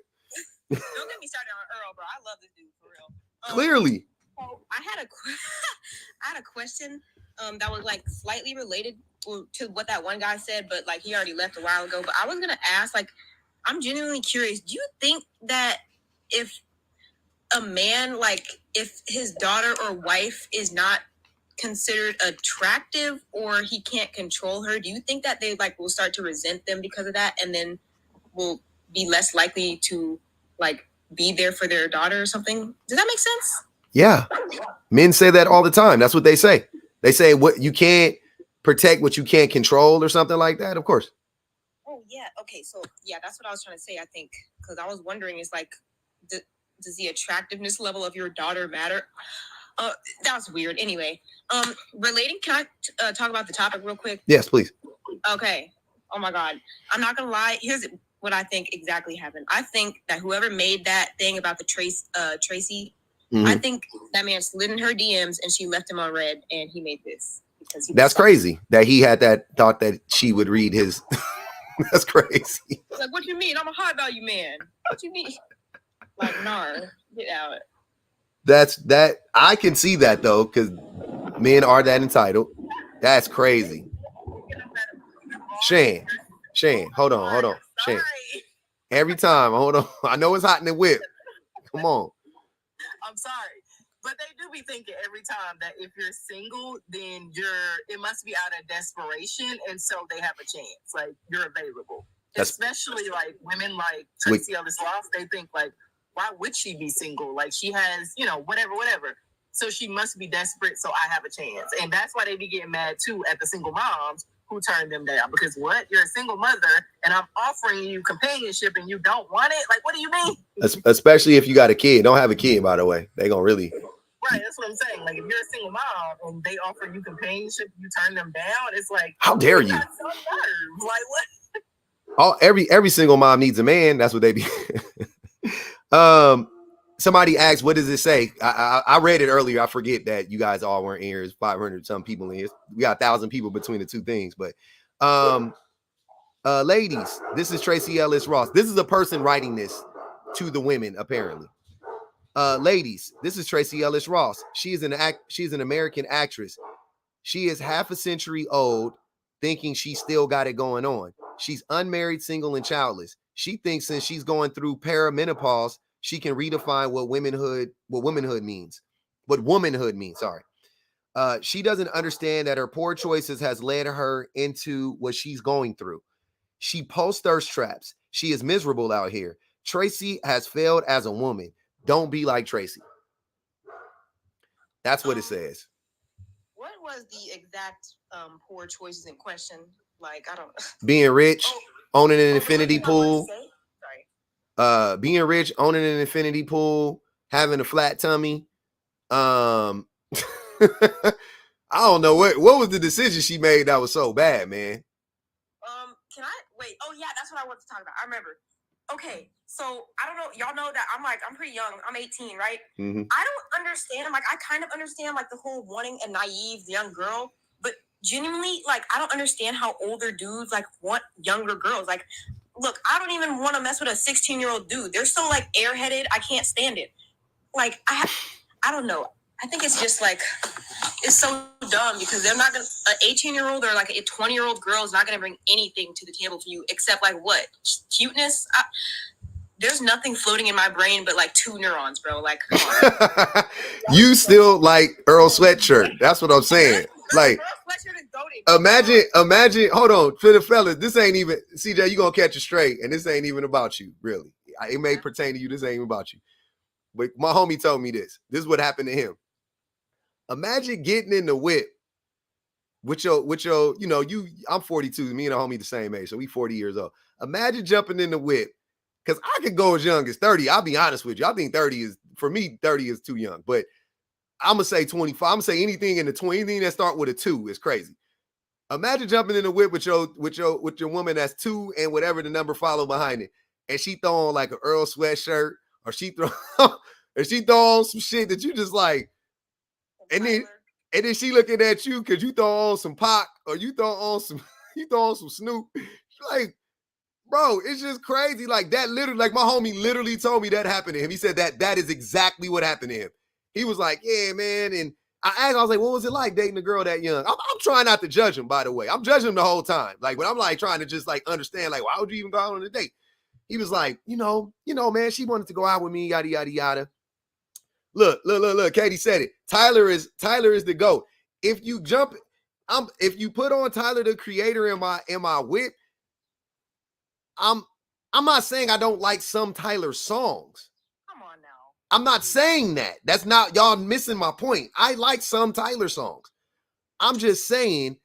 Don't get me started on Earl, bro. I love this dude for real. Clearly. I had a question that was like slightly related to what that one guy said, but like he already left a while ago. But I was gonna ask, like, I'm genuinely curious. Do you think that if a man, like, if his daughter or wife is not considered attractive or he can't control her, do you think that they like will start to resent them because of that, and then will be less likely to like be there for their daughter or something? Does that make sense? Yeah. Men say that all the time. That's what they say. They say what you can't protect, what you can't control, or something like that. Of course. Oh yeah. Okay. So yeah, that's what I was trying to say. I think because I was wondering, is like, does the attractiveness level of your daughter matter? That was weird. Anyway, relating. Can I talk about the topic real quick? Yes, please. Okay. Oh my God. I'm not gonna lie. Here's what I think exactly happened. I think that whoever made that thing about the Tracy I think that man slid in her DMs and she left him on red, and he made this. That's crazy that he had that thought that she would read his. That's crazy. Like, what you mean? I'm a high value man. What you mean? Like, nar, get out. That I can see that though, because men are that entitled. That's crazy. Shan, hold on. Shan. Every time, hold on. I know it's hot in the whip. Come on. I'm sorry. But they do be thinking every time that if you're single, then it must be out of desperation, and so they have a chance. Like, you're available. Especially like women like Tracy Ellis Ross, they think like, why would she be single? Like, she has, whatever. So she must be desperate, so I have a chance. And that's why they be getting mad too at the single moms who turned them down. Because what? You're a single mother and I'm offering you companionship and you don't want it? Like, what do you mean? Especially if you got a kid. Don't have a kid, by the way. They gonna really. Right, that's what I'm saying. Like, if you're a single mom and they offer you companionship, you turn them down. It's like, how dare you? Like, what? Every single mom needs a man. That's what they be. Somebody asked, what does it say? I read it earlier. I forget that you guys all weren't in here. There's 500 some people in here. We got 1,000 people between the two things. But ladies, this is Tracy Ellis Ross. This is a person writing this to the women, apparently. Ladies, this is Tracy Ellis Ross. She is an American actress. She is half a century old, thinking she still got it going on. She's unmarried, single, and childless. She thinks since she's going through perimenopause, she can redefine what womanhood means. Sorry. She doesn't understand that her poor choices has led her into what she's going through. She posts thirst traps. She is miserable out here. Tracy has failed as a woman. Don't be like Tracy. That's what it says. What was the exact poor choices in question? Like, I don't know. Being rich, owning an infinity pool. Sorry. Being rich, owning an infinity pool, having a flat tummy. I don't know what was the decision she made that was so bad, man. Can I wait? Oh yeah, that's what I wanted to talk about. I remember. Okay, so I don't know. Y'all know that I'm pretty young. I'm 18, right? Mm-hmm. I don't understand. Like, I kind of understand like the whole wanting a naive young girl, but genuinely, like, I don't understand how older dudes like want younger girls. Like, look, I don't even want to mess with a 16-year-old dude. They're so like airheaded. I can't stand it. Like, I don't know. I think it's just like, it's so dumb because they're not gonna, an 18-year-old or like a 20-year-old girl is not gonna bring anything to the table for you except like what? Cuteness? There's nothing floating in my brain but like 2 neurons, bro. Like, come on. You still like Earl Sweatshirt. That's what I'm saying. Like, imagine, hold on, for the fellas, this ain't even, CJ, you gonna catch it straight, and this ain't even about you, really. It may pertain to you, this ain't even about you. But my homie told me this. This is what happened to him. Imagine getting in the whip with your, I'm 42, me and a homie the same age, so we 40 years old. Imagine jumping in the whip, because I could go as young as 30. I'll be honest with you. I think 30 is too young, but I'm going to say 25. I'm going to say anything in the 20, anything that start with a 2 is crazy. Imagine jumping in the whip with your woman that's 2 and whatever the number follow behind it, and she throw on like an Earl Sweatshirt, or she throw on some shit that you just like, and then she looking at you because you throw on some Pac, or you throw on some Snoop. She's like, bro, it's just crazy. Like, that literally, like, my homie literally told me that happened to him. He said that is exactly what happened to him. He was like, yeah, man. And I was like, what was it like dating a girl that young? I'm trying not to judge him, by the way. I'm judging him the whole time. Like, when I'm like trying to just like understand, like, why would you even go out on a date? He was like, you know, man, she wanted to go out with me, yada, yada, yada. Look. Katie said it. Tyler is the GOAT. If you put on Tyler, the Creator, in my whip, I'm not saying I don't like some Tyler songs. Come on now. I'm not saying that. That's not, y'all missing my point. I like some Tyler songs. I'm just saying,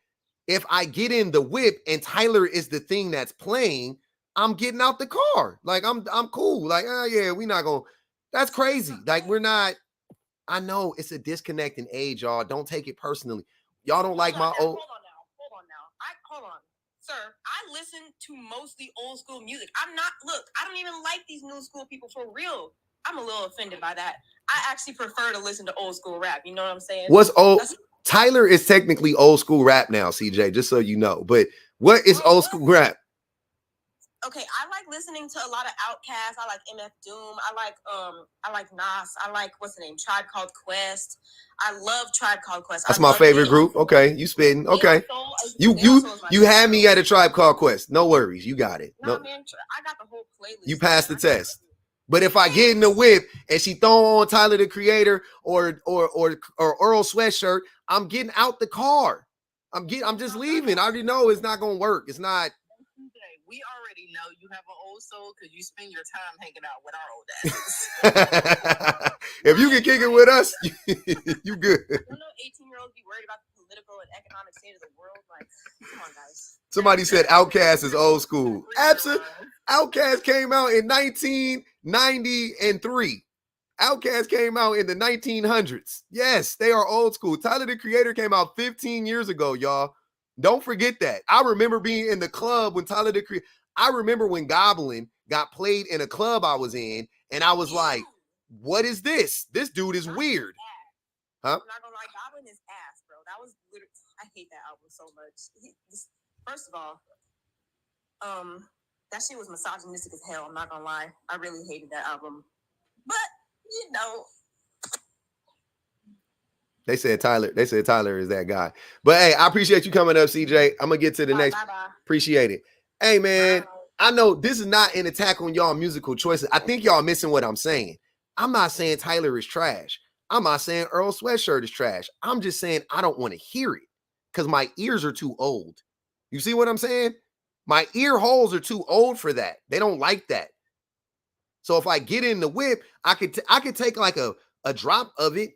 if I get in the whip and Tyler is the thing that's playing, I'm getting out the car. Like, I'm cool. Like, yeah, we not gonna, that's crazy. Like, we're not, I know it's a disconnect in age, y'all. Don't take it personally. Y'all don't like my old. Hold on now. Hold on. Sir, I listen to mostly old school music. I don't even like these new school people for real. I'm a little offended by that. I actually prefer to listen to old school rap. You know what I'm saying? What's old? Tyler is technically old school rap now, CJ, just so you know. But what is old school rap? Okay, I like listening to a lot of Outkast. I like MF Doom. I like Nas. I like, what's the name? Tribe Called Quest. I love Tribe Called Quest. That's my favorite group. Okay, you spitting. Okay. You had me at a Tribe Called Quest. No worries. You got it. No, man, I got the whole playlist. You passed the test. But if I get in the whip and she throw on Tyler the Creator or Earl Sweatshirt, I'm getting out the car. I'm just leaving. I already know it's not gonna work. It's not. We already know you have an old soul because you spend your time hanging out with our old asses. If you can kick it with us, you good. You know, 18-year-olds be worried about the political and economic state of the world. Like, come on, guys. Somebody said Outkast is old school. Absolutely. Outkast came out in 1993. Outkast came out in the 1900s. Yes, they are old school. Tyler the Creator came out 15 years ago, y'all. Don't forget that. I remember being in the club when Tyler the Creator. I remember when Goblin got played in a club I was in, and I was like, what is this? This dude is weird. Huh? I'm not gonna lie, Goblin is ass, bro. That was literally, I hate that album so much. First of all, that shit was misogynistic as hell. I'm not gonna lie. I really hated that album. But, you know. They said Tyler is that guy. But hey, I appreciate you coming up, CJ. I'm gonna get to the next. Bye-bye. Appreciate it. Hey man, I know this is not an attack on y'all musical choices. I think y'all missing what I'm saying. I'm not saying Tyler is trash. I'm not saying Earl Sweatshirt is trash. I'm just saying I don't want to hear it because my ears are too old. You see what I'm saying? My ear holes are too old for that. They don't like that. So if I get in the whip, I could take like a drop of it.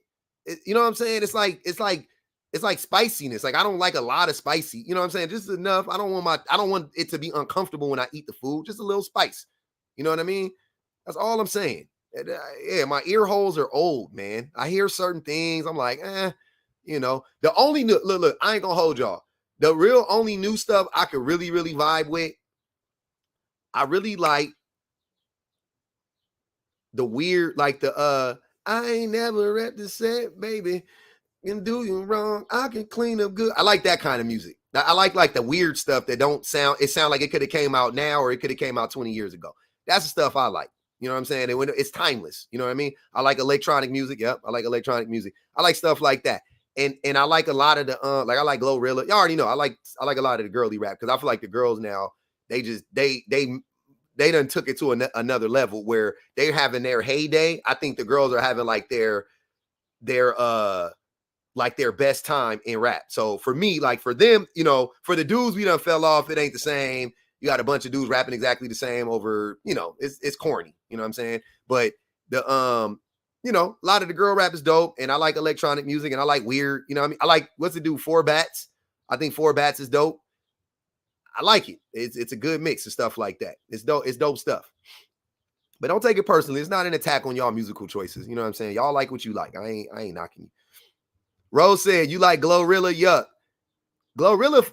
You know what I'm saying? It's like spiciness. Like I don't like a lot of spicy. You know what I'm saying? Just enough. I don't want it to be uncomfortable when I eat the food. Just a little spice. You know what I mean? That's all I'm saying. Yeah, my ear holes are old, man. I hear certain things. I'm like, you know. The only new look, I ain't gonna hold y'all. The real only new stuff I could really, really vibe with. I really like the weird, like the I ain't never at the set, baby. Can do you wrong. I can clean up good. I like that kind of music. I like the weird stuff that don't sound. It sound like it could have came out now or it could have came out 20 years ago. That's the stuff I like. You know what I'm saying? It's timeless. You know what I mean? I like electronic music. Yep, I like electronic music. I like stuff like that. And I like a lot of the like I like Glorilla. Y'all already know. I like a lot of the girly rap because I feel like the girls now they done took it to another level where they're having their heyday. I think the girls are having like their best time in rap. So for me, like for them, you know, for the dudes, we done fell off. It ain't the same. You got a bunch of dudes rapping exactly the same over, you know, it's corny. You know what I'm saying? But the you know, a lot of the girl rap is dope, and I like electronic music, and I like weird. You know what I mean? I like what's it do? 4 Bats. I think 4 Bats is dope. I like it. It's a good mix of stuff like that. It's dope. It's dope stuff. But don't take it personally. It's not an attack on y'all musical choices. You know what I'm saying? Y'all like what you like. I ain't knocking you. Rose said you like Glorilla. Yuck. Glorilla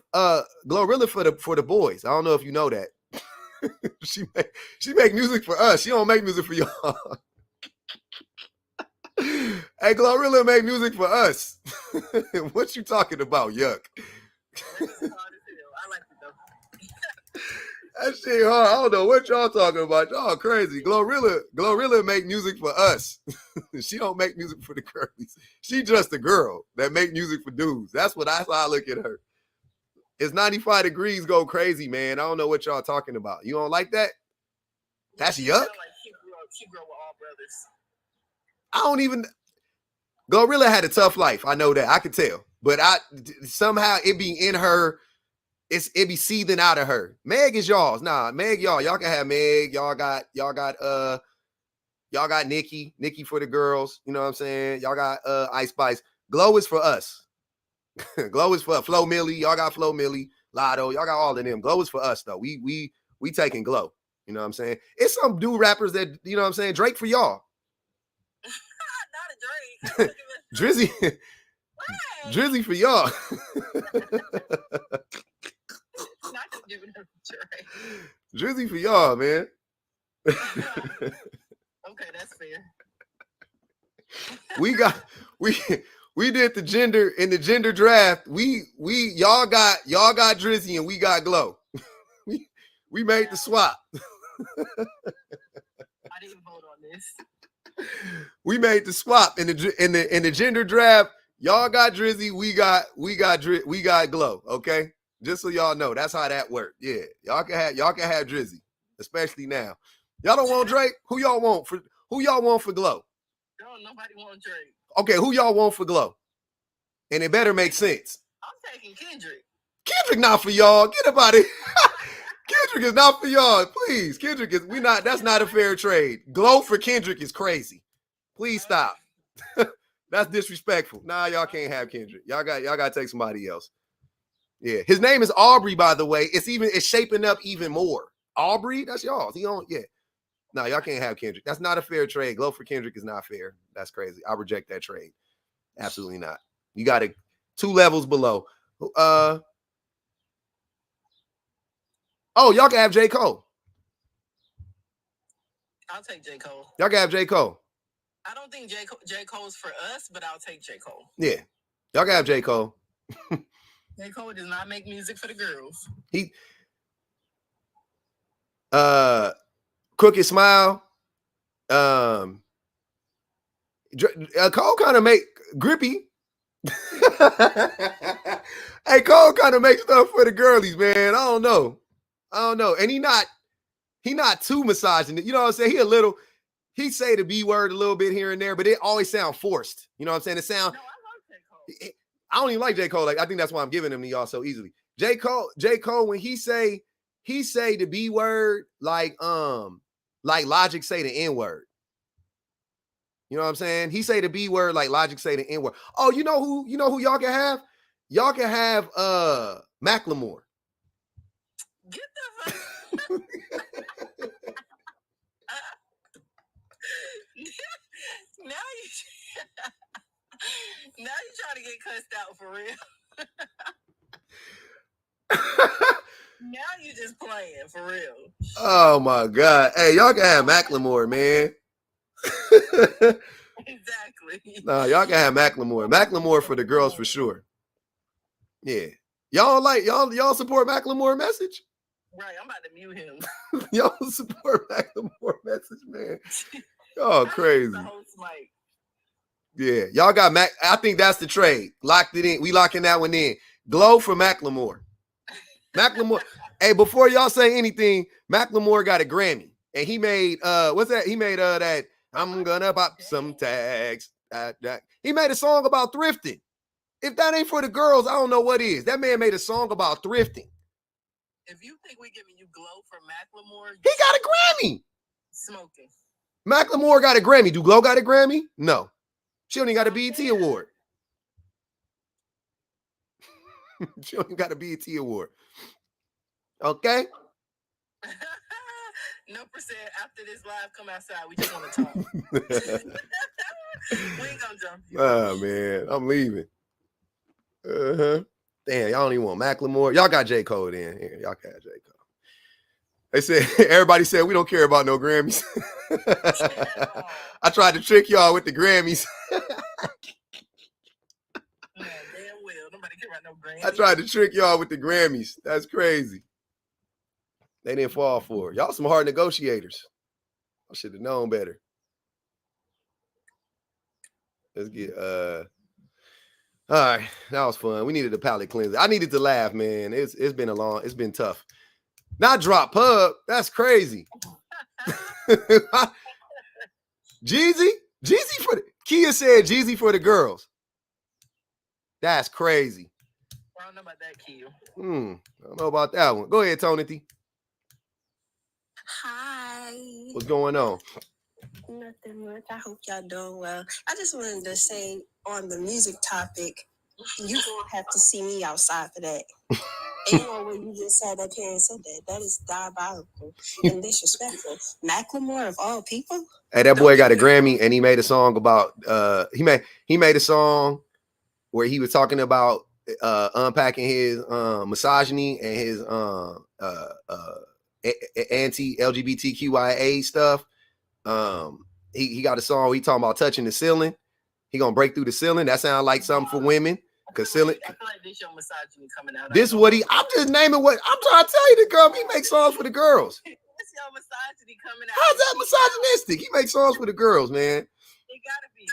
for the boys. I don't know if you know that. she make music for us. She don't make music for y'all. Hey, Glorilla make music for us. What you talking about? Yuck. I like it though. That shit hard. I don't know what y'all talking about. Y'all crazy. Glorilla make music for us. She don't make music for the girlies. She just a girl that make music for dudes. That's how I look at her. It's 95 degrees go crazy, man. I don't know what y'all talking about. You don't like that? That's yuck. Like she grew up with all brothers. I don't even. Glorilla had a tough life. I know that. I could tell. But somehow it be in her. It be seething out of her. Meg is y'all's. Nah, Meg, y'all can have Meg. Y'all got Nikki for the girls. You know what I'm saying? Y'all got Ice Spice. Glow is for us. Glow is for Flo Millie. Y'all got Flo Millie, Lotto. Y'all got all of them. Glow is for us though. We taking Glow. You know what I'm saying? It's some dude rappers that, you know what I'm saying? Drake for y'all. Not a Drake. Drizzy. Drizzy for y'all. Not giving her Drake. Drizzy for y'all, man. Okay. Okay, that's fair. We did the gender in the gender draft. Y'all got Drizzy and we got Glow. we made the swap. I didn't vote on this. We made the swap in the gender draft. Y'all got Drizzy, we got Glow. Okay, just so y'all know, that's how that worked. Yeah, y'all can have Drizzy, especially now. Y'all don't want Drake. Who y'all want for Glow? No, nobody wants Drake. Okay, who y'all want for Glow? And it better make sense. I'm taking Kendrick. Kendrick not for y'all. Get about it. Kendrick is not for y'all. Please, Kendrick is that's not a fair trade. Glow for Kendrick is crazy. Please stop. That's disrespectful. Nah, y'all can't have Kendrick. Y'all got to take somebody else. Yeah, his name is Aubrey, by the way. It's shaping up even more. Aubrey, that's y'all. Yeah. No, y'all can't have Kendrick. That's not a fair trade. Glow for Kendrick is not fair. That's crazy. I reject that trade. Absolutely not. You got it 2 levels below. Oh, y'all can have J. Cole. I'll take J. Cole. Y'all can have J. Cole. I don't think J. Cole's for us, but I'll take J. Cole. Yeah. Y'all can have J. Cole. J. Cole does not make music for the girls. He Crooked Smile. Cole kind of make Grippy. Hey, Cole kind of makes stuff for the girlies, man. I don't know. And he not too misogynist. You know what I'm saying? He say the B word a little bit here and there, but it always sound forced. You know what I'm saying? No, I love J. Cole. I don't even like J. Cole. Like, I think that's why I'm giving him to y'all so easily. J. Cole, when he say the B word like Logic say the N word. You know what I'm saying? He say the B word like Logic say the N word. Oh, you know who y'all can have? Y'all can have Macklemore. Get the fuck. Now you trying to get cussed out for real. Now you just playing for real. Oh my God. Hey, y'all can have Macklemore, man. Exactly. Nah, y'all can have Macklemore. Macklemore for the girls for sure. Yeah. Y'all support Macklemore message? Right, I'm about to mute him. Y'all support Macklemore message, man. Y'all crazy. Yeah, y'all got Mac. I think that's the trade. Locked it in. We locking that one in. Glow for Macklemore. Macklemore. Hey, before y'all say anything, Macklemore got a Grammy, and he made what's that? He made that I'm gonna pop some tags. He made a song about thrifting. If that ain't for the girls, I don't know what is. That man made a song about thrifting. If you think we're giving you Glow for Macklemore, he got a Grammy. Smoking. Macklemore got a Grammy. Do Glow got a Grammy? No. She only got a BET award. She only got a BET award. Okay. No percent. After this live, come outside. We just want to talk. We ain't gonna jump you. Oh man, I'm leaving. Damn, y'all don't even want Macklemore. Y'all got J. Cole in here. Y'all got J. Cole. They said everybody said we don't care about no Grammys. I tried to trick y'all with the Grammys. Damn well. Nobody care about no Grammys. I tried to trick y'all with the Grammys. That's crazy. They didn't fall for it. Y'all some hard negotiators. I should have known better. Let's get all right. That was fun. We needed a palate cleanser. I needed to laugh, man. It's been tough. Not drop pub. That's crazy. Jeezy for Kia said Jeezy for the girls. That's crazy. I don't know about that, Kia. I don't know about that one. Go ahead, Tony. Hi. What's going on? Nothing much. I hope y'all doing well. I just wanted to say on the music topic, you don't have to see me outside for that. Ain't no way you just sat up here and said that. That is diabolical and disrespectful. Macklemore of all people. Hey, that boy got a Grammy and he made a song about he made a song where he was talking about unpacking his misogyny and his anti-LGBTQIA stuff. He got a song. He talking about touching the ceiling. He gonna break through the ceiling. That sounds like something for women. Cause ceiling. I feel like this your misogyny coming out. This is what I'm just naming what I'm trying to tell you. The girl, he makes songs for the girls. It's your misogyny coming out. How's that misogynistic? He makes songs for the girls, man. It gotta be.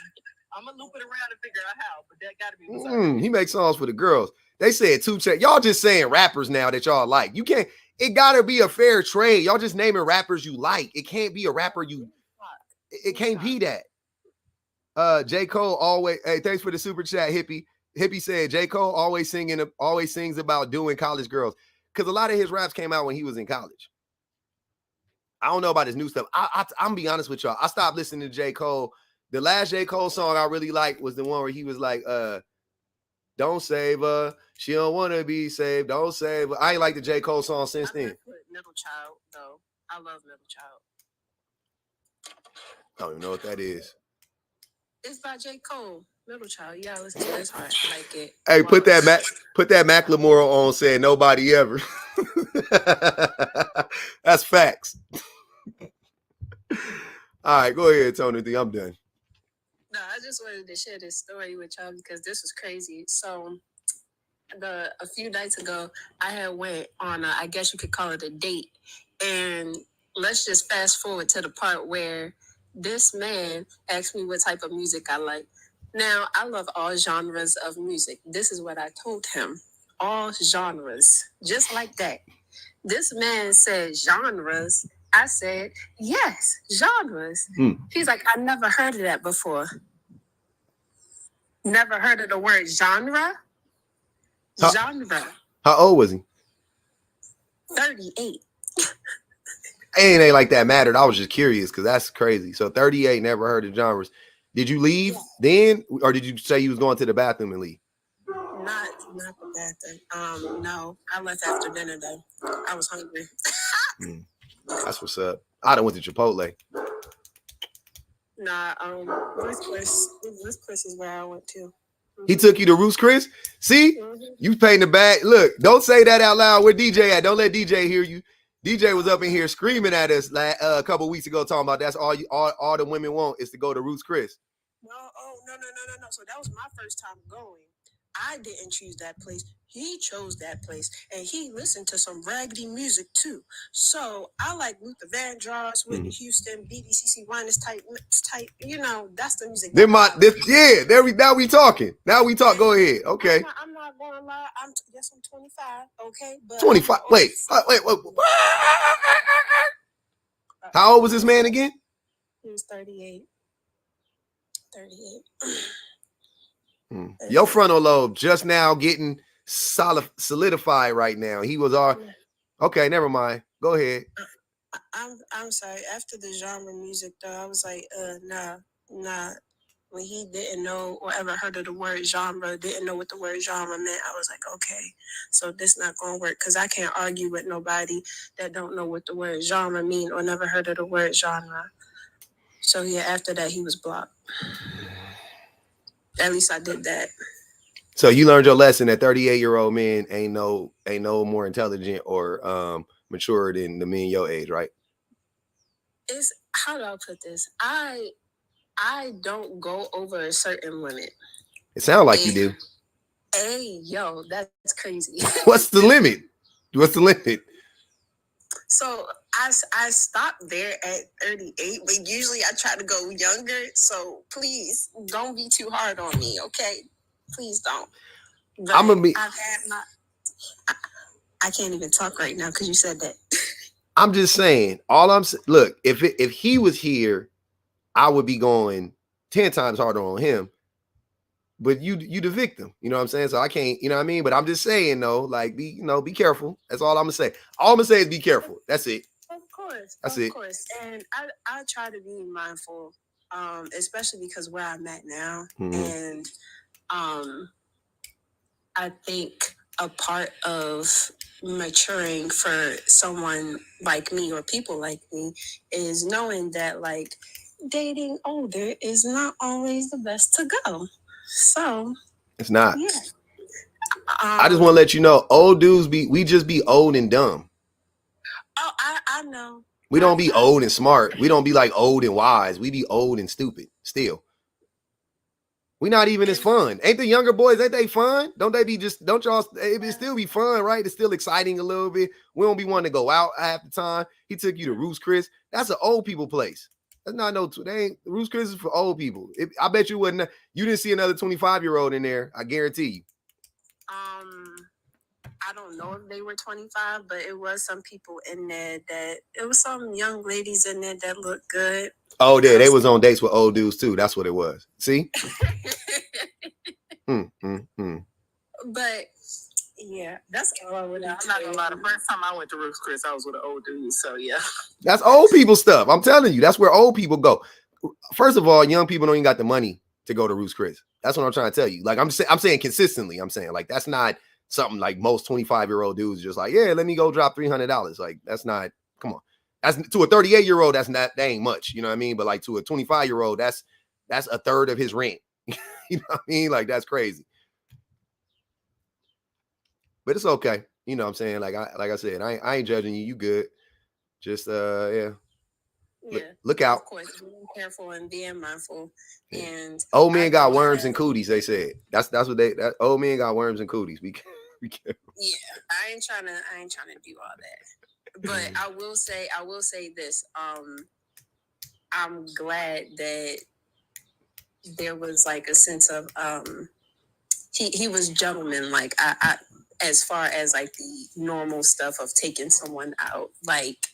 I'm gonna loop it around and figure out how, but that gotta be misogyny. He makes songs for the girls. They said 2 Chainz. Y'all just saying rappers now that y'all like. You can't. It gotta be a fair trade. Y'all just naming rappers you like. It can't be a rapper you. It can't be that. J. Cole always. Hey, thanks for the super chat, Hippie. Hippie said J. Cole always sings about doing college girls. Because a lot of his raps came out when he was in college. I don't know about his new stuff. I'm gonna be honest with y'all. I stopped listening to J. Cole. The last J. Cole song I really liked was the one where he was like, don't save her. She don't want to be saved. Don't save her. I ain't like the J. Cole song since then. Middle Child, though. I love Middle Child. I don't even know what that is. It's by J. Cole. Middle Child. Yeah, listen to this hard. I like it. Hey, put that Macklemore on saying nobody ever. That's facts. All right, go ahead, Tony. I'm done. No, I just wanted to share this story with y'all because this was crazy. So a few nights ago, I had went on I guess you could call it a date. And let's just fast forward to the part where this man asked me what type of music I like. Now, I love all genres of music. This is what I told him. All genres. Just like that. This man said genres. I said, yes, genres. He's like, I never heard of that before. Never heard of the word genre? Genre. How old was he? 38. Ain't like that mattered. I was just curious because that's crazy. So 38, never heard of genres. Did you leave then? Or did you say you was going to the bathroom and leave? Not the bathroom. No, I left after dinner though. I was hungry. That's what's up. I done went to Chipotle. Nah, Ruth Chris is where I went to. He took you to Ruth's Chris? See? You paying the bag. Look, don't say that out loud. Where DJ at? Don't let DJ hear you. DJ was up in here screaming at us a couple weeks ago talking about that's all the women want is to go to Ruth's Chris. No. So that was my first time going. I didn't choose that place. He chose that place. And he listened to some raggedy music too. So I like Luther Vandross, Whitney Houston, BDCC Winans type, that's the music. Now we talking. Now we talk. Go ahead. Okay. I'm not going to lie. I'm 25. Okay. But 25. Wait. How old was this man again? He was 38. 38. Your frontal lobe just now getting solidified right now. He was okay. Never mind. Go ahead. I'm sorry. After the genre music though, I was like, nah. When he didn't know or ever heard of the word genre, didn't know what the word genre meant, I was like, okay, so this not gonna work because I can't argue with nobody that don't know what the word genre mean or never heard of the word genre. So yeah, after that he was blocked. At least I did that. So you learned your lesson that 38-year-old men ain't no more intelligent or mature than the men your age, right? It's how do I put this? I don't go over a certain limit. It sounds like you do. Hey, yo, that's crazy. What's the limit? So I stopped there at 38, but usually I try to go younger. So please don't be too hard on me, okay? Please don't. But I can't even talk right now because you said that. I'm just saying. Look, if he was here, I would be going 10 times harder on him. But you the victim, you know what I'm saying? So I can't, you know what I mean? But I'm just saying though, like be careful. That's all I'm gonna say. All I'm gonna say is be careful. That's it. Of course. That's it. Of course. And I try to be mindful, especially because where I'm at now. And I think a part of maturing for someone like me or people like me is knowing that like dating older is not always the best to go. So it's not. Yeah. I just want to let you know, old dudes we just be old and dumb. Oh, I know. We don't be old and smart. We don't be like old and wise. We be old and stupid still. We not even as fun. Ain't the younger boys, ain't they fun? Don't y'all, it still be fun, right? It's still exciting a little bit. We don't be wanting to go out half the time. He took you to Roost Chris. That's an old people place. That's not Roost Chris is for old people. I bet you you didn't see another 25-year-old in there. I guarantee you. I don't know if they were 25, but it was some people in there it was some young ladies in there that looked good. Oh, yeah, they was on dates with old dudes too. That's what it was. See? But yeah, that's all I would. I'm not gonna lie. The first time I went to Roost Chris, I was with an old dude. So yeah, that's old people stuff. I'm telling you, that's where old people go. First of all, young people don't even got the money to go to Roost Chris. That's what I'm trying to tell you. Like I'm saying consistently. I'm saying like that's not something like most 25-year-old dudes just like, yeah, let me go drop $300. Like that's not. Come on, that's to a 38-year-old. That ain't much. You know what I mean? But like to a 25-year-old, that's a third of his rent. You know what I mean? Like that's crazy. But it's okay. You know what I'm saying? Like I said, I ain't judging you. You good. Just yeah. Look out. Of course, being careful and being mindful. Yeah. And old men got worms and cooties, they said. That's what that old men got worms and cooties. Be careful. Yeah, I ain't trying to do all that. But I will say this. I'm glad that there was like a sense of he was gentleman, like I as far as like the normal stuff of taking someone out, like,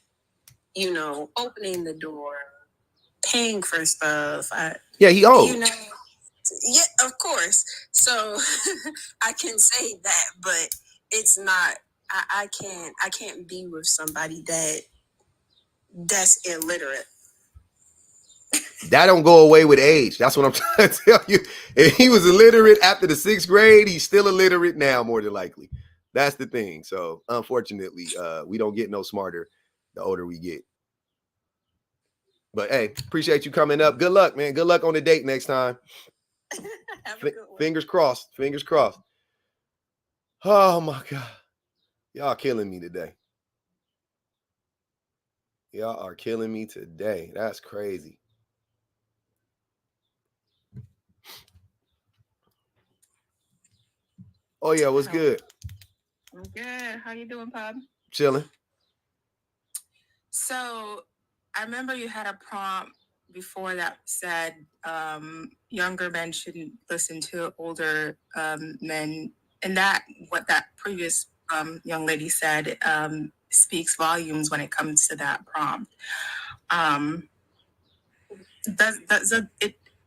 you know, opening the door, paying for stuff. He owed. You know, yeah, of course. So I can say that, but it's not. I can't be with somebody that's illiterate. That don't go away with age. That's what I'm trying to tell you. If he was illiterate after the 6th grade, he's still illiterate now, more than likely. That's the thing. So unfortunately, we don't get no smarter the older we get. But hey, appreciate you coming up. Good luck, man. Good luck on the date next time. Fingers crossed. Fingers crossed. Oh my God. Y'all killing me today. Y'all are killing me today. That's crazy. Oh yeah, what's good? I'm good. How you doing, Pub? Chilling. So I remember you had a prompt before that said younger men shouldn't listen to older men, and what that previous young lady said speaks volumes when it comes to that prompt.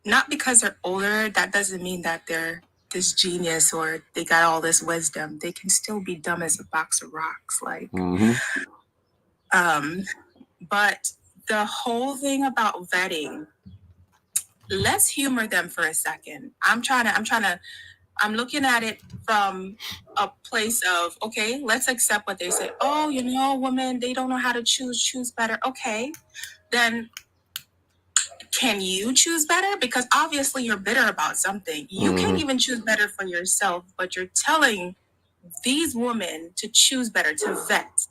Not because they're older, that doesn't mean that they're this genius or they got all this wisdom. They can still be dumb as a box of rocks. Like, but the whole thing about vetting, let's humor them for a second. I'm looking at it from a place of, okay, let's accept what they say. Oh, you know, women, they don't know how to choose better. Okay, then can you choose better? Because obviously you're bitter about something. You can't even choose better for yourself, but you're telling these women to choose better, to vet.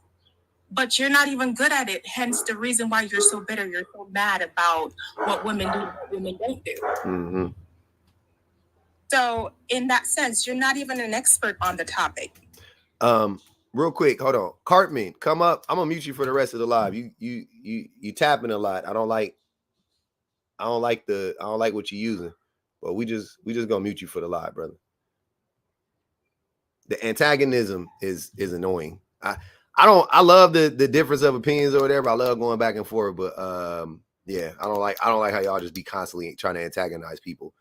But you're not even good at it. Hence the reason why you're so bitter. You're so mad about what women do and what women don't do. So in that sense, you're not even an expert on the topic. Real quick, hold on. Cartman, come up. I'm gonna mute you for the rest of the live. You tapping a lot. I don't like what you're using, but we just gonna mute you for the live, brother. The antagonism is annoying. I love the difference of opinions or whatever. I love going back and forth, but yeah, I don't like how y'all just be constantly trying to antagonize people,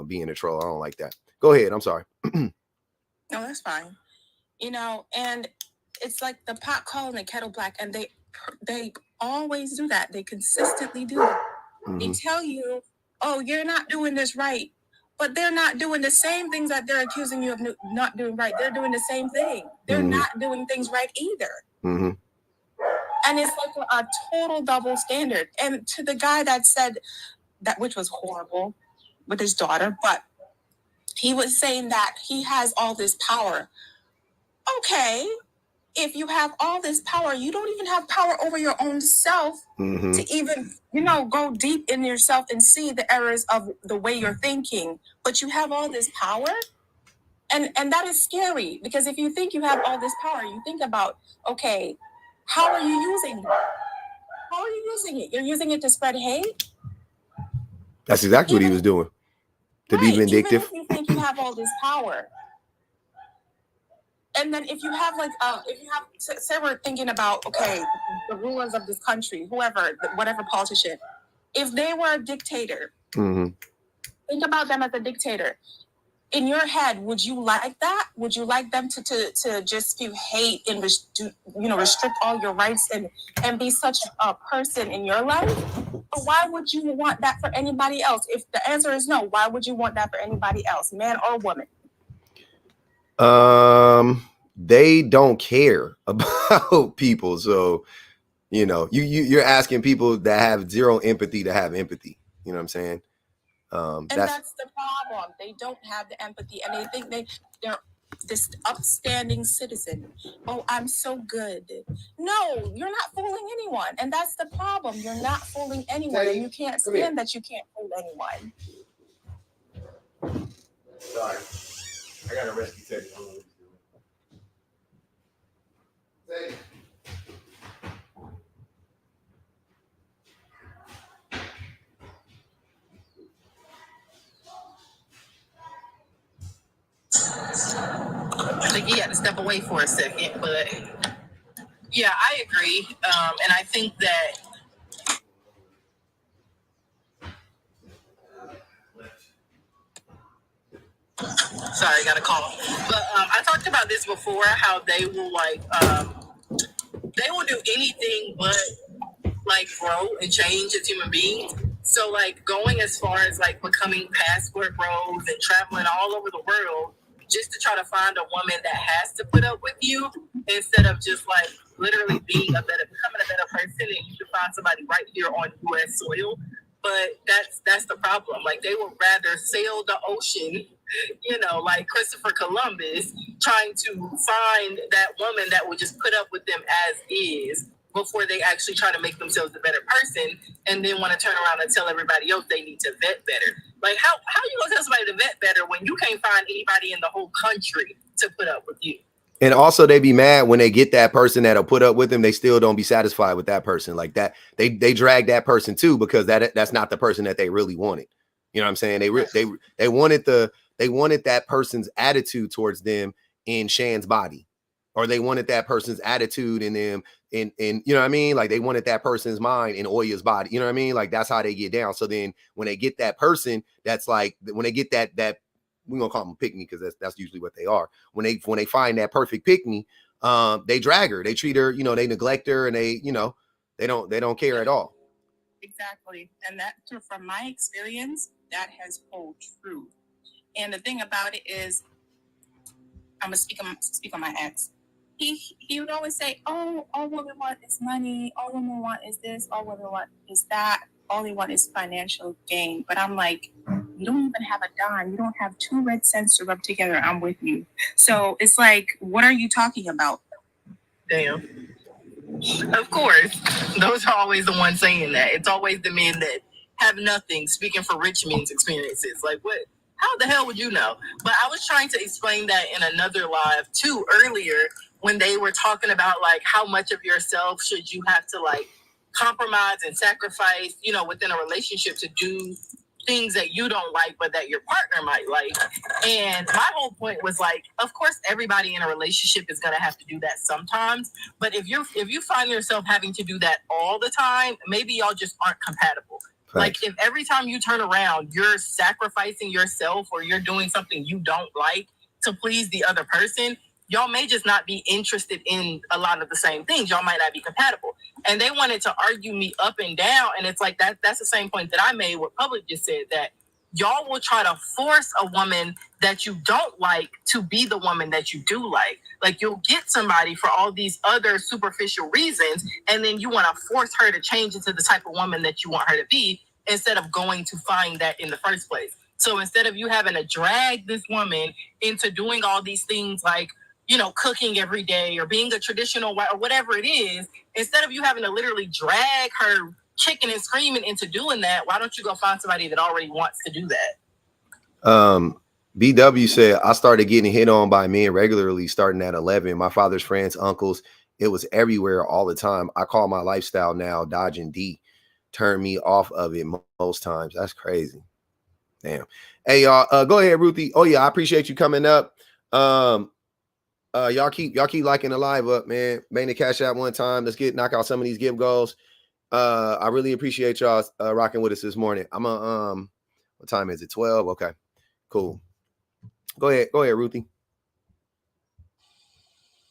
being a troll. I don't like that. Go ahead. I'm sorry. No, that's fine. You know, and it's like the pot calling the kettle black, and they always do that. They consistently do it. They tell you, oh, you're not doing this right, but they're not doing the same things that they're accusing you of not doing right. They're doing the same thing. They're not doing things right either. And it's like a total double standard. And to the guy that said that, which was horrible with his daughter, but he was saying that he has all this power. Okay, if you have all this power, you don't even have power over your own self to even, go deep in yourself and see the errors of the way you're thinking. But you have all this power. And that is scary, because if you think you have all this power, you think about, okay, how are you using it? How are you using it? You're using it to spread hate? That's exactly what he was doing. To be vindictive. Even if you think you have all this power. And then if you have say we're thinking about, okay, the rulers of this country, whoever, whatever politician, if they were a dictator, think about them as a dictator. In your head, would you like that? Would you like them to just spew hate and restrict all your rights and be such a person in your life? But why would you want that for anybody else? If the answer is no, why would you want that for anybody else, man or woman? They don't care about people. So, you're asking people that have zero empathy to have empathy. You know what I'm saying? And that's the problem. They don't have the empathy, and they think they're this upstanding citizen. Oh, I'm so good. No, you're not fooling anyone, and that's the problem. You're not fooling anyone, and you can't stand that you can't fool anyone. Sorry, I got a rescue Teddy. Teddy. I think he had to step away for a second, but yeah, I agree. And I think that sorry, I got a call. But I talked about this before, how they will they will do anything but grow and change as human beings. So going as far as becoming passport bros and traveling all over the world just to try to find a woman that has to put up with you, instead of just literally becoming a better person, and you can find somebody right here on U.S. soil. But that's the problem. They would rather sail the ocean, like Christopher Columbus, trying to find that woman that would just put up with them as is, before they actually try to make themselves a better person, and then want to turn around and tell everybody else they need to vet better. How you gonna tell somebody to vet better when you can't find anybody in the whole country to put up with you? And also, they be mad when they get that person that'll put up with them. They still don't be satisfied with that person like that. They drag that person too, because that's not the person that they really wanted. You know what I'm saying? They wanted that person's attitude towards them in Shan's body, or they wanted that person's attitude in them in you know what I mean? They wanted that person's mind in Oya's body. You know what I mean? That's how they get down. So then when they get that person, that's when they get that we're gonna call them pick me, because that's usually what they are. When they find that perfect pick me, they drag her, they treat her, they neglect her, and they don't care at all. Exactly. And that, from my experience, that has hold true. And the thing about it is, I'm gonna speak on my ex. He would always say, "Oh, all women want is money. All women want is this. All women want is that. All they want is financial gain." But I'm like, you don't even have a dime. You don't have 2 red cents to rub together. I'm with you. So it's what are you talking about? Damn. Of course, those are always the ones saying that. It's always the men that have nothing, speaking for rich men's experiences. What? How the hell would you know? But I was trying to explain that in another live too earlier, when they were talking about how much of yourself should you have to compromise and sacrifice, within a relationship to do things that you don't like, but that your partner might like. And my whole point was of course, everybody in a relationship is going to have to do that sometimes. But if you find yourself having to do that all the time, maybe y'all just aren't compatible. Right. If every time you turn around, you're sacrificing yourself, or you're doing something you don't like to please the other person, y'all may just not be interested in a lot of the same things. Y'all might not be compatible. And they wanted to argue me up and down. And it's that's the same point that I made, what Public just said, that y'all will try to force a woman that you don't like to be the woman that you do like. You'll get somebody for all these other superficial reasons, and then you want to force her to change into the type of woman that you want her to be, instead of going to find that in the first place. So instead of you having to drag this woman into doing all these things cooking every day or being a traditional wife or whatever it is, instead of you having to literally drag her kicking and screaming into doing that, why don't you go find somebody that already wants to do that? BW said, I started getting hit on by men regularly starting at 11. My father's friends, uncles, it was everywhere all the time. I call my lifestyle now dodging D. Turn me off of it most times. That's crazy. Damn. Hey, y'all, go ahead, Ruthie. Oh, yeah, I appreciate you coming up. Y'all keep liking the live up, man. Bang the cash out one time. Let's knock out some of these give goals. I really appreciate y'all rocking with us this morning. I'm what time is it? 12. Okay, cool. Go ahead, Ruthie.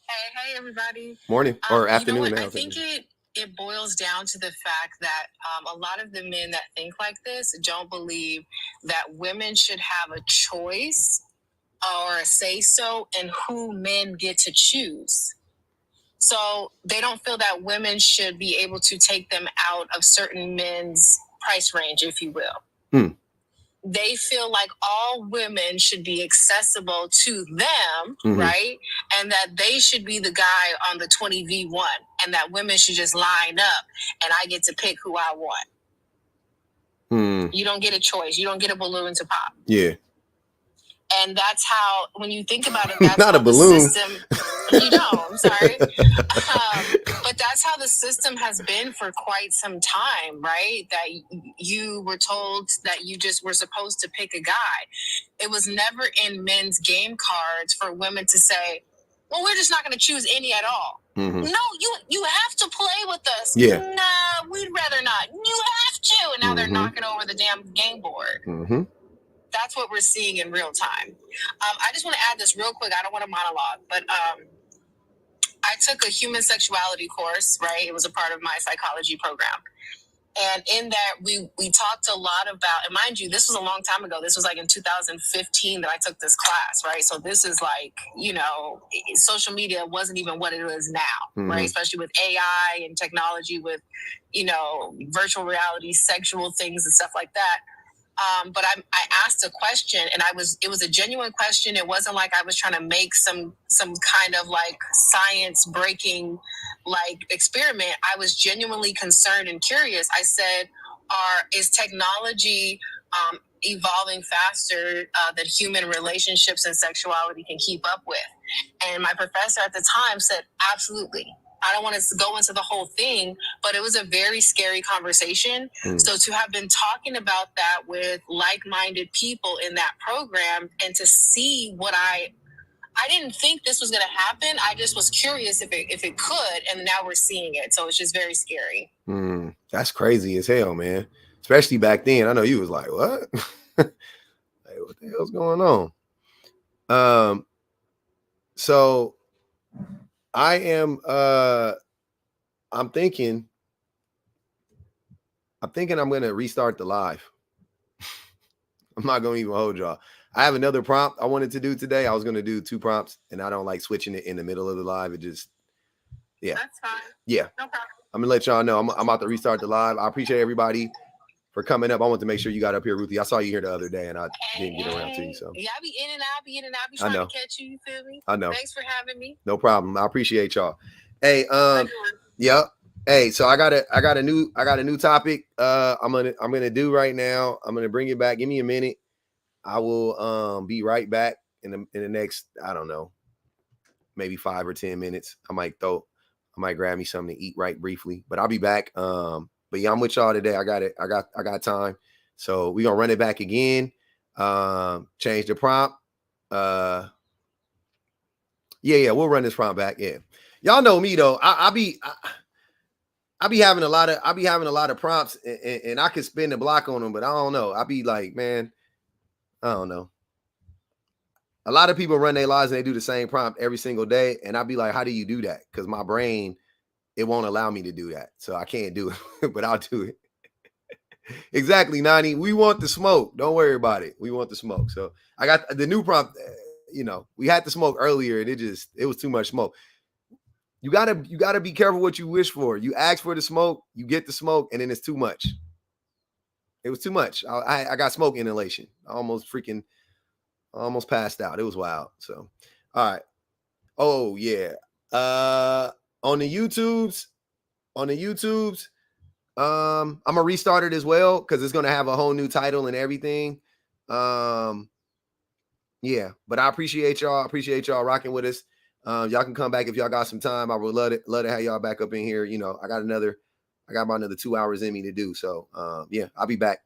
Hey, everybody. Morning or afternoon now. I think it boils down to the fact that a lot of the men that think like this don't believe that women should have a choice or a say-so in who men get to choose. So they don't feel that women should be able to take them out of certain men's price range, if you will. They feel like all women should be accessible to them, right? And that they should be the guy on the 20v1 and that women should just line up and I get to pick who I want. You don't get a choice. You don't get a balloon to pop. Yeah. And that's how, when you think about it, that's not how a balloon. The system, you know, I'm sorry. But that's how the system has been for quite some time, right? That you were told that you just were supposed to pick a guy. It was never in men's game cards for women to say, well, we're just not going to choose any at all. No, you have to play with us. Yeah. Nah, we'd rather not. You have to. And now they're knocking over the damn game board. That's what we're seeing in real time. I just want to add this real quick. I don't want to monologue, but I took a human sexuality course, right? It was a part of my psychology program. And in that, we talked a lot about, and mind you, this was a long time ago. This was like in 2015 that I took this class, right? So this is like, you know, social media wasn't even what it is now, right? Especially with AI and technology with, you know, virtual reality, sexual things and stuff like that. But I asked a question and it was a genuine question. It wasn't like I was trying to make some kind of like science breaking like experiment. I was genuinely concerned and curious. I said, is technology evolving faster than human relationships and sexuality can keep up with? And my professor at the time said, absolutely. I don't want to go into the whole thing, but it was a very scary conversation. So to have been talking about that with like-minded people in that program and to see what I didn't think this was going to happen. I just was curious if it could, and now we're seeing it. So it's just very scary. That's crazy as hell, man. Especially back then. I know you was like, what? Like, what the hell's going on? So I am I'm thinking I'm gonna restart the live. I'm not gonna even hold y'all. I have another prompt I wanted to do today. I was gonna do 2 prompts, and I don't like switching it in the middle of the live. It just, yeah. That's fine. Yeah. No problem. I'm gonna let y'all know. I'm about to restart the live. I appreciate everybody for coming up. I want to make sure you got up here, Ruthie. I saw you here the other day, and I didn't get around to you. So yeah, I be in and out, be trying to catch you. You feel me? I know. Thanks for having me. No problem. I appreciate y'all. Hey, yeah. Hey, so I got a new topic. I'm gonna do right now. I'm gonna bring it back. Give me a minute. I will be right back in the next, I don't know, maybe 5 or 10 minutes. I might grab me something to eat right briefly, but I'll be back. But yeah, I'm with y'all today. I got time. So we're gonna run it back again. Change the prompt. Yeah, we'll run this prompt back. Yeah. Y'all know me though. I be having a lot of prompts and I could spin the block on them, but I don't know. I be like, man, I don't know. A lot of people run their lives and they do the same prompt every single day. And I'd be like, how do you do that? Because my brain, it won't allow me to do that. So I can't do it, but I'll do it. Exactly, Nani. We want the smoke. Don't worry about it. We want the smoke. So I got the new prompt. You know, we had the smoke earlier and it was too much smoke. You gotta be careful what you wish for. You ask for the smoke, you get the smoke, and then it's too much. It was too much. I got smoke inhalation. I almost passed out. It was wild. So, all right. Oh yeah. On the YouTubes, I'm gonna restart it as well because it's gonna have a whole new title and everything. Yeah, but I appreciate y'all. Appreciate y'all rocking with us. Y'all can come back if y'all got some time. I would love to have y'all back up in here. You know, I got about another 2 hours in me to do. So yeah, I'll be back.